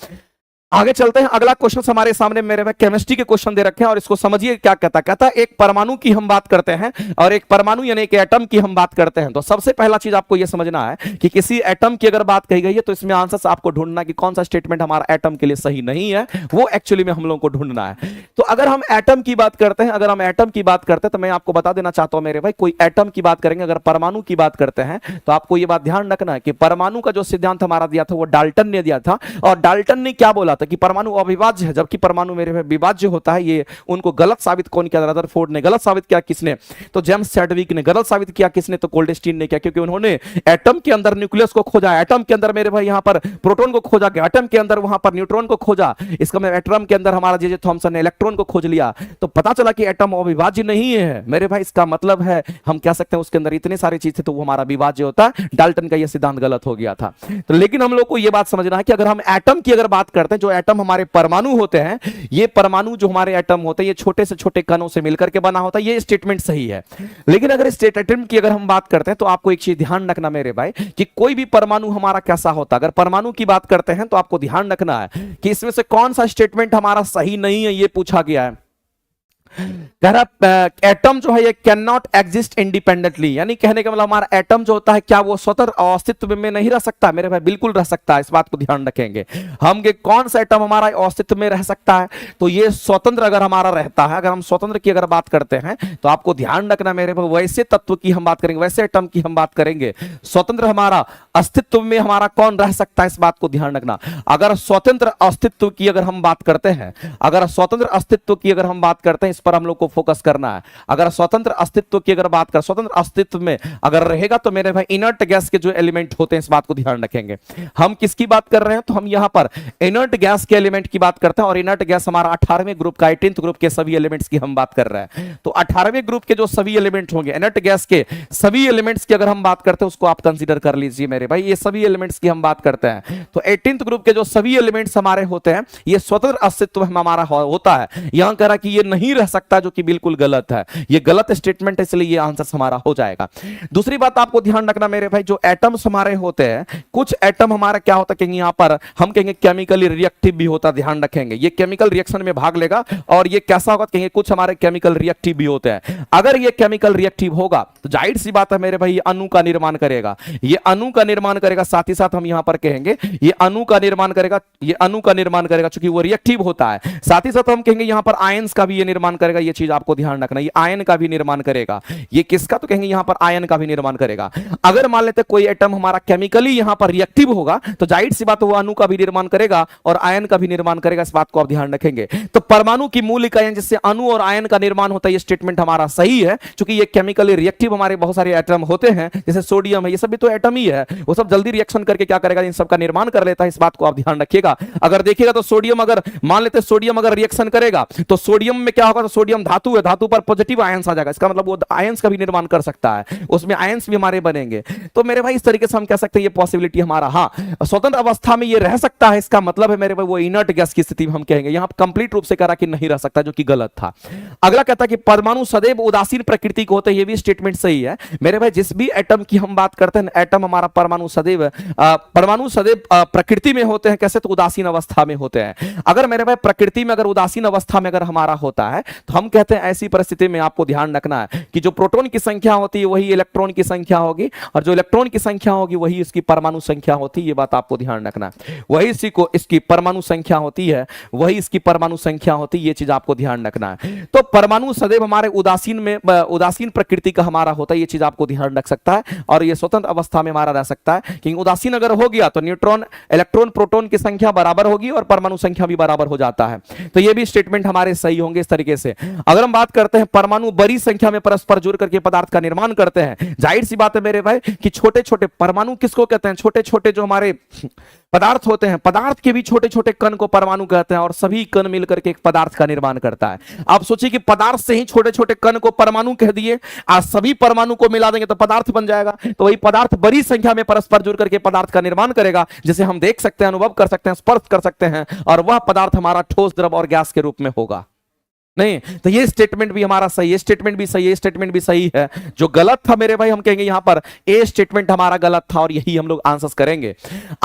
आगे चलते हैं, अगला क्वेश्चन हमारे सामने मेरे में केमिस्ट्री के क्वेश्चन दे रखे हैं और इसको समझिए क्या कहता है एक परमाणु की हम बात करते हैं और एक परमाणु यानी एक एटम की हम बात करते हैं। तो सबसे पहला चीज आपको यह समझना है कि किसी एटम की अगर बात कही गई है तो इसमें आंसर आपको ढूंढना कि कौन सा स्टेटमेंट हमारा एटम के लिए सही नहीं है, वो एक्चुअली में हम लोगों को ढूंढना है। तो अगर हम एटम की बात करते हैं, तो मैं आपको बता देना चाहता हूं मेरे भाई, कोई एटम की बात करेंगे, अगर परमाणु की बात करते हैं तो आपको यह बात ध्यान रखना है कि परमाणु का जो सिद्धांत हमारा दिया था वो डाल्टन ने दिया था, और डाल्टन ने क्या बोला था कि परमाणु अविभाज्य है, जबकि परमाणु मेरे विभाज्य होता है। ये उनको गलत साबित कौन किया, रदरफोर्ड ने गलत साबित किया, किसने, तो जेम्स चैडविक ने गलत साबित किया, किसने, तो गोल्डस्टीन ने किया, क्योंकि उन्होंने एटम के अंदर न्यूक्लियस को खोजा, एटम के अंदर मेरे भाई यहां पर प्रोटॉन को खोजा, एटम के अंदर वहां पर न्यूट्रॉन को खोजा, इसका मतलब एटम के अंदर हमारा जे थॉमसन ने इलेक्ट्रॉन को खोज लिया, तो पता चला कि एटम अविभाज्य नहीं है मेरे भाई। इसका मतलब है हम कह सकते हैं उसके अंदर इतने सारी चीज थे तो वो हमारा विभाज्य होता है। डाल्टन का यह सिद्धांत गलत हो गया था। तो लेकिन हम लोग को यह बात समझना है कि अगर हम एटम की अगर बात करते हैं, जो एटम हमारे परमाणु होते हैं, ये परमाणु जो हमारे एटम होते हैं ये छोटे से छोटे कणों से मिलकर के बना होता है, ये स्टेटमेंट सही है। लेकिन अगर इस एटम की अगर हम बात करते हैं तो आपको एक चीज ध्यान रखना मेरे भाई कि कोई भी परमाणु हमारा कैसा होता है, अगर परमाणु की बात करते हैं तो आपको ध्यान रखना है कि इसमें से कौन सा स्टेटमेंट हमारा सही नहीं है, ये पूछा गया है। कह रहा एटम जो है ये कैन नॉट एग्जिस्ट इंडिपेंडेंटली, यानी कहने का मतलब हमारा एटम जो होता है क्या वो स्वतंत्र अस्तित्व में नहीं रह सकता मेरे भाई, बिल्कुल रह सकता है। इस बात को ध्यान रखेंगे हम कि कौन सा एटम हमारा अस्तित्व में रह सकता है, तो ये स्वतंत्र अगर हमारा रहता है। अगर हम स्वतंत्र की अगर बात करते हैं तो आपको ध्यान रखना मेरे भाई, वैसे तत्व की हम बात करेंगे, वैसे एटम की हम बात करेंगे, स्वतंत्र हमारा अस्तित्व में हमारा कौन रह सकता है, इस बात को ध्यान रखना। अगर स्वतंत्र अस्तित्व की अगर हम बात करते हैं, अगर स्वतंत्र अस्तित्व की अगर हम बात करते हैं, इस पर हम लोग को फोकस करना है। अगर स्वतंत्र अस्तित्व की अगर बात कर, स्वतंत्र अस्तित्व में अगर रहेगा तो मेरे भाई इनर्ट गैस के जो एलिमेंट होते हैं, इस बात को ध्यान रखेंगे। हम किसकी बात कर रहे हैं, तो हम यहां पर इनर्ट गैस के एलिमेंट की बात करते हैं, और इनर्ट गैस हमारा 18वें ग्रुप का 18th ग्रुप के सभी एलिमेंट्स की हम बात कर रहे हैं। तो 18वें ग्रुप के जो सभी एलिमेंट होंगे, इनर्ट गैस के सभी एलिमेंट्स की अगर हम बात करते हैं उसको आप कंसीडर कर लीजिए मेरे भाई, ये सभी एलिमेंट्स की हम बात करते हैं। तो 18th ग्रुप के जो सभी एलिमेंट्स हमारे होते हैं ये स्वतंत्र अस्तित्व हमारा होता है। यहां कह रहा कि ये नहीं रह सकता, जो कि बिल्कुल गलत है, ये गलत स्टेटमेंट है, इसलिए ये आंसर हमारा हो जाएगा। दूसरी बात आपको ध्यान रखना मेरे भाई, जो एटम्स हमारे होते हैं, कुछ एटम हमारा क्या होता है कि यहां पर हम कहेंगे केमिकली रिएक्टिव भी होता है, ध्यान रखेंगे ये केमिकल रिएक्शन में भाग लेगा। और ये कैसा होगा, कहेंगे कुछ हमारे केमिकल रिएक्टिव भी होते हैं। अगर ये केमिकल रिएक्टिव होगा तो जाहिर सी बात है मेरे भाई, ये अणु का निर्माण करेगा, ये अणु का निर्माण करेगा। साथ ही साथ हम यहां पर कहेंगे ये अणु का निर्माण करेगा, ये अणु का निर्माण करेगा क्योंकि वो रिएक्टिव होता है। साथ ही साथ हम कहेंगे यहां पर आयंस का भी ये निर्माण करेगा, ये चीज आपको ध्यान रखना, ये आयन का भी निर्माण करेगा। ये किसका, तो कहेंगे यहां पर आयन का भी निर्माण करेगा। अगर मान लेते कोई एटम हमारा केमिकली यहां पर रिएक्टिव होगा तो जाहिर सी बात है वो अणु का भी निर्माण करेगा और आयन का भी निर्माण करेगा, इस बात को आप ध्यान रखेंगे। तो परमाणु की मूल इकाइयां जिससे अणु और आयन का निर्माण होता है, ये स्टेटमेंट हमारा सही है, क्योंकि ये केमिकली रिएक्टिव हमारे बहुत सारे एटम होते हैं, जैसे सोडियम है, ये सब भी तो एटम ही है, वो सब जल्दी रिएक्शन करके क्या करेगा, इन सब का निर्माण कर लेता है, इस बात को आप ध्यान रखिएगा। अगर देखिएगा तो सोडियम, अगर मान लेते सोडियम अगर रिएक्शन करेगा तो सोडियम में क्या होगा, तो सोडियम धातु है, धातु पर पॉजिटिव आयंस आ जाएगा, इसका मतलब वो आयंस का भी निर्माण कर सकता है, उसमें आयंस भी हमारे बनेंगे। तो मेरे भाई इस तरीके से हम कह सकते हैं ये पॉसिबिलिटी हमारा, हाँ स्वतंत्र अवस्था में ये रह सकता है, इसका मतलब है मेरे भाई वो इनर्ट गैस की स्थिति में हम कहेंगे। यहां कंप्लीट रूप से कह रहा कि नहीं रह सकता, जो कि गलत था। अगला कहता कि परमाणु सदैव उदासीन प्रकृति के होते हैं, ये भी स्टेटमेंट सही है मेरे भाई। जिस भी एटम की हम बात करते हैं, एटम हमारा परमाणु सदैव प्रकृति में होते हैं, कैसे, तो उदासीन अवस्था में होते हैं। अगर मेरे भाई प्रकृति में अगर उदासीन अवस्था में अगर हमारा होता है तो हम कहते हैं ऐसी परिस्थिति में आपको ध्यान रखना है कि जो प्रोटॉन की संख्या होती है वही इलेक्ट्रॉन की संख्या होगी, और जो इलेक्ट्रॉन की संख्या होगी वही इसकी परमाणु संख्या होती है, ये बात आपको ध्यान रखना है। वही इसकी परमाणु संख्या होती है, वही इसकी परमाणु संख्या होती है, ये चीज आपको ध्यान रखना है। तो परमाणु सदैव हमारे उदासीन प्रकृति का हमारा होता है, ये चीज आपको ध्यान रख सकता है, और ये स्वतंत्र अवस्था में हमारा रह सकता है, क्योंकि उदासीन अगर हो गया तो न्यूट्रॉन इलेक्ट्रॉन प्रोटॉन की संख्या बराबर होगी और परमाणु संख्या भी बराबर हो जाता है। तो ये भी स्टेटमेंट हमारे सही होंगे इस तरीके से। अगर हम बात करते हैं परमाणु बड़ी संख्या में परस्पर जुड़ करके पदार्थ का निर्माण करते हैं, जाहिर सी बात है मेरे भाई कि छोटे छोटे परमाणु किसको कहते हैं, छोटे छोटे जो हमारे पदार्थ होते हैं, पदार्थ के भी छोटे छोटे कण को परमाणु कहते हैं, और सभी कण मिलकर के एक पदार्थ का निर्माण करता है। आप सोचिए कि पदार्थ से ही छोटे छोटे कण को परमाणु कह दिए, आज सभी परमाणु को मिला देंगे तो पदार्थ बन जाएगा। तो वही पदार्थ बड़ी संख्या में परस्पर जुड़ करके पदार्थ का निर्माण करेगा, जिसे हम देख सकते हैं, अनुभव कर सकते हैं, स्पर्श कर सकते हैं, और वह पदार्थ हमारा ठोस, द्रव और गैस के रूप में होगा। नहीं तो ये स्टेटमेंट भी हमारा सही है, स्टेटमेंट भी सही है, स्टेटमेंट भी सही है। जो गलत था मेरे भाई, हम कहेंगे यहां पर ए स्टेटमेंट हमारा गलत था, और यही हम लोग आंसर्स करेंगे।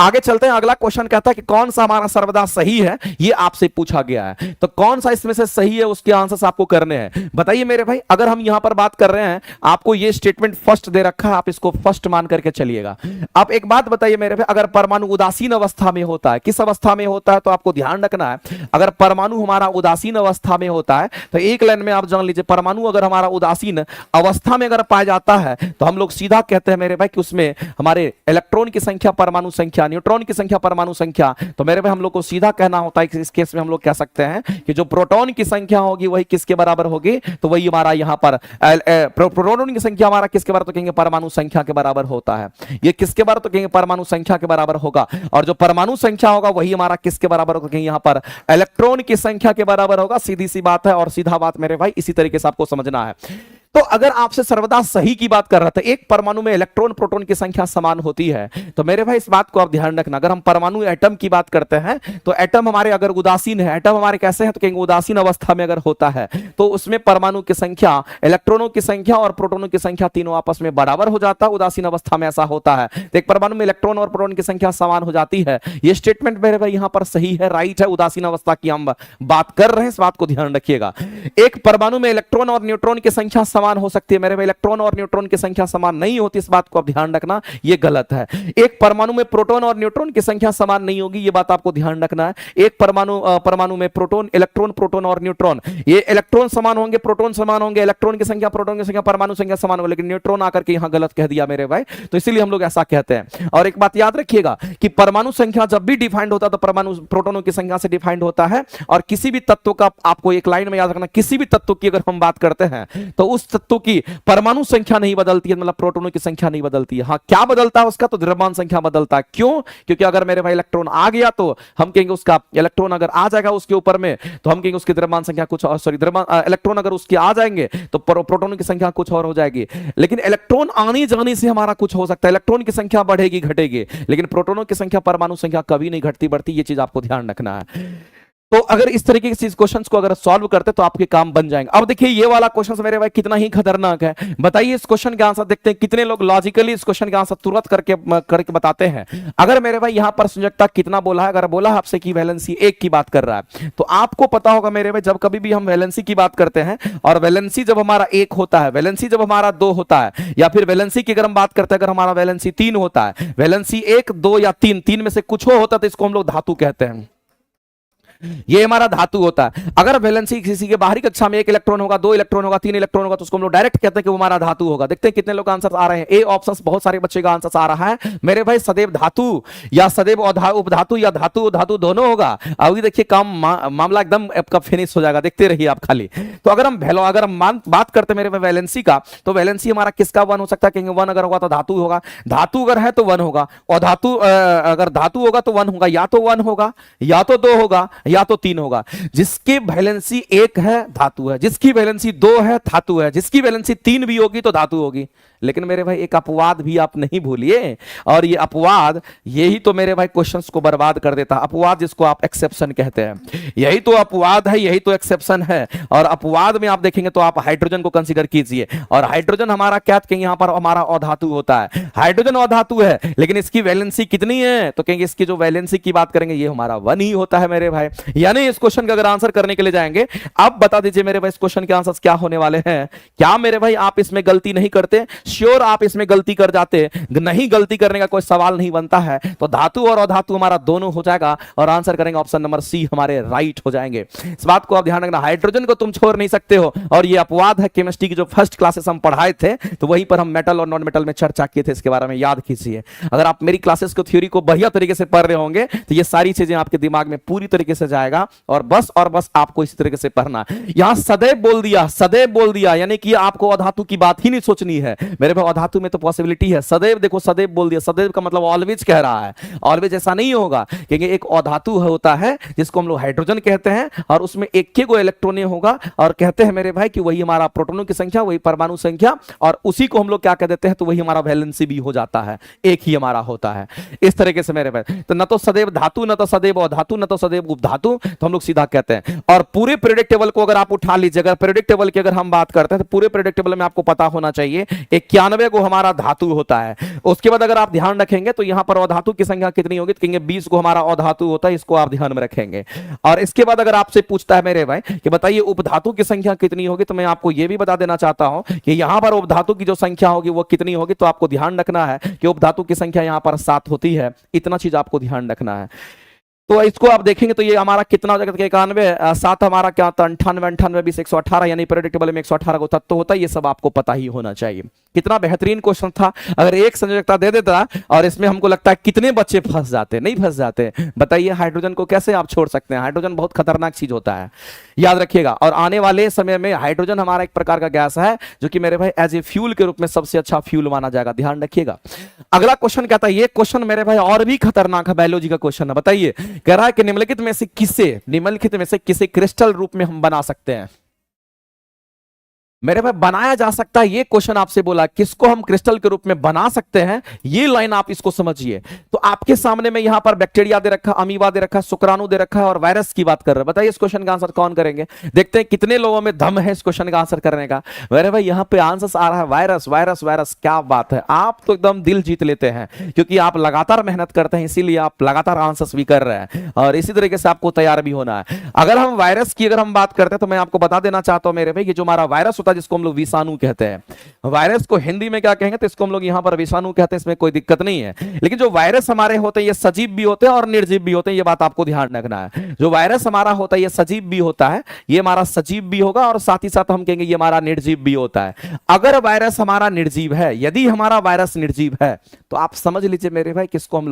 आगे चलते हैं, अगला क्वेश्चन कहता है कि कौन सा हमारा सर्वदा सही है, ये आपसे पूछा गया है। तो कौन सा इसमें से सही है, उसके आंसर्स आपको करने हैं। बताइए मेरे भाई, अगर हम यहां पर बात कर रहे हैं, आपको ये स्टेटमेंट फर्स्ट दे रखा है, आप इसको फर्स्ट मान करके चलिएगा। आप एक बात बताइए मेरे भाई, अगर परमाणु उदासीन अवस्था में होता है, किस अवस्था में होता है, तो आपको ध्यान रखना है, अगर परमाणु हमारा उदासीन अवस्था में होता है तो एक लाइन में आप जान लीजिए, परमाणु अगर हमारा उदासीन अवस्था में अगर पाया जाता है तो हम लोग सीधा कहते हैं मेरे भाई कि उसमें हमारे इलेक्ट्रॉन की संख्या परमाणु संख्या, न्यूट्रॉन की संख्या परमाणु संख्या, तो मेरे भाई हम लोग को सीधा कहना होता है कि इस केस में हम लोग कह सकते हैं कि जो प्रोटॉन की संख्या होगी वही किसके बराबर होगी, तो वही हमारा यहां पर प्रोटॉन की संख्या हमारा किसके बराबर, तो कहेंगे परमाणु संख्या के बराबर होता है। ये किसके बराबर, तो कहेंगे परमाणु संख्या के बराबर होगा, और जो परमाणु संख्या होगा वही हमारा किसके बराबर होगा, कहेंगे यहां पर इलेक्ट्रॉन की संख्या के बराबर होगा। सीधी सी बात है, और सीधा बात मेरे भाई इसी तरीके से आपको समझना है। तो अगर आपसे सर्वदा सही की बात कर रहा था, एक परमाणु में इलेक्ट्रॉन प्रोटॉन की संख्या समान होती है, तो मेरे भाई इस बात को आप ध्यान रखना, अगर हम परमाणु एटम की बात करते हैं तो एटम हमारे अगर उदासीन है, एटम हमारे कैसे हैं, तो कहेंगे उदासीन अवस्था में अगर होता है तो उसमें परमाणु की संख्या, इलेक्ट्रॉनों की संख्या और प्रोटॉनों की संख्या तीनों आपस में बराबर हो जाता है। उदासीन अवस्था में ऐसा होता है, तो एक परमाणु में इलेक्ट्रॉन और प्रोटॉन की संख्या समान हो जाती है। यह स्टेटमेंट मेरे भाई यहां पर सही है, राइट है। उदासीन अवस्था की हम बात कर रहे हैं, इस बात को ध्यान रखिएगा। एक परमाणु में इलेक्ट्रॉन और न्यूट्रॉन की संख्या समान हो सकती है, मेरे इलेक्ट्रॉन और न्यूट्रॉन की संख्या समान नहीं होती, इस बात को आप ध्यान रखना, यह गलत है। एक परमाणु में प्रोटॉन और न्यूट्रॉन की संख्या समान नहीं होगी, यह बात आपको ध्यान रखना है। एक परमाणु में प्रोटॉन, इलेक्ट्रॉन, प्रोटॉन और न्यूट्रॉन, ये इलेक्ट्रॉन समान होंगे, प्रोटॉन समान होंगे, इलेक्ट्रॉन की संख्या, प्रोटॉन की संख्या, परमाणु संख्या समान होगी, लेकिन न्यूट्रॉन आकर के यहां गलत कह दिया मेरे भाई, तो इसीलिए हम लोग ऐसा कहते हैं। और एक बात याद रखिएगा कि परमाणु संख्या जब भी डिफाइंड होता है तो परमाणु प्रोटॉनों की संख्या से डिफाइंड होता है, और किसी भी तत्व का आपको एक लाइन में याद रखना, किसी भी तत्व की अगर हम बात करते हैं तो उस तत्व की परमाणु संख्या नहीं बदलती है, मतलब प्रोटॉनों की संख्या नहीं बदलती है। हाँ, क्या बदलता है उसका, तो द्रव्यमान संख्या बदलता है। क्यों? क्योंकि अगर मेरे भाई इलेक्ट्रॉन आ गया तो हम कहेंगे उसका, इलेक्ट्रॉन अगर आ जाएगा उसके ऊपर में तो हम कहेंगे उसकी द्रव्यमान संख्या कुछ और, सॉरी द्रव्यमान, इलेक्ट्रॉन अगर उसके आ जाएंगे तो प्रोटॉनों की संख्या कुछ और हो जाएगी। लेकिन इलेक्ट्रॉन आने जाने से हमारा कुछ हो सकता है, इलेक्ट्रॉन की संख्या बढ़ेगी घटेगी, लेकिन प्रोटॉनों की संख्या, परमाणु संख्या कभी नहीं घटती बढ़ती, ये चीज आपको ध्यान रखना है। तो अगर इस तरीके के क्वेश्चंस को अगर सॉल्व करते तो आपके काम बन जाएंगे। अब देखिए ये वाला क्वेश्चन मेरे भाई कितना ही खतरनाक है, बताइए इस क्वेश्चन के आंसर देखते हैं कितने लोग लॉजिकली इस क्वेश्चन के आंसर तुरंत करके बताते हैं। अगर मेरे भाई यहां पर संयोजकता कितना बोला है, अगर बोला है आपसे कि वैलेंसी 1 की बात कर रहा है, तो आपको पता होगा मेरे भाई जब कभी भी हम वैलेंसी की बात करते हैं और वैलेंसी जब हमारा 1 होता है, वैलेंसी जब हमारा 2 होता है, या फिर वैलेंसी की अगर हम बात करते हैं अगर हमारा वैलेंसी 3 होता है, वैलेंसी 1, 2 या 3 में से कुछ हो होता है तो इसको हम लोग धातु कहते हैं, ये हमारा धातु होता है। अगर वैलेंसी किसी के बाहरी कक्षा में 1 इलेक्ट्रॉन होगा, 2 इलेक्ट्रॉन होगा, 3 इलेक्ट्रॉन होगा, तो उसको हम लोग डायरेक्ट कहते हैं कि वो हमारा धातु होगा। देखते हैं कितने लोग आंसर आ रहे हैं। ए ऑप्शन बहुत सारे बच्चे का आंसर आ रहा है मेरे भाई, सदैव धातु या सदैव उपधातु या धातु धातु दोनों होगा। अभी देखिए काम मामला एकदम आपका फिनिश हो जाएगा, देखते रहिए आप खाली। तो अगर हम बात करते मेरे भाई वैलेंसी का, तो वैलेंसी हमारा किसका 1 हो सकता है, कहेंगे 1 अगर होगा तो धातु होगा, धातु अगर है तो 1 होगा, और धातु अगर धातु होगा तो 1 होगा, या तो 1 होगा, या तो 2 होगा, या तो 3 होगा। जिसकी वैलेंसी 1 है धातु है, जिसकी वैलेंसी 2 है धातु है, जिसकी वैलेंसी 3 भी होगी तो धातु होगी। लेकिन मेरे भाई एक अपवाद भी आप नहीं भूलिए, और ये अपवाद यही तो मेरे भाई क्वेश्चंस को बर्बाद कर देता है। अपवाद जिसको आप एक्सेप्शन कहते हैं, यही तो अपवाद है, यही तो एक्सेप्शन है। और अपवाद में आप देखेंगे तो आप हाइड्रोजन को कंसीडर कीजिए, और हाइड्रोजन हमारा क्या कहेंगे यहां पर हमारा अधातु होता है, हाइड्रोजन अधातु है, लेकिन इसकी वैलेंसी कितनी है, तो कहेंगे इसकी जो वैलेंसी की बात करेंगे ये हमारा 1 ही होता है मेरे भाई। यानी इस क्वेश्चन का अगर आंसर करने के लिए जाएंगे, आप बता दीजिए मेरे भाई इस क्वेश्चन के आंसर क्या होने वाले हैं। क्या मेरे भाई आप इसमें गलती नहीं करते? श्योर आप इसमें गलती कर जाते, नहीं गलती करने का कोई सवाल नहीं बनता है। तो धातु और अधातु हमारा दोनों हो जाएगा, और आंसर करेंगे ऑप्शन नंबर सी हमारे राइट हो जाएंगे। इस बात को आप ध्यान रखना, हाइड्रोजन को तुम छोड़ नहीं सकते हो, और ये अपवाद है। केमिस्ट्री की जो फर्स्ट क्लासेस हम पढ़ाए थे तो वहीं पर हम मेटल और नॉन मेटल में चर्चा किए थे, इसके बारे में याद कीजिए। अगर आप मेरी क्लासेस को थ्योरी को बढ़िया तरीके से पढ़ रहे होंगे तो ये सारी चीजें आपके दिमाग में पूरी तरीके से जाएगा और बस आपको इसी तरीके से पढ़ना है। यहां सदैव बोल दिया यानी कि आपको अधातु की बात ही नहीं सोचनी है मेरे भाई। अधातु में तो पॉसिबिलिटी है, सदैव देखो सदैव बोल दिया, सदैव का मतलब ऑलवेज कह रहा है। ऑलवेज ऐसा नहीं होगा क्योंकि एक अधातु होता है जिसको हम लोग हाइड्रोजन कहते हैं और उसमें एक ही इलेक्ट्रॉन होगा और कहते हैं मेरे भाई कि वही हमारा प्रोटॉनों की संख्या, वही परमाणु संख्या और उसी को हम लोग क्या कह देते हैं, तो वही हमारा वैलेंसी भी हो जाता है, एक ही हमारा होता है। इस तरीके से मेरे भाई तो न तो सदैव धातु, न तो सदैव अधातु, न तो सदैव उपधातु, तो हम लोग सीधा कहते हैं। और पूरे पीरियोडिक टेबल को अगर आप उठा लीजिए, अगर पीरियोडिक टेबल की अगर हम बात करते हैं तो पूरे पीरियोडिक टेबल में आपको पता होना चाहिए 91 को हमारा धातु होता है। उसके बाद अगर आप ध्यान रखेंगे तो यहां पर अधातु की संख्या कितनी होगी, तो कहेंगे 20 को हमारा अधातु होता है, इसको आप ध्यान में रखेंगे। और इसके बाद अगर आपसे पूछता है मेरे भाई कि बताइए उपधातु की संख्या कितनी होगी, तो मैं आपको यह भी बता देना चाहता हूं कि यहां पर उपधातु की जो संख्या होगी वो कितनी होगी, तो आपको ध्यान रखना है कि उपधातु की संख्या यहां पर 7 होती है। इतना चीज आपको ध्यान रखना है। तो इसको आप देखेंगे तो ये हमारा कितना हो जाएगा, 91 7 हमारा क्या होता है 98 98 20 118 यानी पीरियोडिक टेबल में 118 को तत्व होता है। ये सब आपको पता ही होना चाहिए। कितना बेहतरीन क्वेश्चन था। अगर एक संयोजकता दे देता और इसमें हमको लगता है कितने बच्चे फंस जाते, नहीं फंस जाते। बताइए हाइड्रोजन को कैसे आप छोड़ सकते हैं। हाइड्रोजन बहुत खतरनाक चीज होता है, याद रखिएगा। और आने वाले समय में हाइड्रोजन हमारा एक प्रकार का गैस है जो कि मेरे भाई एज ए फ्यूल के रूप में सबसे अच्छा फ्यूल माना जाएगा, ध्यान रखिएगा। अगला क्वेश्चन कहता है, ये क्वेश्चन मेरे भाई और भी खतरनाक है, बायोलॉजी का क्वेश्चन है। बताइए, कह रहा है कि निम्नलिखित में से किसे क्रिस्टल रूप में हम बना सकते हैं। मेरे भाई बनाया जा सकता है, ये क्वेश्चन आपसे बोला, किसको हम क्रिस्टल के रूप में बना सकते हैं, ये लाइन आप इसको समझिए। तो आपके सामने में यहां पर बैक्टीरिया दे रखा, अमीबा दे रखा, शुक्राणु दे रखा है और वायरस की बात कर रहे हैं। बताइए इस क्वेश्चन का आंसर कौन करेंगे। देखते हैं कितने लोगों में दम है इस क्वेश्चन का आंसर करने का। मेरे भाई यहां पे आंसर आ रहा है वायरस वायरस वायरस। क्या बात है, आप तो एकदम दिल जीत लेते हैं क्योंकि आप लगातार मेहनत करते हैं, इसीलिए आप लगातार आंसर्स भी कर रहे हैं और इसी तरीके से आपको तैयार भी होना है। अगर हम वायरस की अगर हम बात करते हैं तो मैं आपको बता देना चाहता हूं मेरे भाई कि जो हमारा वायरस होता है जिसको हम लोग विषाणु कहते हैं, वायरस को हिंदी में क्या कहेंगे तो इसको हम लोग यहां पर विषाणु कहते हैं, इसमें कोई दिक्कत नहीं है। लेकिन जो वायरस हमारे होते हैं ये सजीव भी होते हैं और निर्जीव भी होते हैं, ये बात आपको ध्यान रखना है। जो वायरस हमारा होता है ये सजीव भी होता है, ये हमारा सजीव भी होगा और साथ ही साथ हम कहेंगे ये हमारा निर्जीव भी होता है। अगर वायरस हमारा निर्जीव है, यदि हमारा वायरस निर्जीव है तो आप समझ लीजिए मेरे भाई किसको हम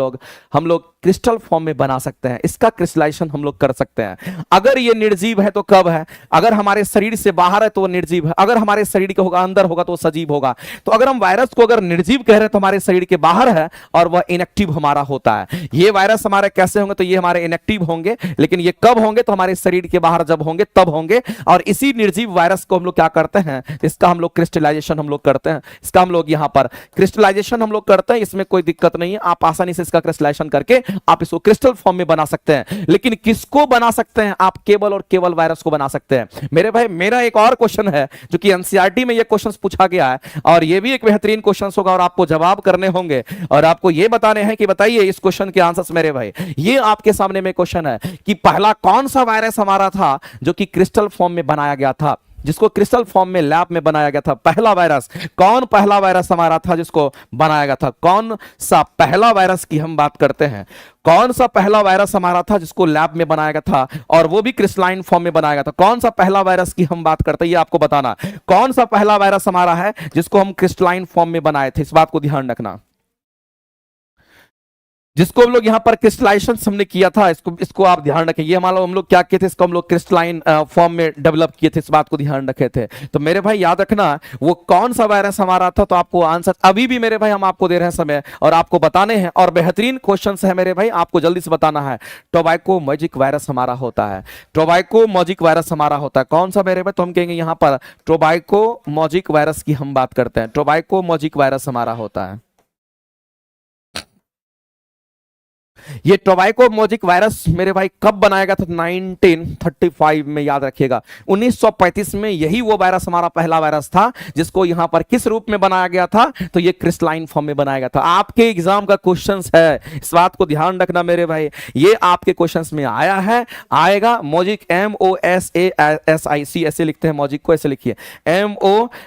लोग क्रिस्टल फॉर्म में बना सकते हैं, इसका क्रिस्टलाइजेशन हम लोग कर सकते हैं। अगर ये निर्जीव है तो कब है, अगर हमारे शरीर से बाहर है तो निर्जीव है, अगर हमारे शरीर के होगा अंदर होगा तो सजीव होगा। तो अगर हम वायरस को अगर निर्जीव कह रहे हैं तो हमारे शरीर के बाहर है और वह इनएक्टिव हमारा होता है। ये वायरस हमारे कैसे होंगे, तो ये हमारे इनएक्टिव होंगे, लेकिन ये कब होंगे तो हमारे शरीर के बाहर जब होंगे तब होंगे। और इसी निर्जीव वायरस को हम लोग क्या करते हैं, इसका हम लोग क्रिस्टलाइजेशन हम लोग करते हैं, इसका हम लोग यहां पर क्रिस्टलाइजेशन हम लोग करते हैं। इसमें कोई दिक्कत नहीं है, आप आसानी से इसका क्रिस्टलाइजेशन करके आप इसको क्रिस्टल फॉर्म में बना सकते हैं। लेकिन किसको बना सकते हैं, आप केवल और केवल वायरस को बना सकते हैं। मेरे भाई मेरा एक और क्वेश्चन है जो कि एनसीईआरटी में ये क्वेश्चन पूछा गया है और ये भी एक बेहतरीन क्वेश्चन होगा और आपको जवाब करने होंगे और आपको ये बताने हैं कि बताइए इस क्वेश्चन के आंसर्स। मेरे भाई ये आपके सामने में क्वेश्चन है कि पहला कौन सा वायरस हमारा था जो कि क्रिस्टल फॉर्म में बनाया गया था, जिसको क्रिस्टल फॉर्म में लैब में बनाया गया था। पहला वायरस कौन, पहला वायरस हमारा था जिसको बनाया गया था, कौन सा पहला वायरस की हम बात करते हैं। कौन सा पहला वायरस हमारा था जिसको लैब में बनाया गया था और वो भी क्रिस्टलाइन फॉर्म में बनाया गया था। कौन सा पहला वायरस की हम बात करते हैं, ये आपको बताना। कौन सा पहला वायरस हमारा है जिसको हम क्रिस्टलाइन फॉर्म में बनाए थे, इस बात को ध्यान रखना। जिसको हम लोग यहां पर क्रिस्टलाइजेशन हमने किया था, इसको आप ध्यान रखें। ये हमारा हम लोग क्या किए थे, इसको हम लोग क्रिस्टलाइन फॉर्म में डेवलप किए थे, इस बात को ध्यान रखे थे। तो मेरे भाई याद रखना वो कौन सा वायरस हमारा था। तो आपको आंसर अभी भी मेरे भाई हम आपको दे रहे हैं समय और आपको बताने हैं और बेहतरीन क्वेश्चंस है मेरे भाई, आपको जल्दी से बताना है। टोबैको मैजिक वायरस हमारा होता है, टोबैको मैजिक वायरस हमारा होता है। कौन सा मेरे भाई, तो हम कहेंगे यहां पर टोबैको मैजिक वायरस की हम बात करते हैं। टोबैको मैजिक वायरस हमारा होता है। ये टोबैको मैजिक वायरस मेरे भाई कब बनाया गया था, 1935 में, याद रखिएगा। 1935 में यही वो वायरस हमारा पहला वायरस था जिसको यहां पर किस रूप में बनाया गया था, तो ये क्रिस्टलाइन फॉर्म में बनाया गया था। आपके एग्जाम का क्वेश्चंस है, इस बात को ध्यान रखना मेरे भाई, ये आपके क्वेश्चंस में आया है, आएगा। मैजिक MOSASIC ऐसे लिखते हैं, मैजिक को ऐसे लिखिए MOSAIC,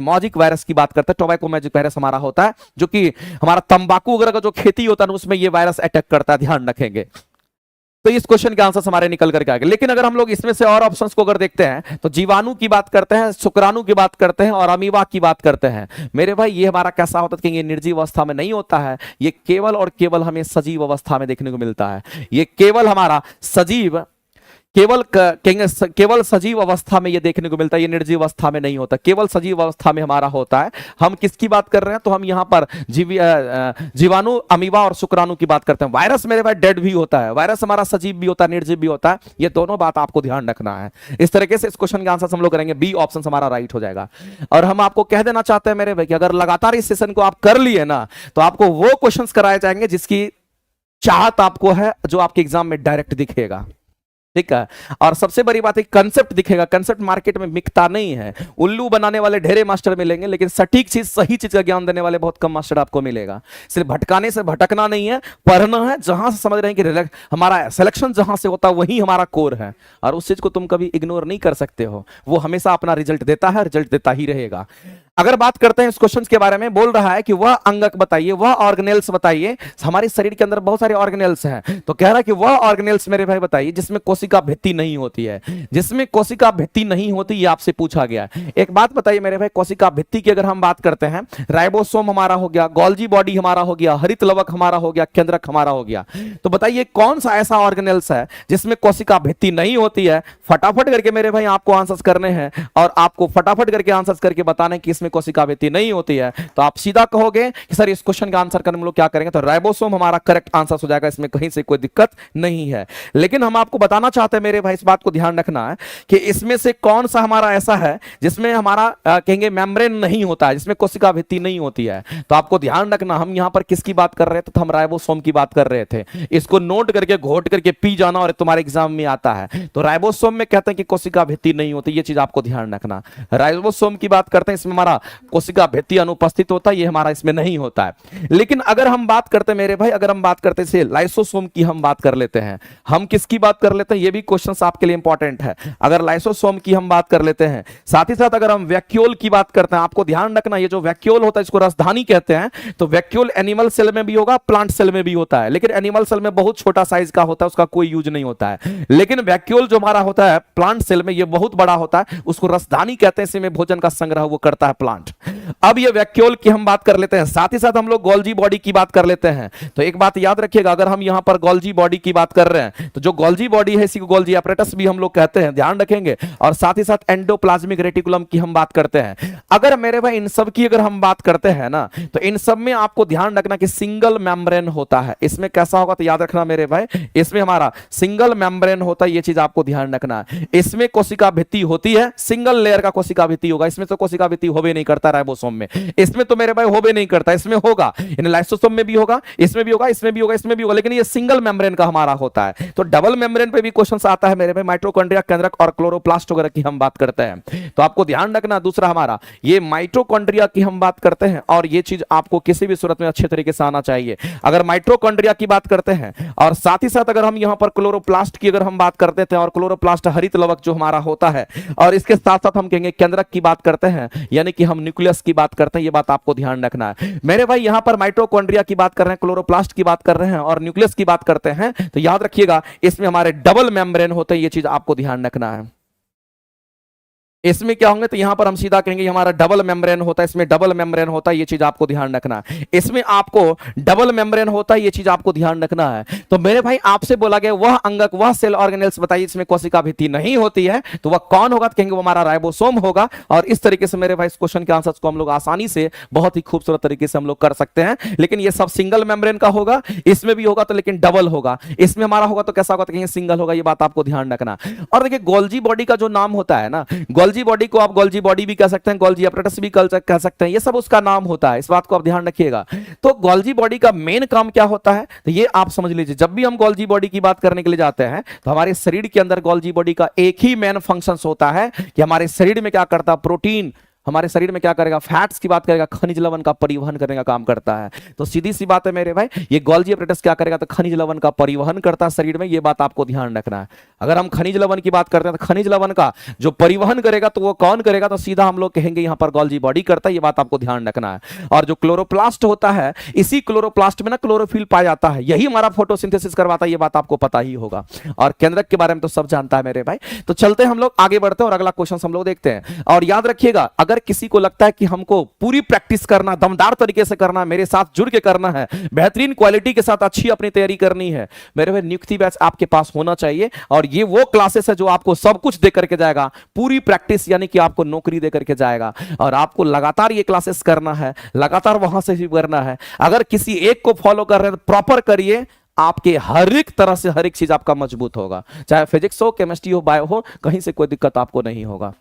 मैजिक वायरस की बात करते हैं। टोबैको मैजिक वायरस हमारा होता है जो कि हमारा तंबाकू वगैरह का जो खेती होता है उसमें ये वायरस अटैक करता है, ध्यान रखेंगे। तो इस क्वेश्चन के आंसर हमारे निकल करके आएंगे। लेकिन अगर हम लोग इसमें से और ऑप्शंस को अगर देखते हैं तो जीवाणु की बात करते हैं, शुक्राणु की बात करते हैं और अमीबा की बात करते हैं। मेरे भाई ये हमारा कैसा होता है कि ये निर्जीव अवस्था में नहीं होता है, ये केवल और केवल हमें सजीव अवस्था में देखने को मिलता है। ये केवल हमारा सजीव केवल सजीव अवस्था में ये देखने को मिलता है, ये निर्जीव अवस्था में नहीं होता, केवल सजीव अवस्था में हमारा होता है। हम किसकी बात कर रहे हैं? तो हम यहां पर जीवाणु, अमीबा और शुक्राणु की बात करते हैं। वायरस मेरे भाई डेड भी होता है, वायरस हमारा सजीव भी होता है, निर्जीव भी होता है। ये दोनों बात आपको ध्यान रखना है। इस तरीके से इस क्वेश्चन के आंसर हम लोग करेंगे, बी ऑप्शन हमारा राइट हो जाएगा। और हम आपको कह देना चाहते हैं मेरे भाई कि अगर लगातार इस सेशन को आप कर लिए ना तो आपको वो क्वेश्चन कराए जाएंगे जिसकी चाहत आपको है, जो आपके एग्जाम में डायरेक्ट दिखेगा। ठीक है। और सबसे बड़ी बात है कंसेप्ट दिखेगा। कंसेप्ट मार्केट में बिकता नहीं है। उल्लू बनाने वाले ढेरे मास्टर मिलेंगे, लेकिन सटीक चीज, सही चीज का ज्ञान देने वाले बहुत कम मास्टर आपको मिलेगा। सिर्फ भटकाने से भटकना नहीं है, पढ़ना है। जहां से समझ रहे हैं कि हमारा सिलेक्शन जहां से होता है वही हमारा कोर है, और उस चीज को तुम कभी इग्नोर नहीं कर सकते हो। वो हमेशा अपना रिजल्ट देता है, रिजल्ट देता ही रहेगा। अगर बात करते हैं इस क्वेश्चन के बारे में, बोल रहा है कि वह अंगक बताइए, वह ऑर्गेनेल्स बताइए। हमारे शरीर के अंदर बहुत सारे ऑर्गेनेल्स हैं, तो कह रहा है कि वह ऑर्गेनेल्स मेरे भाई बताइए जिसमें कोशिका भित्ति नहीं होती है। जिसमें कोशिका भित्ति नहीं होती, ये आपसे पूछा गया है। एक बात बताइए मेरे भाई, कोशिका भित्ति की अगर हम बात करते हैं, राइबोसोम हमारा हो गया, गोल्जी बॉडी हमारा हो गया, हरित लवक हमारा हो गया, केंद्रक हमारा हो गया। तो बताइए कौन सा ऐसा ऑर्गेनेल्स है जिसमें कोशिका भित्ति नहीं होती है? फटाफट करके मेरे भाई आपको आंसर्स करने हैं, और आपको फटाफट करके आंसर्स करके बताना है कि इसमें कोशिका भित्ति नहीं होती है। तो आप सीधा कहोगे कि सर इस क्वेश्चन का आंसर करने में लोग क्या करेंगे, तो राइबोसोम हमारा करेक्ट आंसर हो जाएगा। इसमें कहीं से कोई दिक्कत नहीं है। लेकिन हम आपको बताना चाहते हैं मेरे भाई, इस बात को ध्यान रखना है कि इसमें से कौन सा हमारा ऐसा है जिसमें हमारा कहेंगे मेम्ब्रेन नहीं होता है, जिसमें कोशिका भित्ति नहीं होती है। तो आपको ध्यान रखना, हम यहां पर किसकी बात कर रहे थे? तो हम राइबोसोम की बात कर रहे थे। इसको नोट करके घोट करके पी जाना, और तुम्हारे एग्जाम में आता है। तो राइबोसोम में कहते हैं कि कोशिका भित्ति नहीं होती, ये चीज आपको ध्यान रखना। राइबोसोम की बात करते हैं, इसमें हमारा कोशिका भित्ति अनुपस्थित होता है, ये हमारा इसमें नहीं होता है। लेकिन अगर हम बात करते हैं मेरे भाई, अगर हम बात करते हैं लाइसोसोम की, हम बात कर लेते हैं। हम किसकी बात कर लेते हैं? ये भी क्वेश्चन आपके लिए इंपॉर्टेंट है। अगर लाइसोसोम की हम बात कर लेते हैं, साथ ही साथ अगर हम वैक्यूल की बात करते हैं, आपको ध्यान रखना ये जो वैक्यूल होता है इसको रसधानी कहते हैं। तो वैक्यूल एनिमल सेल में भी होगा, प्लांट सेल में भी होता है। लेकिन एनिमल सेल में बहुत छोटा साइज का होता है, उसका कोई यूज नहीं होता है। लेकिन वैक्यूल जो हमारा होता है प्लांट सेल में, ये बहुत बड़ा होता है, उसको रसधानी कहते हैं। इसमें भोजन का संग्रह वो करता है प्लांट। अब ये वैक्यूल की हम बात कर लेते हैं, साथ ही साथ हम लोग गोल्जी बॉडी की बात कर लेते हैं। तो एक बात याद रखिएगा, अगर हम यहां पर गोल्जी बॉडी की बात कर रहे हैं, तो जो गोल्जी बॉडी है इसी को गोल्जी apparatus भी हम लोग कहते हैं, ध्यान रखेंगे। और साथ ही साथ एंडोप्लाज्मिक रेटिकुलम की हम बात करते हैं। अगर मेरे भाई इन सब की अगर हम बात करते हैं ना, तो इन सब में आपको ध्यान रखना कि सिंगल मेम्ब्रेन होता है। इसमें कैसा होगा तो याद रखना मेरे भाई, इसमें हमारा सिंगल मेम्ब्रेन होता है, ये चीज आपको ध्यान रखना है। इसमें कोशिका भित्ति होती है, सिंगल लेयर का कोशिका भित्ति होगा। इसमें तो कोशिका भित्ति होबे नहीं करता राइबोसोम में, इसमें तो मेरे भाई होबे नहीं करता। इसमें होगा, लाइसोसोम में भी होगा, इसमें भी होगा, इसमें भी होगा, इसमें भी होगा, लेकिन ये सिंगल मेम्ब्रेन का हमारा होता है। तो डबल मेम्ब्रेन पे भी क्वेश्चन आता है मेरे भाई, माइटोकॉन्ड्रिया, केंद्रक और क्लोरोप्लास्ट वगैरह की हम बात करते हैं। तो आपको ध्यान रखना, दूसरा हमारा ये माइटोकॉन्ड्रिया की हम बात करते हैं, और ये चीज आपको किसी भी सूरत में अच्छे तरीके से आना चाहिए। अगर माइटोकॉन्ड्रिया की बात करते हैं, और साथ ही साथ अगर हम यहां पर क्लोरोप्लास्ट की अगर हम बात करते थे, और क्लोरोप्लास्ट हरित लवक जो हमारा होता है, और इसके साथ साथ हम कहेंगे केंद्रक की बात करते हैं, यानी कि हम न्यूक्लियस की बात करते हैं। ये बात आपको ध्यान रखना है मेरे भाई। यहां पर माइटोकॉन्ड्रिया की बात कर रहे हैं, क्लोरोप्लास्ट की बात कर रहे हैं, और न्यूक्लियस की बात करते हैं, तो याद रखिएगा इसमें हमारे डबल मेम्ब्रेन होते हैं। ये चीज आपको ध्यान रखना है। इसमें क्या होंगे तो यहां पर हम सीधा कहेंगे हमारा डबल मेम्ब्रेन होता है, इसमें डबल मेम्ब्रेन होता है, ये चीज आपको ध्यान रखना है। इसमें आपको डबल मेम्ब्रेन होता है, ये चीज आपको ध्यान रखना है। तो मेरे भाई आपसे बोला गया वह अंगक, वह सेल ऑर्गेनेल्स बताइए इसमें कोशिका भित्ति नहीं होती है, तो वह कौन होगा? तो कहेंगे वो हमारा राइबोसोम होगा। और इस तरीके से मेरे भाई इस क्वेश्चन के आंसर्स को हम लोग आसानी से बहुत ही खूबसूरत तरीके से हम लोग कर सकते हैं। लेकिन ये सब सिंगल मेम्ब्रेन का होगा, इसमें भी होगा तो लेकिन डबल होगा, इसमें हमारा होगा तो कैसा होगा? तो कहेंगे सिंगल होगा। ये बात आपको ध्यान रखना। और देखिए गोल्जी बॉडी का जो नाम होता है ना, गोल्जी बॉडी को आप गोल्जी बॉडी भी कह सकते हैं, गोल्जी apparatus भी कह सकते हैं, ये सब उसका नाम होता है। इस बात को आप ध्यान रखिएगा। तो गोल्जी बॉडी का मेन काम क्या होता है तो ये आप समझ लीजिए। जब भी हम गोल्जी बॉडी की बात करने के लिए जाते हैं तो हमारे शरीर के अंदर गोल्जी बॉडी का एक ही मेन फंक्शन होता है कि हमारे शरीर में क्या करता है, प्रोटीन हमारे शरीर में क्या करेगा, फैट्स की बात करेगा, खनिज लवण का परिवहन करने का काम करता है। तो सीधी सी बात है मेरे भाई, ये गोल्जी एपरेटस क्या करेगा, तो खनिज लवण का परिवहन करता है शरीर में, ये बात आपको ध्यान रखना है। अगर हम खनिज लवण की बात करते हैं तो खनिज लवण का जो परिवहन करेगा तो वो कौन करेगा, तो सीधा हम लोग कहेंगे यहाँ पर गोल्जी बॉडी करता है, ये बात आपको ध्यान रखना है। और जो क्लोरोप्लास्ट होता है, इसी क्लोरोप्लास्ट में ना क्लोरोफिल पाया जाता है, यही हमारा फोटोसिंथेसिस करवाता है, ये बात आपको पता ही होगा। और केंद्रक के बारे में तो सब जानता है मेरे भाई। तो चलते हैं हम लोग आगे बढ़ते हैं और अगला क्वेश्चन हम लोग देखते हैं। और याद रखिएगा, अगर किसी को लगता है कि हमको पूरी प्रैक्टिस करना, दमदार तरीके से करना, मेरे साथ जुड़ के करना है, बेहतरीन क्वालिटी के साथ अच्छी अपनी तैयारी करनी है, मेरे भाई नियुक्ति बैच आपके पास होना चाहिए। और ये वो क्लासेस है जो आपको सब कुछ दे करके जाएगा, पूरी प्रैक्टिस, यानी कि आपको नौकरी दे करके जाएगा। और आपको लगातार ये क्लासेस करना है, लगातार वहां से भी करना है। अगर किसी एक को फॉलो कर रहे हैं तो प्रॉपर करिए, आपके हर एक तरह से हर एक चीज आपका मजबूत होगा, चाहे फिजिक्स हो, केमिस्ट्री हो, बायो हो, कहीं से कोई दिक्कत आपको नहीं होगा।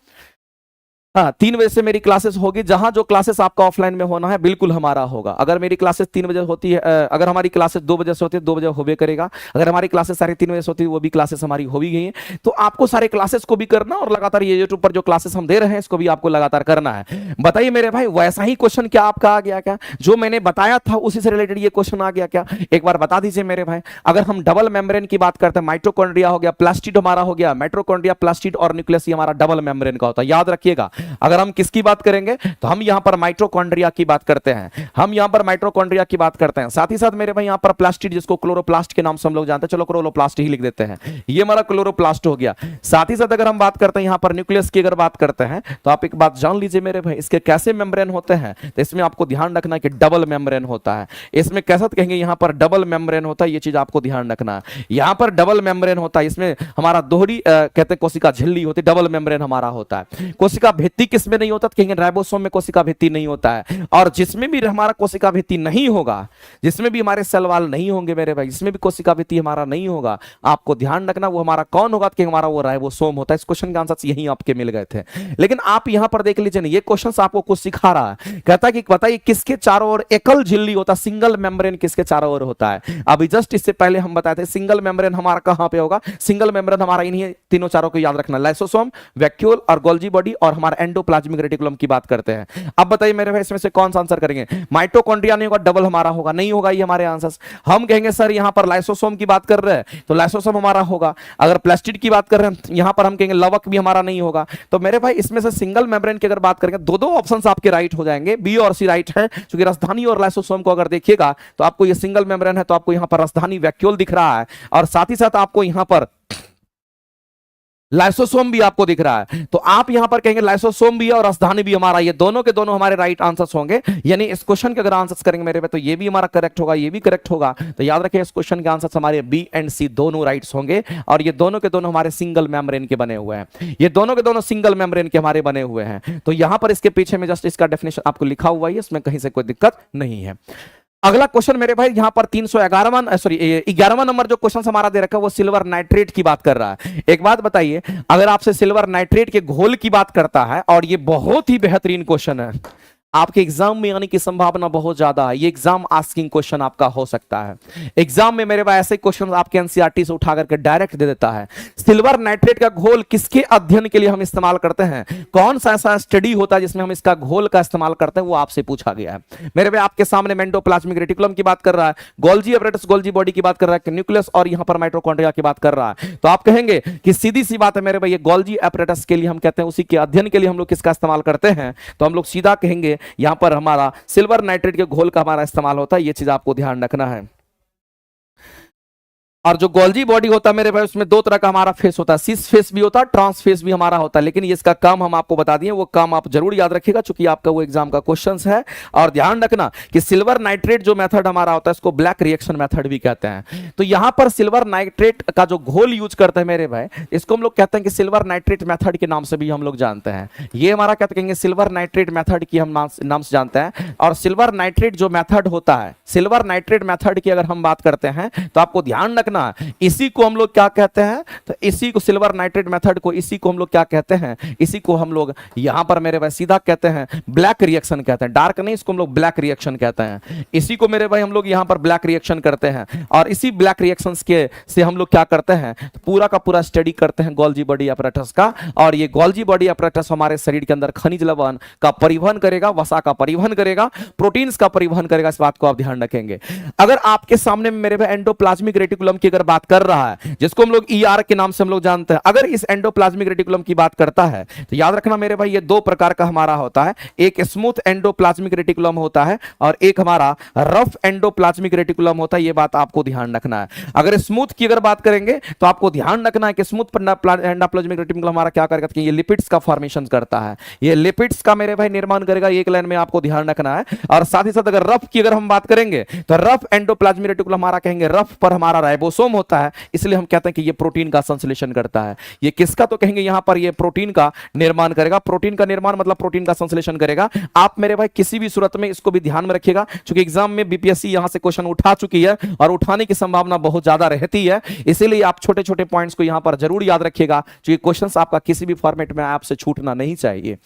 हाँ, 3 बजे से मेरी क्लासेस होगी। जहां जो क्लासेस आपका ऑफलाइन में होना है बिल्कुल हमारा होगा। अगर मेरी क्लासेस 3 बजे होती है, अगर हमारी क्लासेस 2 बजे से होती है, 2 बजे होबे करेगा। अगर हमारी क्लासेस 3:30 बजे से होती है, वो भी क्लासेस हमारी हो भी गई हैं। तो आपको सारे क्लासेस को भी करना और लगातार ये यूट्यूब पर जो क्लासेस हम दे रहे हैं इसको भी आपको लगातार करना है। बताइए मेरे भाई, वैसा ही क्वेश्चन क्या आपका आ गया क्या, जो मैंने बताया था उसी से रिलेटेड ये क्वेश्चन आ गया क्या, एक बार बता दीजिए मेरे भाई। अगर हम डबल मेम्ब्रेन की बात करते हैं, माइटोकॉन्ड्रिया हो गया, प्लास्टिड हमारा हो गया, माइटोकॉन्ड्रिया, प्लास्टिड और न्यूक्लियस, ये हमारा डबल मेम्ब्रेन का होता है, याद रखिएगा। अगर हम किसकी बात करेंगे तो हम यहां पर माइटोकॉन्ड्रिया की बात करते हैं, हम यहां पर माइटोकॉन्ड्रिया की बात करते हैं। साथ ही साथ मेरे भाई यहां पर प्लास्टिड, जिसको क्लोरोप्लास्ट के नाम से हम लोग जानते हैं, चलो क्लोरोप्लास्ट ही लिख देते हैं, ये हमारा क्लोरोप्लास्ट हो गया। साथ ही साथ अगर हम बात करते हैं यहां पर न्यूक्लियस की, अगर बात करते हैं तो आप एक बात जान लीजिए मेरे भाई, इसके कैसे मेम्ब्रेन होते हैं, तो इसमें आपको ध्यान रखना है कि डबल मेम्ब्रेन होता है। इसमें कैसा कहेंगे, यहां पर डबल मेम्ब्रेन होता है, ये चीज आपको ध्यान रखना है। यहां पर डबल मेम्ब्रेन होता है, इसमें हमारा दोहरी कहते हैं कोशिका झिल्ली होती है, डबल मेम्ब्रेन हमारा होता है। कोशिका भित्ति किसमें नहीं होता, कहेंगे राइबोसोम में कोशिका भित्ति नहीं होता है। और जिसमें भी हमारा कोशिका भित्ति नहीं होगा, जिसमें भी हमारे सेल वाल नहीं होंगे मेरे भाई, जिसमें भी कोशिका भित्ति हमारा नहीं होगा, आपको ध्यान रखना वो हमारा कौन होगा, कि हमारा वो राइबोसोम होता है। इस क्वेश्चन के आंसर यही आपके मिल गए थे। लेकिन आप यहां पर देख लीजिए, ये क्वेश्चन आपको कुछ सिखा रहा है, कहता है कि बताइए किसके चारों ओर एकल झिल्ली होता है, सिंगल मेम्ब्रेन किसके चारों ओर होता है। अभी जस्ट इससे पहले हम बताए थे सिंगल मेम्ब्रेन हमारा कहां पे होगा, सिंगल मेम्ब्रेन हमारा इन्हीं तीनों चारों को याद रखना, लाइसोसोम, वैक्यूल और गोल्जी बॉडी और हमारा एंडोप्लाज्मिक रेटिकुलम की बात करते हैं। अब बताइए मेरे भाई, इसमें से कौन सा आंसर करेंगे, माइटोकॉन्ड्रिया नहीं होगा, डबल हमारा होगा, नहीं होगा ये हमारे आंसर्स। हम कहेंगे सर यहां पर लाइसोसोम की बात कर रहे हैं तो लाइसोसोम हमारा होगा। अगर प्लास्टिड की बात कर रहे हैं यहां पर हम कहेंगे लवक भी हमारा नहीं होगा। तो मेरे भाई इसमें से सिंगल मेम्ब्रेन की अगर बात करेंगे, दो ऑप्शंस आपके राइट हो जाएंगे, बी और सी राइट है। क्योंकि राजधानी और लाइसोसोम को अगर देखिएगा तो आपको ये सिंगल मेम्ब्रेन है, तो आपको यहां पर राजधानी वैक्यूल दिख रहा है, और साथ ही साथ आपको यहां पर लाइसोसोम भी आपको दिख रहा है। तो आप यहां पर कहेंगे लाइसोसोम भी है और राजधानी भी हमारा, ये दोनों के दोनों हमारे राइट आंसर्स होंगे। यानी इस क्वेश्चन के अगर आंसर्स करेंगे मेरे पे, तो ये भी हमारा करेक्ट होगा, ये भी करेक्ट होगा। तो याद रखिए इस क्वेश्चन के आंसर्स हमारे बी एंड सी दोनों राइट्स होंगे, और ये दोनों के दोनों हमारे सिंगल मेम्ब्रेन के बने हुए हैं, ये दोनों के दोनों सिंगल मेम्ब्रेन के हमारे बने हुए हैं। तो यहां पर इसके पीछे में जस्ट इसका डेफिनेशन आपको लिखा हुआ है, इसमें कहीं से कोई दिक्कत नहीं है। अगला क्वेश्चन मेरे भाई यहां पर 11वां नंबर जो क्वेश्चन हमारा दे रखा है वो सिल्वर नाइट्रेट की बात कर रहा है। एक बात बताइए, अगर आपसे सिल्वर नाइट्रेट के घोल की बात करता है, और ये बहुत ही बेहतरीन क्वेश्चन है, आपके एग्जाम में आने की संभावना बहुत ज्यादा है, ये एग्जाम आस्किंग क्वेश्चन आपका हो सकता है। एग्जाम में मेरे भाई ऐसे क्वेश्चन आपके एनसीईआरटी से उठा करके डायरेक्ट दे देता है। सिल्वर नाइट्रेट का घोल किसके अध्ययन के लिए हम इस्तेमाल करते हैं, कौन सा ऐसा स्टडी होता है जिसमें हम इसका घोल का इस्तेमाल करते हैं, वो आपसे पूछा गया है। मेरे भाई आपके सामने एंडोप्लाज्मिक रेटिकुलम की बात कर रहा है, गोल्जी एपरेटस गोल्जी बॉडी की बात कर रहा है, न्यूक्लियस और यहां पर माइटोकॉन्ड्रिया की बात कर रहा है। तो आप कहेंगे कि सीधी सी बात है मेरे भाई, ये गोल्जी एपरेटस के लिए हम कहते हैं, उसी के अध्ययन के लिए हम लोग किसका इस्तेमाल करते हैं, तो हम लोग सीधा कहेंगे यहां पर हमारा सिल्वर नाइट्रेट के घोल का हमारा इस्तेमाल होता है। ये चीज आपको ध्यान रखना है। और जो गोल्जी बॉडी होता है मेरे भाई, उसमें दो तरह का हमारा फेस होता है, सिस फेस भी होता है, ट्रांस फेस भी हमारा होता है। लेकिन ये इसका काम हम आपको बता दिए, वो काम आप जरूर याद रखिएगा, चूंकि आपका वो एग्जाम का क्वेश्चंस है। और ध्यान रखना कि सिल्वर नाइट्रेट जो मेथड हमारा होता है, इसको ब्लैक रिएक्शन मेथड भी कहते हैं। तो यहां पर सिल्वर नाइट्रेट का जो घोल यूज करते हैं मेरे भाई, इसको हम लोग कहते हैं कि सिल्वर नाइट्रेट मेथड के नाम से भी हम लोग जानते हैं। ये हमारा क्या कहेंगे, सिल्वर नाइट्रेट मेथड की हम नाम से जानते हैं। और सिल्वर नाइट्रेट जो मेथड होता है, सिल्वर नाइट्रेट मेथड की अगर हम बात करते हैं, तो आपको ध्यान रखना रखना, इसी को हम लोग क्या कहते हैं, तो इसी को सिल्वर नाइट्रेट मेथड को, इसी को हम लोग क्या कहते हैं, इसी को हम लोग यहां पर मेरे भाई सीधा कहते हैं ब्लैक रिएक्शन कहते हैं, डार्क नहीं, इसको हम लोग ब्लैक रिएक्शन कहते हैं। इसी को मेरे भाई हम लोग यहां पर ब्लैक रिएक्शन करते हैं, और इसी ब्लैक रिएक्शंस के से हम लोग क्या करते हैं, तो पूरा का पूरा स्टडी करते हैं गोल्जी बॉडी apparatus का। और ये गोल्जी बॉडी apparatus हमारे शरीर के अंदर खनिज लवण का परिवहन करेगा, वसा का परिवहन करेगा, प्रोटीन्स का परिवहन करेगा, इस बात को आप ध्यान रखेंगे। अगर आपके सामने मेरे भाई एंडोप्लाज्मिक रेटिकुलम की अगर बात कर रहा है, जिसको हम लोग ER के नाम से हम लोग जानते हैं, अगर इस एंडोप्लाज्मिक रेटिकुलम की बात करता है तो याद रखना मेरे भाई ये दो प्रकार का हमारा होता है, एक स्मूथ एंडोप्लाज्मिक रेटिकुलम होता है और एक हमारा रफ एंडोप्लाज्मिक रेटिकुलम होता है। ये बात आपको ध्यान रखना है। अगर स्मूथ की अगर बात करेंगे तो आपको ध्यान रखना है कि स्मूथ एंडोप्लाज्मिक रेटिकुलम हमारा क्या करेगा, कि ये लिपिड्स का फॉर्मेशन करता है, ये लिपिड्स का मेरे भाई निर्माण करेगा, एक लाइन में आपको ध्यान रखना है। और साथ ही साथ अगर रफ की अगर हम बात करेंगे तो रफ एंडोप्लाज्मिक रेटिकुलम हमारा कहेंगे रफ पर हमारा राइबोसोम होता है, इसलिए हम कहते हैं कि ये प्रोटीन का संश्लेषण करता है। ये किसका, तो कहेंगे यहां पर ये प्रोटीन का निर्माण करेगा। प्रोटीन का निर्माण मतलब प्रोटीन का संश्लेषण करेगा। आप मेरे भाई किसी भी सूरत में इसको भी ध्यान में रखिएगा, क्योंकि एग्जाम में बीपीएससी यहां से क्वेश्चन उठा चुकी है और उठाने की संभावना बहुत ज्यादा रहती है, इसीलिए आप छोटे छोटे पॉइंट्स को यहां पर जरूर याद रखिएगा, क्योंकि क्वेश्चंस आपका किसी भी फॉर्मेट में आपसे छूटना नहीं चाहिए।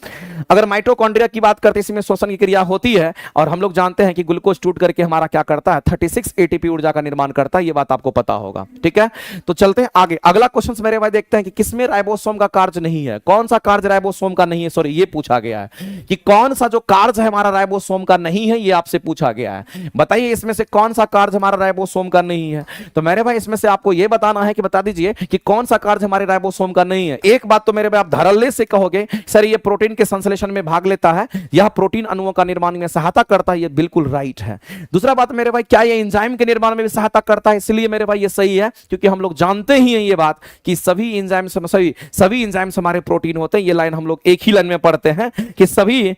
अगर माइटोकॉन्ड्रिया की बात करते हैं, इसमें श्वसन की क्रिया होती है और हम लोग जानते हैं कि ग्लूकोज टूट करके हमारा क्या करता है, 36 एटीपी ऊर्जा का निर्माण करता है। ये बात आपको पता होगा, ठीक है। तो चलते हैं आगे। अगला क्वेश्चन मेरे भाई देखते हैं कि किसमें राइबोसोम का कार्य नहीं है, कौन सा कार्य राइबोसोम का नहीं है, सॉरी ये पूछा गया है कि कौन सा जो कार्य है हमारा राइबोसोम का नहीं है, ये आपसे पूछा गया है। बताइए इसमें से कौन सा कार्य हमारा राइबोसोम का नहीं है। तो मेरे भाई इसमें से आपको यह बताना है कि बता दीजिए कि कौन सा कार्य हमारे राइबोसोम का नहीं है। एक बात तो मेरे भाई आप धड़ल्ले से कहोगे सर ये प्रोटीन के संश्लेषण में भाग लेता है, यह प्रोटीन अणुओं का निर्माण में सहायता करता है, ये बिल्कुल राइट है। दूसरा बात मेरे भाई क्या ये एंजाइम के निर्माण में भी सहायता करता है, इसलिए मेरे भाई ये सही है, क्योंकि हम लोग जानते ही हैं ये बात कि सभी एंजाइम्स हमारे प्रोटीन होते हैं। ये लाइन हम लोग एक ही लाइन में पढ़ते हैं कि सभी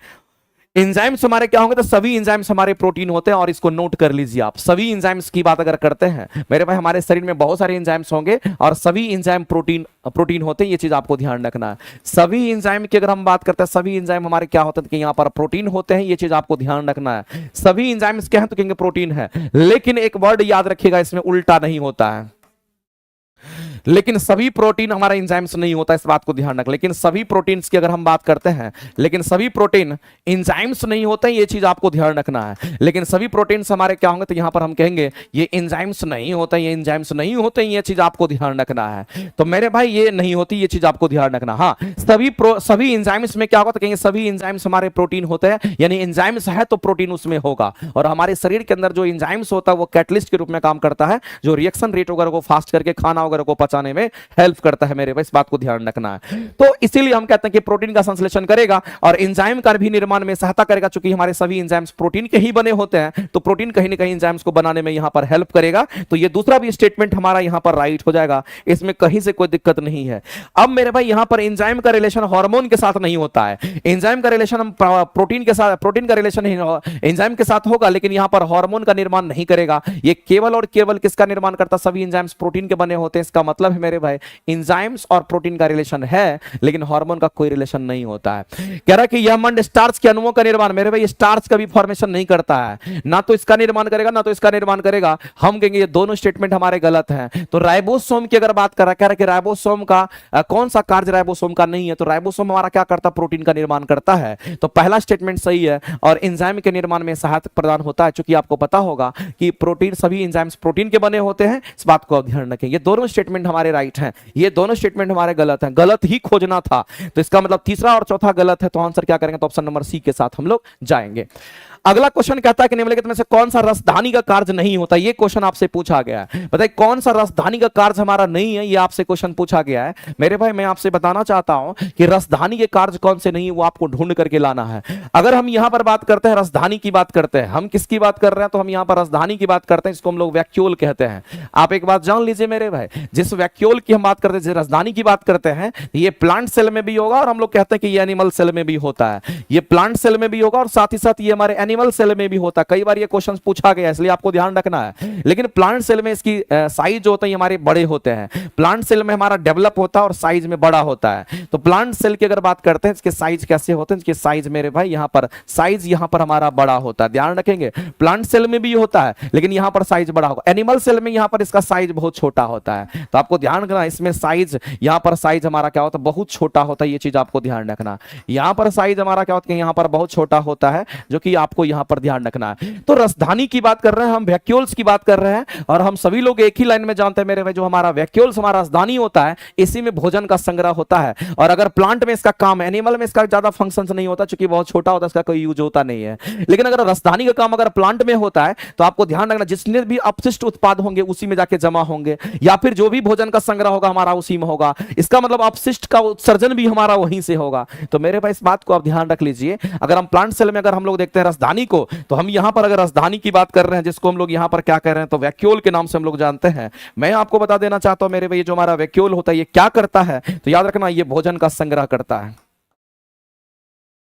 एंजाइम्स हमारे क्या होंगे, तो सभी एंजाइम्स हमारे प्रोटीन होते हैं। और इसको नोट कर लीजिए आप, सभी एंजाइम्स की बात अगर करते हैं मेरे भाई हमारे शरीर में बहुत सारे एंजाइम्स होंगे और सभी एंजाइम प्रोटीन होते हैं, ये चीज आपको ध्यान रखना है। सभी एंजाइम की अगर हम बात करते हैं, सभी एंजाइम हमारे क्या होते हैं कि यहाँ पर प्रोटीन होते हैं, ये चीज आपको ध्यान रखना है। सभी एंजाइम्स क्या है तो कहेंगे प्रोटीन है, लेकिन एक वर्ड याद रखिएगा इसमें उल्टा नहीं होता है। लेकिन सभी प्रोटीन हमारा एंजाइम्स नहीं होता, इस बात को ध्यान रख। लेकिन सभी प्रोटीन्स की अगर हम बात करते हैं, लेकिन सभी प्रोटीन एंजाइम्स नहीं होते, ये चीज आपको ध्यान रखना है। लेकिन सभी प्रोटीन्स हमारे क्या होंगे, तो यहां पर हम कहेंगे ये एंजाइम्स नहीं होते, ये एंजाइम्स नहीं होते, ये चीज आपको ध्यान रखना है। तो मेरे भाई ये नहीं होती, ये चीज आपको ध्यान रखना। हाँ, सभी एंजाइम्स में क्या होगा, तो कहेंगे सभी एंजाइम्स हमारे प्रोटीन होते हैं, यानी एंजाइम्स है तो प्रोटीन उसमें होगा। और हमारे शरीर के अंदर जो एंजाइम्स होता है वो कैटलिस्ट के रूप में काम करता है, जो रिएक्शन रेट वगैरह को फास्ट करके खाना वगैरह को पचाने में हेल्प करता है। मेरे भाई इस बात को ध्यान रखना है। तो इसीलिए हम कहते हैं कि प्रोटीन का संश्लेषण करेगा और एंजाइम का भी निर्माण में सहायता करेगा, क्योंकि हमारे सभी एंजाइम्स प्रोटीन के ही बने होते हैं, तो प्रोटीन कहीं ना कहीं एंजाइम्स को बनाने में यहां पर हेल्प करेगा। तो ये दूसरा भी स्टेटमेंट हमारा यहां पर राइट हो जाएगा, इसमें कहीं से कोई दिक्कत नहीं है। अब मेरे भाई यहां पर एंजाइम का रिलेशन हार्मोन के साथ नहीं होता है। एंजाइम का रिलेशन हम प्रोटीन के साथ, प्रोटीन का रिलेशन एंजाइम के साथ होगा, लेकिन यहां पर हार्मोन का निर्माण नहीं करेगा। ये केवल और केवल किसका निर्माण करता, सभी एंजाइम्स प्रोटीन के बने होते हैं। इसका मतलब है मेरे भाई एंजाइम्स और प्रोटीन का रिलेशन है, लेकिन हार्मोन का कोई रिलेशन नहीं होता है। कह रहा है कि यह मंड स्टार्च के अणुओं का निर्माण, मेरे भाई स्टार्च का भी फॉर्मेशन नहीं करता है, ना तो इसका निर्माण करेगा ना तो इसका निर्माण करेगा। हम कहेंगे ये दोनों स्टेटमेंट हमारे गलत हैं। तो राइबोसोम की अगर बात कर रहा है, कह रहा है कि राइबोसोम का कौन सा कार्य राइबोसोम का नहीं है, तो राइबोसोम हमारा क्या करता है, प्रोटीन का निर्माण करता है। तो पहला स्टेटमेंट सही है और एंजाइम के निर्माण में सहायता प्रदान होता है, क्योंकि आपको पता होगा कि प्रोटीन, सभी एंजाइम्स प्रोटीन के बने होते हैं। इस बात को ध्यान रखें। ये दोनों स्टेटमेंट हमारे राइट हैं, ये दोनों स्टेटमेंट हमारे गलत हैं। गलत ही खोजना था, तो इसका मतलब तीसरा और चौथा गलत है। तो आंसर क्या करेंगे, तो ऑप्शन नंबर सी के साथ हम लोग जाएंगे। अगला क्वेश्चन कहता है कि निम्नलिखित में से कौन सा रसधानी का कार्य नहीं होता। ये क्वेश्चन आपसे पूछा गया है। बताइए कौन सा रसधानी का कार्य हमारा नहीं है, ये आपसे क्वेश्चन पूछा गया है। मेरे भाई मैं आपसे बताना चाहता हूं कि रसधानी के कार्य कौन से नहीं है, वो आपको ढूंढ करके लाना है। अगर हम यहां पर बात करते हैं, रसधानी की बात करते हैं, हम किसकी बात कर रहे हैं, तो हम यहां पर रसधानी की बात करते हैं, इसको हम लोग वैक्यूल कहते हैं। आप एक बात जान लीजिए मेरे भाई, जिस वैक्यूल की हम बात करते हैं, जिस रसधानी की बात करते हैं, ये प्लांट सेल में भी होगा और हम लोग कहते हैं कि ये एनिमल सेल में भी होता है। ये प्लांट सेल में भी होगा और साथ ही साथ ये हमारे एनिमल सेल में भी होता है, कई बार ये क्वेश्चन पूछा गया इसलिए आपको ध्यान रखना है। लेकिन प्लांट सेल में इसकी साइज जो होता है हमारे बड़े होते हैं, प्लांट सेल में हमारा डेवलप होता है और साइज में बड़ा होता है। तो प्लांट सेल की अगर बात करते हैं इसके साइज कैसे होते हैं, इसके साइज मेरे भाई यहाँ पर साइज यहाँ पर हमारा बड़ा होता है, ध्यान रखेंगे। प्लांट सेल में भी होता है लेकिन यहाँ पर साइज बड़ा होगा, एनिमल सेल में यहाँ पर इसका साइज बहुत छोटा होता है। तो आपको ध्यान रखना इसमें साइज, यहाँ पर साइज हमारा क्या होता है, बहुत छोटा होता है, ये चीज आपको ध्यान रखना। यहाँ पर साइज हमारा क्या होता है, यहाँ पर बहुत छोटा होता है, जो कि आपको यहाँ पर ध्यान रखना है। तो रसधानी की बात कर रहे हैं हम, वैक्यूल्स की बात कर रहे हैं, और हम सभी लोग एक ही लाइन में जानते हैं मेरे भाई, जो हमारा वैक्यूल्स हमारा रसधानी होता है इसी में भोजन का संग्रह होता है। और अगर प्लांट में इसका काम, एनिमल में इसका ज्यादा फंक्शंस नहीं होता क्योंकि बहुत छोटा होता है, इसका कोई यूज होता नहीं है। लेकिन अगर रसधानी का काम अगर प्लांट में होता है तो आपको ध्यान रखना जितने भी अपशिष्ट उत्पाद होंगे उसी में जाके जमा होंगे, या फिर जो भी भोजन का संग्रह होगा हमारा उसी में होगा। इसका मतलब अपशिष्ट का उत्सर्जन भी हमारा वहीं से होगा। तो मेरे भाई इस बात को आप ध्यान रख लीजिए। अगर हम प्लांट सेल में अगर हम लोग देखते हैं रसधानी को, तो हम यहां पर अगर रसधानी की बात कर रहे हैं जिसको हम लोग यहां पर क्या कह रहे हैं, तो वैक्यूल के नाम से हम लोग जानते हैं। मैं आपको बता देना चाहता हूं मेरे भाई, जो हमारा वैक्यूल होता है ये क्या करता है, तो याद रखना ये भोजन का संग्रह करता है।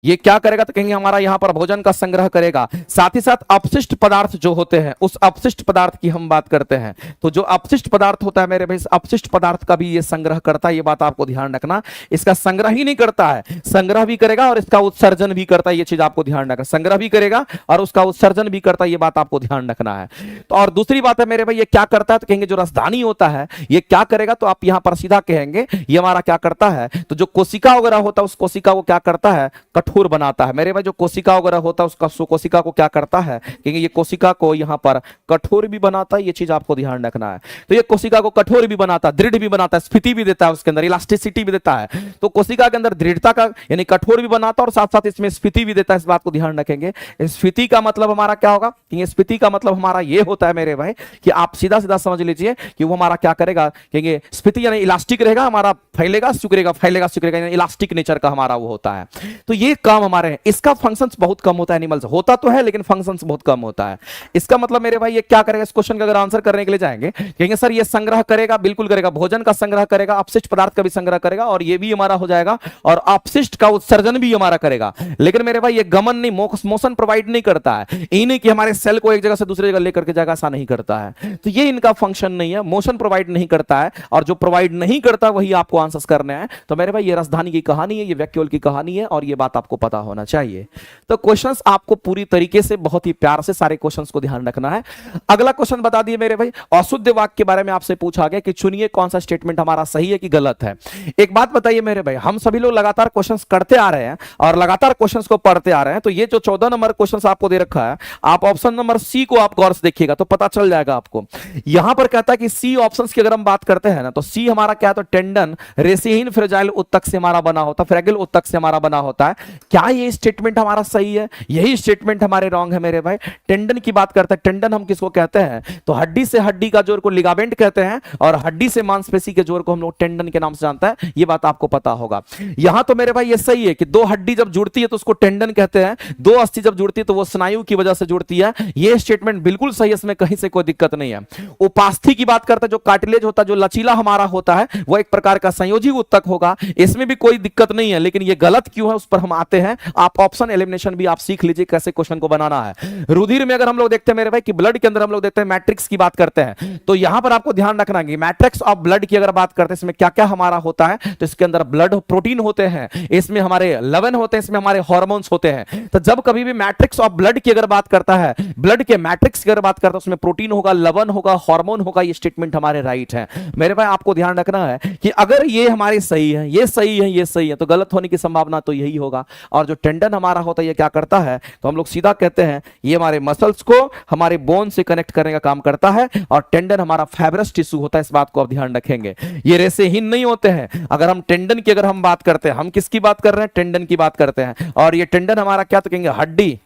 ये क्या करेगा, तो कहेंगे हमारा यहां पर भोजन का संग्रह करेगा। साथ ही साथ अपशिष्ट पदार्थ जो होते हैं उस अपशिष्ट पदार्थ की हम बात करते हैं, तो जो अपशिष्ट पदार्थ होता है मेरे भाई, अपशिष्ट पदार्थ का भी ये संग्रह करता है, ये बात आपको ध्यान रखना। इसका संग्रह ही नहीं करता है, संग्रह भी करेगा और इसका उत्सर्जन भी करता है, ये चीज आपको ध्यान रखना। संग्रह भी करेगा और उसका उत्सर्जन भी करता है, ये बात आपको ध्यान रखना है। तो और दूसरी बात है मेरे भाई, ये क्या करता है, तो कहेंगे जो रसधानी होता है ये क्या करेगा, तो आप यहां पर सीधा कहेंगे ये हमारा क्या करता है, तो जो कोशिका वगैरह होता है उस कोशिका को क्या करता है, कठोर बनाता है। मेरे भाई जो कोशिका वगैरह होता है उसका कोशिका को क्या करता है, क्योंकि ये कोशिका को यहां पर कठोर भी बनाता है, ये चीज आपको ध्यान रखना है। तो ये कोशिका को कठोर भी बनाता है, दृढ़ भी बनाता है, स्फीति भी देता है, उसके अंदर इलास्टिसिटी भी देता है। तो कोशिका के अंदर दृढ़ता का यानी कठोर भी बनाता है और साथ साथ इसमें स्फीति भी देता है, इस बात को ध्यान रखेंगे। स्फीति का मतलब हमारा क्या होगा, कि स्फीति का मतलब हमारा ये होता है मेरे भाई कि आप सीधा सीधा समझ लीजिए कि वो हमारा क्या करेगा, क्योंकि स्फीति यानी इलास्टिक रहेगा, हमारा फैलेगा सिकुड़ेगा, फैलेगा सिकुड़ेगा, यानी इलास्टिक नेचर का हमारा वो होता है। तो ये काम हमारे, इसका फंक्शंस बहुत कम होता है, एनिमल्स होता तो है लेकिन फंक्शंस बहुत कम होता है। इसका मतलब मेरे भाई ये क्या करेगा, इस क्वेश्चन का अगर आंसर करने के लिए जाएंगे, कहेंगे सर ये संग्रह करेगा, बिल्कुल करेगा, भोजन का संग्रह करेगा, अपशिष्ट पदार्थ का भी संग्रह करेगा और ये भी हमारा हो जाएगा, और अपशिष्ट का उत्सर्जन भी हमारा करेगा। लेकिन मेरे भाई ये गमन नहीं, मोशन प्रोवाइड नहीं करता है, ये नहीं कि हमारे सेल को एक जगह से दूसरी जगह लेकर के जाएगा, ऐसा नहीं करता है। तो ये इनका फंक्शन नहीं है, मोशन प्रोवाइड नहीं करता है, और जो प्रोवाइड नहीं करता वही आपको आंसर करने हैं। तो मेरे भाई ये रसधानी की कहानी है, ये वैक्यूल की कहानी है, और ये बात आपको पता होना चाहिए। तो क्वेश्चंस आपको पूरी तरीके से बहुत ही प्यार से सारे क्वेश्चंस को ध्यान रखना है। अगला क्वेश्चन बता दिए मेरे भाई, अशुद्ध वाक्य के बारे में आपसे पूछा गया कि चुनिए कौन सा स्टेटमेंट हमारा सही है कि गलत है। एक बात बताइए मेरे भाई, हम सभी लोग लगातार क्वेश्चंस करते आ रहे हैं और लगातार क्वेश्चंस को पढ़ते आ रहे हैं। तो ये जो 14 नंबर क्वेश्चंस आपको दे रखा है, आप ऑप्शन नंबर सी को आप गौर से देखिएगा तो पता चल जाएगा आपको। यहां पर कहता है कि सी ऑप्शंस की अगर हम बात करते हैं ना, तो सी हमारा क्या है, तो टेंडन रेसिहीन फ्रेजाइल उत्तक से हमारा बना होता है, फ्रेगिल उत्तक से हमारा बना होता है। क्या ये स्टेटमेंट हमारा सही है? यही स्टेटमेंट हमारे रॉन्ग है मेरे भाई। टेंडन की बात करते हैं, टेंडन हम किसको कहते हैं, तो हड्डी से हड्डी का जोड़ को लिगामेंट कहते हैं, और हड्डी से मांसपेशी के जोड़ को हम लोग टेंडन के नाम से जानते हैं, ये बात आपको पता होगा। यहां तो मेरे भाई ये सही है कि दो हड्डी जब जुड़ती है तो उसको टेंडन कहते हैं, दो अस्थि जब जुड़ती है तो वो स्नायु की वजह से जुड़ती है, ये स्टेटमेंट बिल्कुल सही है, इसमें कहीं से कोई दिक्कत नहीं है। उपास्थि की बात करते हैं, जो कार्टिलेज होता है, जो लचीला हमारा होता है, वो एक प्रकार का संयोजी उत्तक होगा, इसमें भी कोई दिक्कत नहीं है। लेकिन ये गलत क्यों है उस पर हम आते हैं, आप ऑप्शन एलिमिनेशन भी आप सीख लीजिए कैसे क्वेश्चन को बनाना है। रुधिर में अगर हम लोग देखते हैं मेरे भाई कि ब्लड के अंदर हम लोग देखते हैं मैट्रिक्स की बात करते हैं, तो यहां पर आपको ध्यान रखना है मैट्रिक्स ऑफ ब्लड की अगर बात करते हैं इसमें क्या क्या हमारा होता है, तो इसके अंदर ब्लड प्रोटीन होते हैं, इसमें हमारे लवण होते हैं, इसमें हमारे हार्मोन्स होते हैं। तो जब कभी भी मैट्रिक्स ऑफ ब्लड की अगर बात करता है, ब्लड के मैट्रिक्स की अगर बात करता है, उसमें प्रोटीन होगा, लवण होगा, हार्मोन होगा, ये स्टेटमेंट हमारे राइट है। मेरे भाई आपको ध्यान रखना है कि अगर ये हमारे सही है, ये सही है, ये सही है, तो गलत होने की संभावना तो यही होगा। और जो टेंडन हमारा होता है ये क्या करता है, तो हम लोग सीधा कहते हैं ये हमारे मसल्स को हमारे बोन से कनेक्ट करने का काम करता है, और टेंडन हमारा फाइब्रस टिश्यू होता है, इस बात को आप ध्यान रखेंगे। ये रेसेहीन नहीं होते हैं। अगर हम टेंडन की अगर हम बात करते हैं, हम किसकी बात कर रहे हैं, टेंडन की बात करते हैं, और ये टेंडन हमारा क्या, तो कहेंगे हड्डी।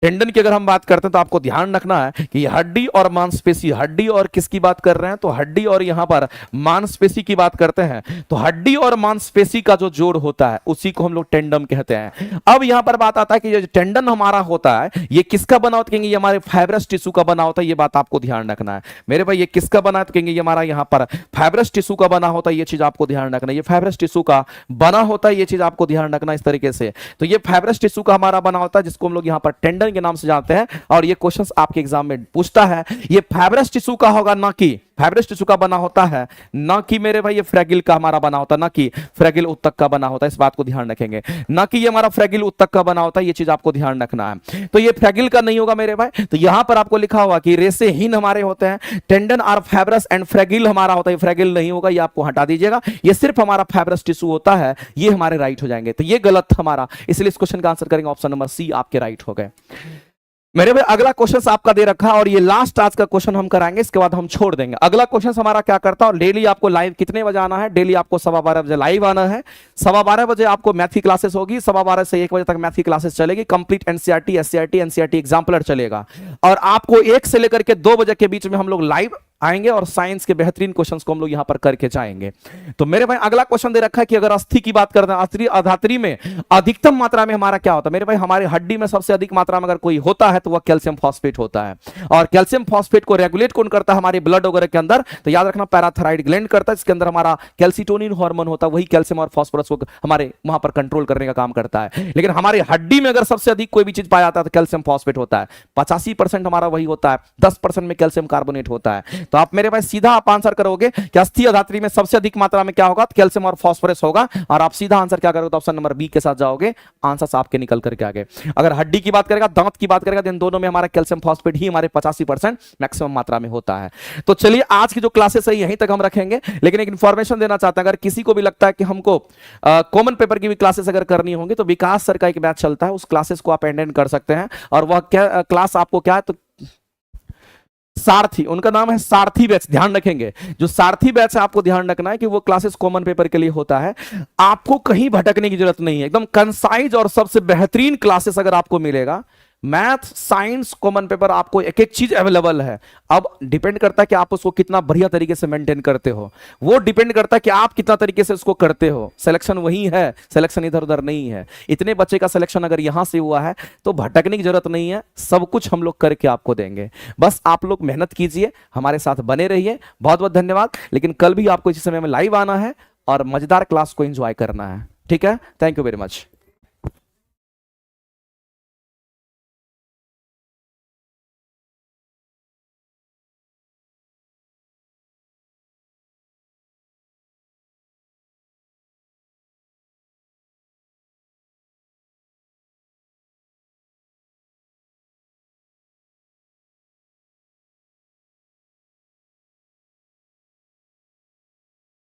टेंडन की अगर हम बात करते हैं तो आपको ध्यान रखना है कि हड्डी और मांसपेशी, हड्डी और किसकी बात कर रहे हैं, तो हड्डी और यहां पर मांसपेशी की बात करते हैं। तो हड्डी और मांसपेशी का जो जोड़ होता है उसी को हम लोग टेंडन कहते हैं। अब यहां पर बात आता है कि जो टेंडन हमारा होता है ये किसका बना होता है, ये हमारे फाइब्रस टिश्यू का बना होता है, ये बात आपको ध्यान रखना है मेरे भाई। ये किसका बना है, तो कहेंगे ये हमारा यहां पर फाइब्रस टिश्यू का बना होता है, ये चीज आपको ध्यान रखना है। ये फाइब्रस टिश्यू का बना होता है, ये चीज आपको ध्यान रखना इस तरीके से। तो ये फाइब्रस टिश्यू का हमारा बना होता है, जिसको हम लोग यहां पर टेंडन टेंडन के नाम से जानते हैं, और ये क्वेश्चंस आपके एग्जाम में पूछता है। ये फाइब्रस टिश्यू का होगा, ना कि फाइब्रस टिश्यू का बना होता है, ना कि मेरे भाई ये फ्रैगिल का हमारा बना होता है, ना कि फ्रैगिल उत्तक का बना होता है। इस बात को ध्यान रखेंगे, ना कि ये हमारा फ्रैगिल उत्तक का बना होता है, ये चीज आपको ध्यान रखना है। तो ये फ्रैगिल का नहीं होगा मेरे भाई। तो यहां पर आपको लिखा हुआ कि रेसेहीन हमारे होते हैं, टेंडन आर फाइब्रस एंड फ्रैगिल हमारा होता है, फ्रैगिल नहीं होगा, ये आपको हटा दीजिएगा। ये सिर्फ हमारा फाइब्रस टिश्यू होता है, ये हमारे राइट हो जाएंगे। तो ये गलत हमारा, इसलिए इस क्वेश्चन का आंसर करेंगे ऑप्शन नंबर सी, आपके राइट हो गए मेरे भाई। अगला क्वेश्चन आपका दे रखा है और ये लास्ट आज का क्वेश्चन हम कराएंगे, इसके बाद हम छोड़ देंगे। अगला क्वेश्चन हमारा क्या करता है, डेली आपको लाइव कितने बजे आना है? डेली आपको 12:15 बजे लाइव आना है। 12:15 बजे आपको मैथ की क्लासेस होगी, 12:15 से 1 बजे तक मैथ की क्लासेस चलेगी। Complete NCERT, SCERT, NCERT exemplar चलेगा, और आपको 1 से लेकर के 2 बजे के बीच में हम लोग लाइव आएंगे और साइंस के बेहतरीन क्वेश्चंस को हम लोग यहां पर करके जाएंगे। तो मेरे भाई अगला क्वेश्चन दे रखा है कि अगर अस्थि की बात करते हैं, अस्थि अधात्री में अधिकतम मात्रा में हमारा क्या होता है? मेरे भाई हमारे हड्डी में सबसे अधिक मात्रा में अगर कोई होता है तो वह कैल्शियम फॉस्फेट होता है, और कैल्शियम फॉस्फेट को रेगुलेट कौन करता है? हमारे ब्लड वगैरह के अंदर। तो याद रखना पैराथायराइड ग्लैंड करता है, इसके अंदर हमारा कैल्सिटोनिन हार्मोन होता है, वही कैल्शियम और फास्फोरस को हमारे वहां पर कंट्रोल करने का काम करता है। लेकिन हमारे हड्डी में अगर सबसे अधिक कोई भी चीज पाया जाता है तो कैल्शियम फॉस्फेट होता है। 85% हमारा वही होता है, 10% में कैल्शियम कार्बोनेट होता है। तो आप मेरे भाई सीधा आप आंसर करोगे कि अस्थि धात्री में सबसे अधिक मात्रा में क्या होगा? तो कैल्शियम और फास्फोरस होगा, और आप सीधा आंसर क्या करोगे? तो ऑप्शन नंबर बी के साथ जाओगे, आंसर आपके निकल करके आगे। अगर हड्डी की बात करेगा, दांत की बात करेगा, तो इन दोनों में हमारा कैल्शियम फॉस्फेट ही हमारे 85% मैक्सिमम मात्रा में होता है। तो चलिए आज की जो क्लासेस है यहीं तक हम रखेंगे, लेकिन एक इंफॉर्मेशन देना चाहते हैं, अगर किसी को भी लगता है कि हमको कॉमन पेपर की भी क्लासेस अगर करनी होंगी तो विकास सर का एक बैच चलता है, उस क्लासेस को आप अटेंड कर सकते हैं। और वह क्या क्लास आपको क्या है? तो सारथी, उनका नाम है सारथी बैच, ध्यान रखेंगे। जो सारथी बैच है आपको ध्यान रखना है कि वो क्लासेस कॉमन पेपर के लिए होता है, आपको कहीं भटकने की जरूरत नहीं है। एकदम कंसाइज और सबसे बेहतरीन क्लासेस अगर आपको मिलेगा, मैथ, साइंस, कॉमन पेपर, आपको एक एक चीज अवेलेबल है। अब डिपेंड करता है कि आप उसको कितना बढ़िया तरीके से मेंटेन करते हो, वो डिपेंड करता है कि आप कितना तरीके से उसको करते हो। सिलेक्शन वही है, सिलेक्शन इधर उधर नहीं है। इतने बच्चे का सिलेक्शन अगर यहां से हुआ है तो भटकने की जरूरत नहीं है, सब कुछ हम लोग करके आपको देंगे। बस आप लोग मेहनत कीजिए, हमारे साथ बने रहिए। बहुत बहुत धन्यवाद। लेकिन कल भी आपको इसी समय में लाइव आना है और मजेदार क्लास को एंजॉय करना है, ठीक है? Thank you very much.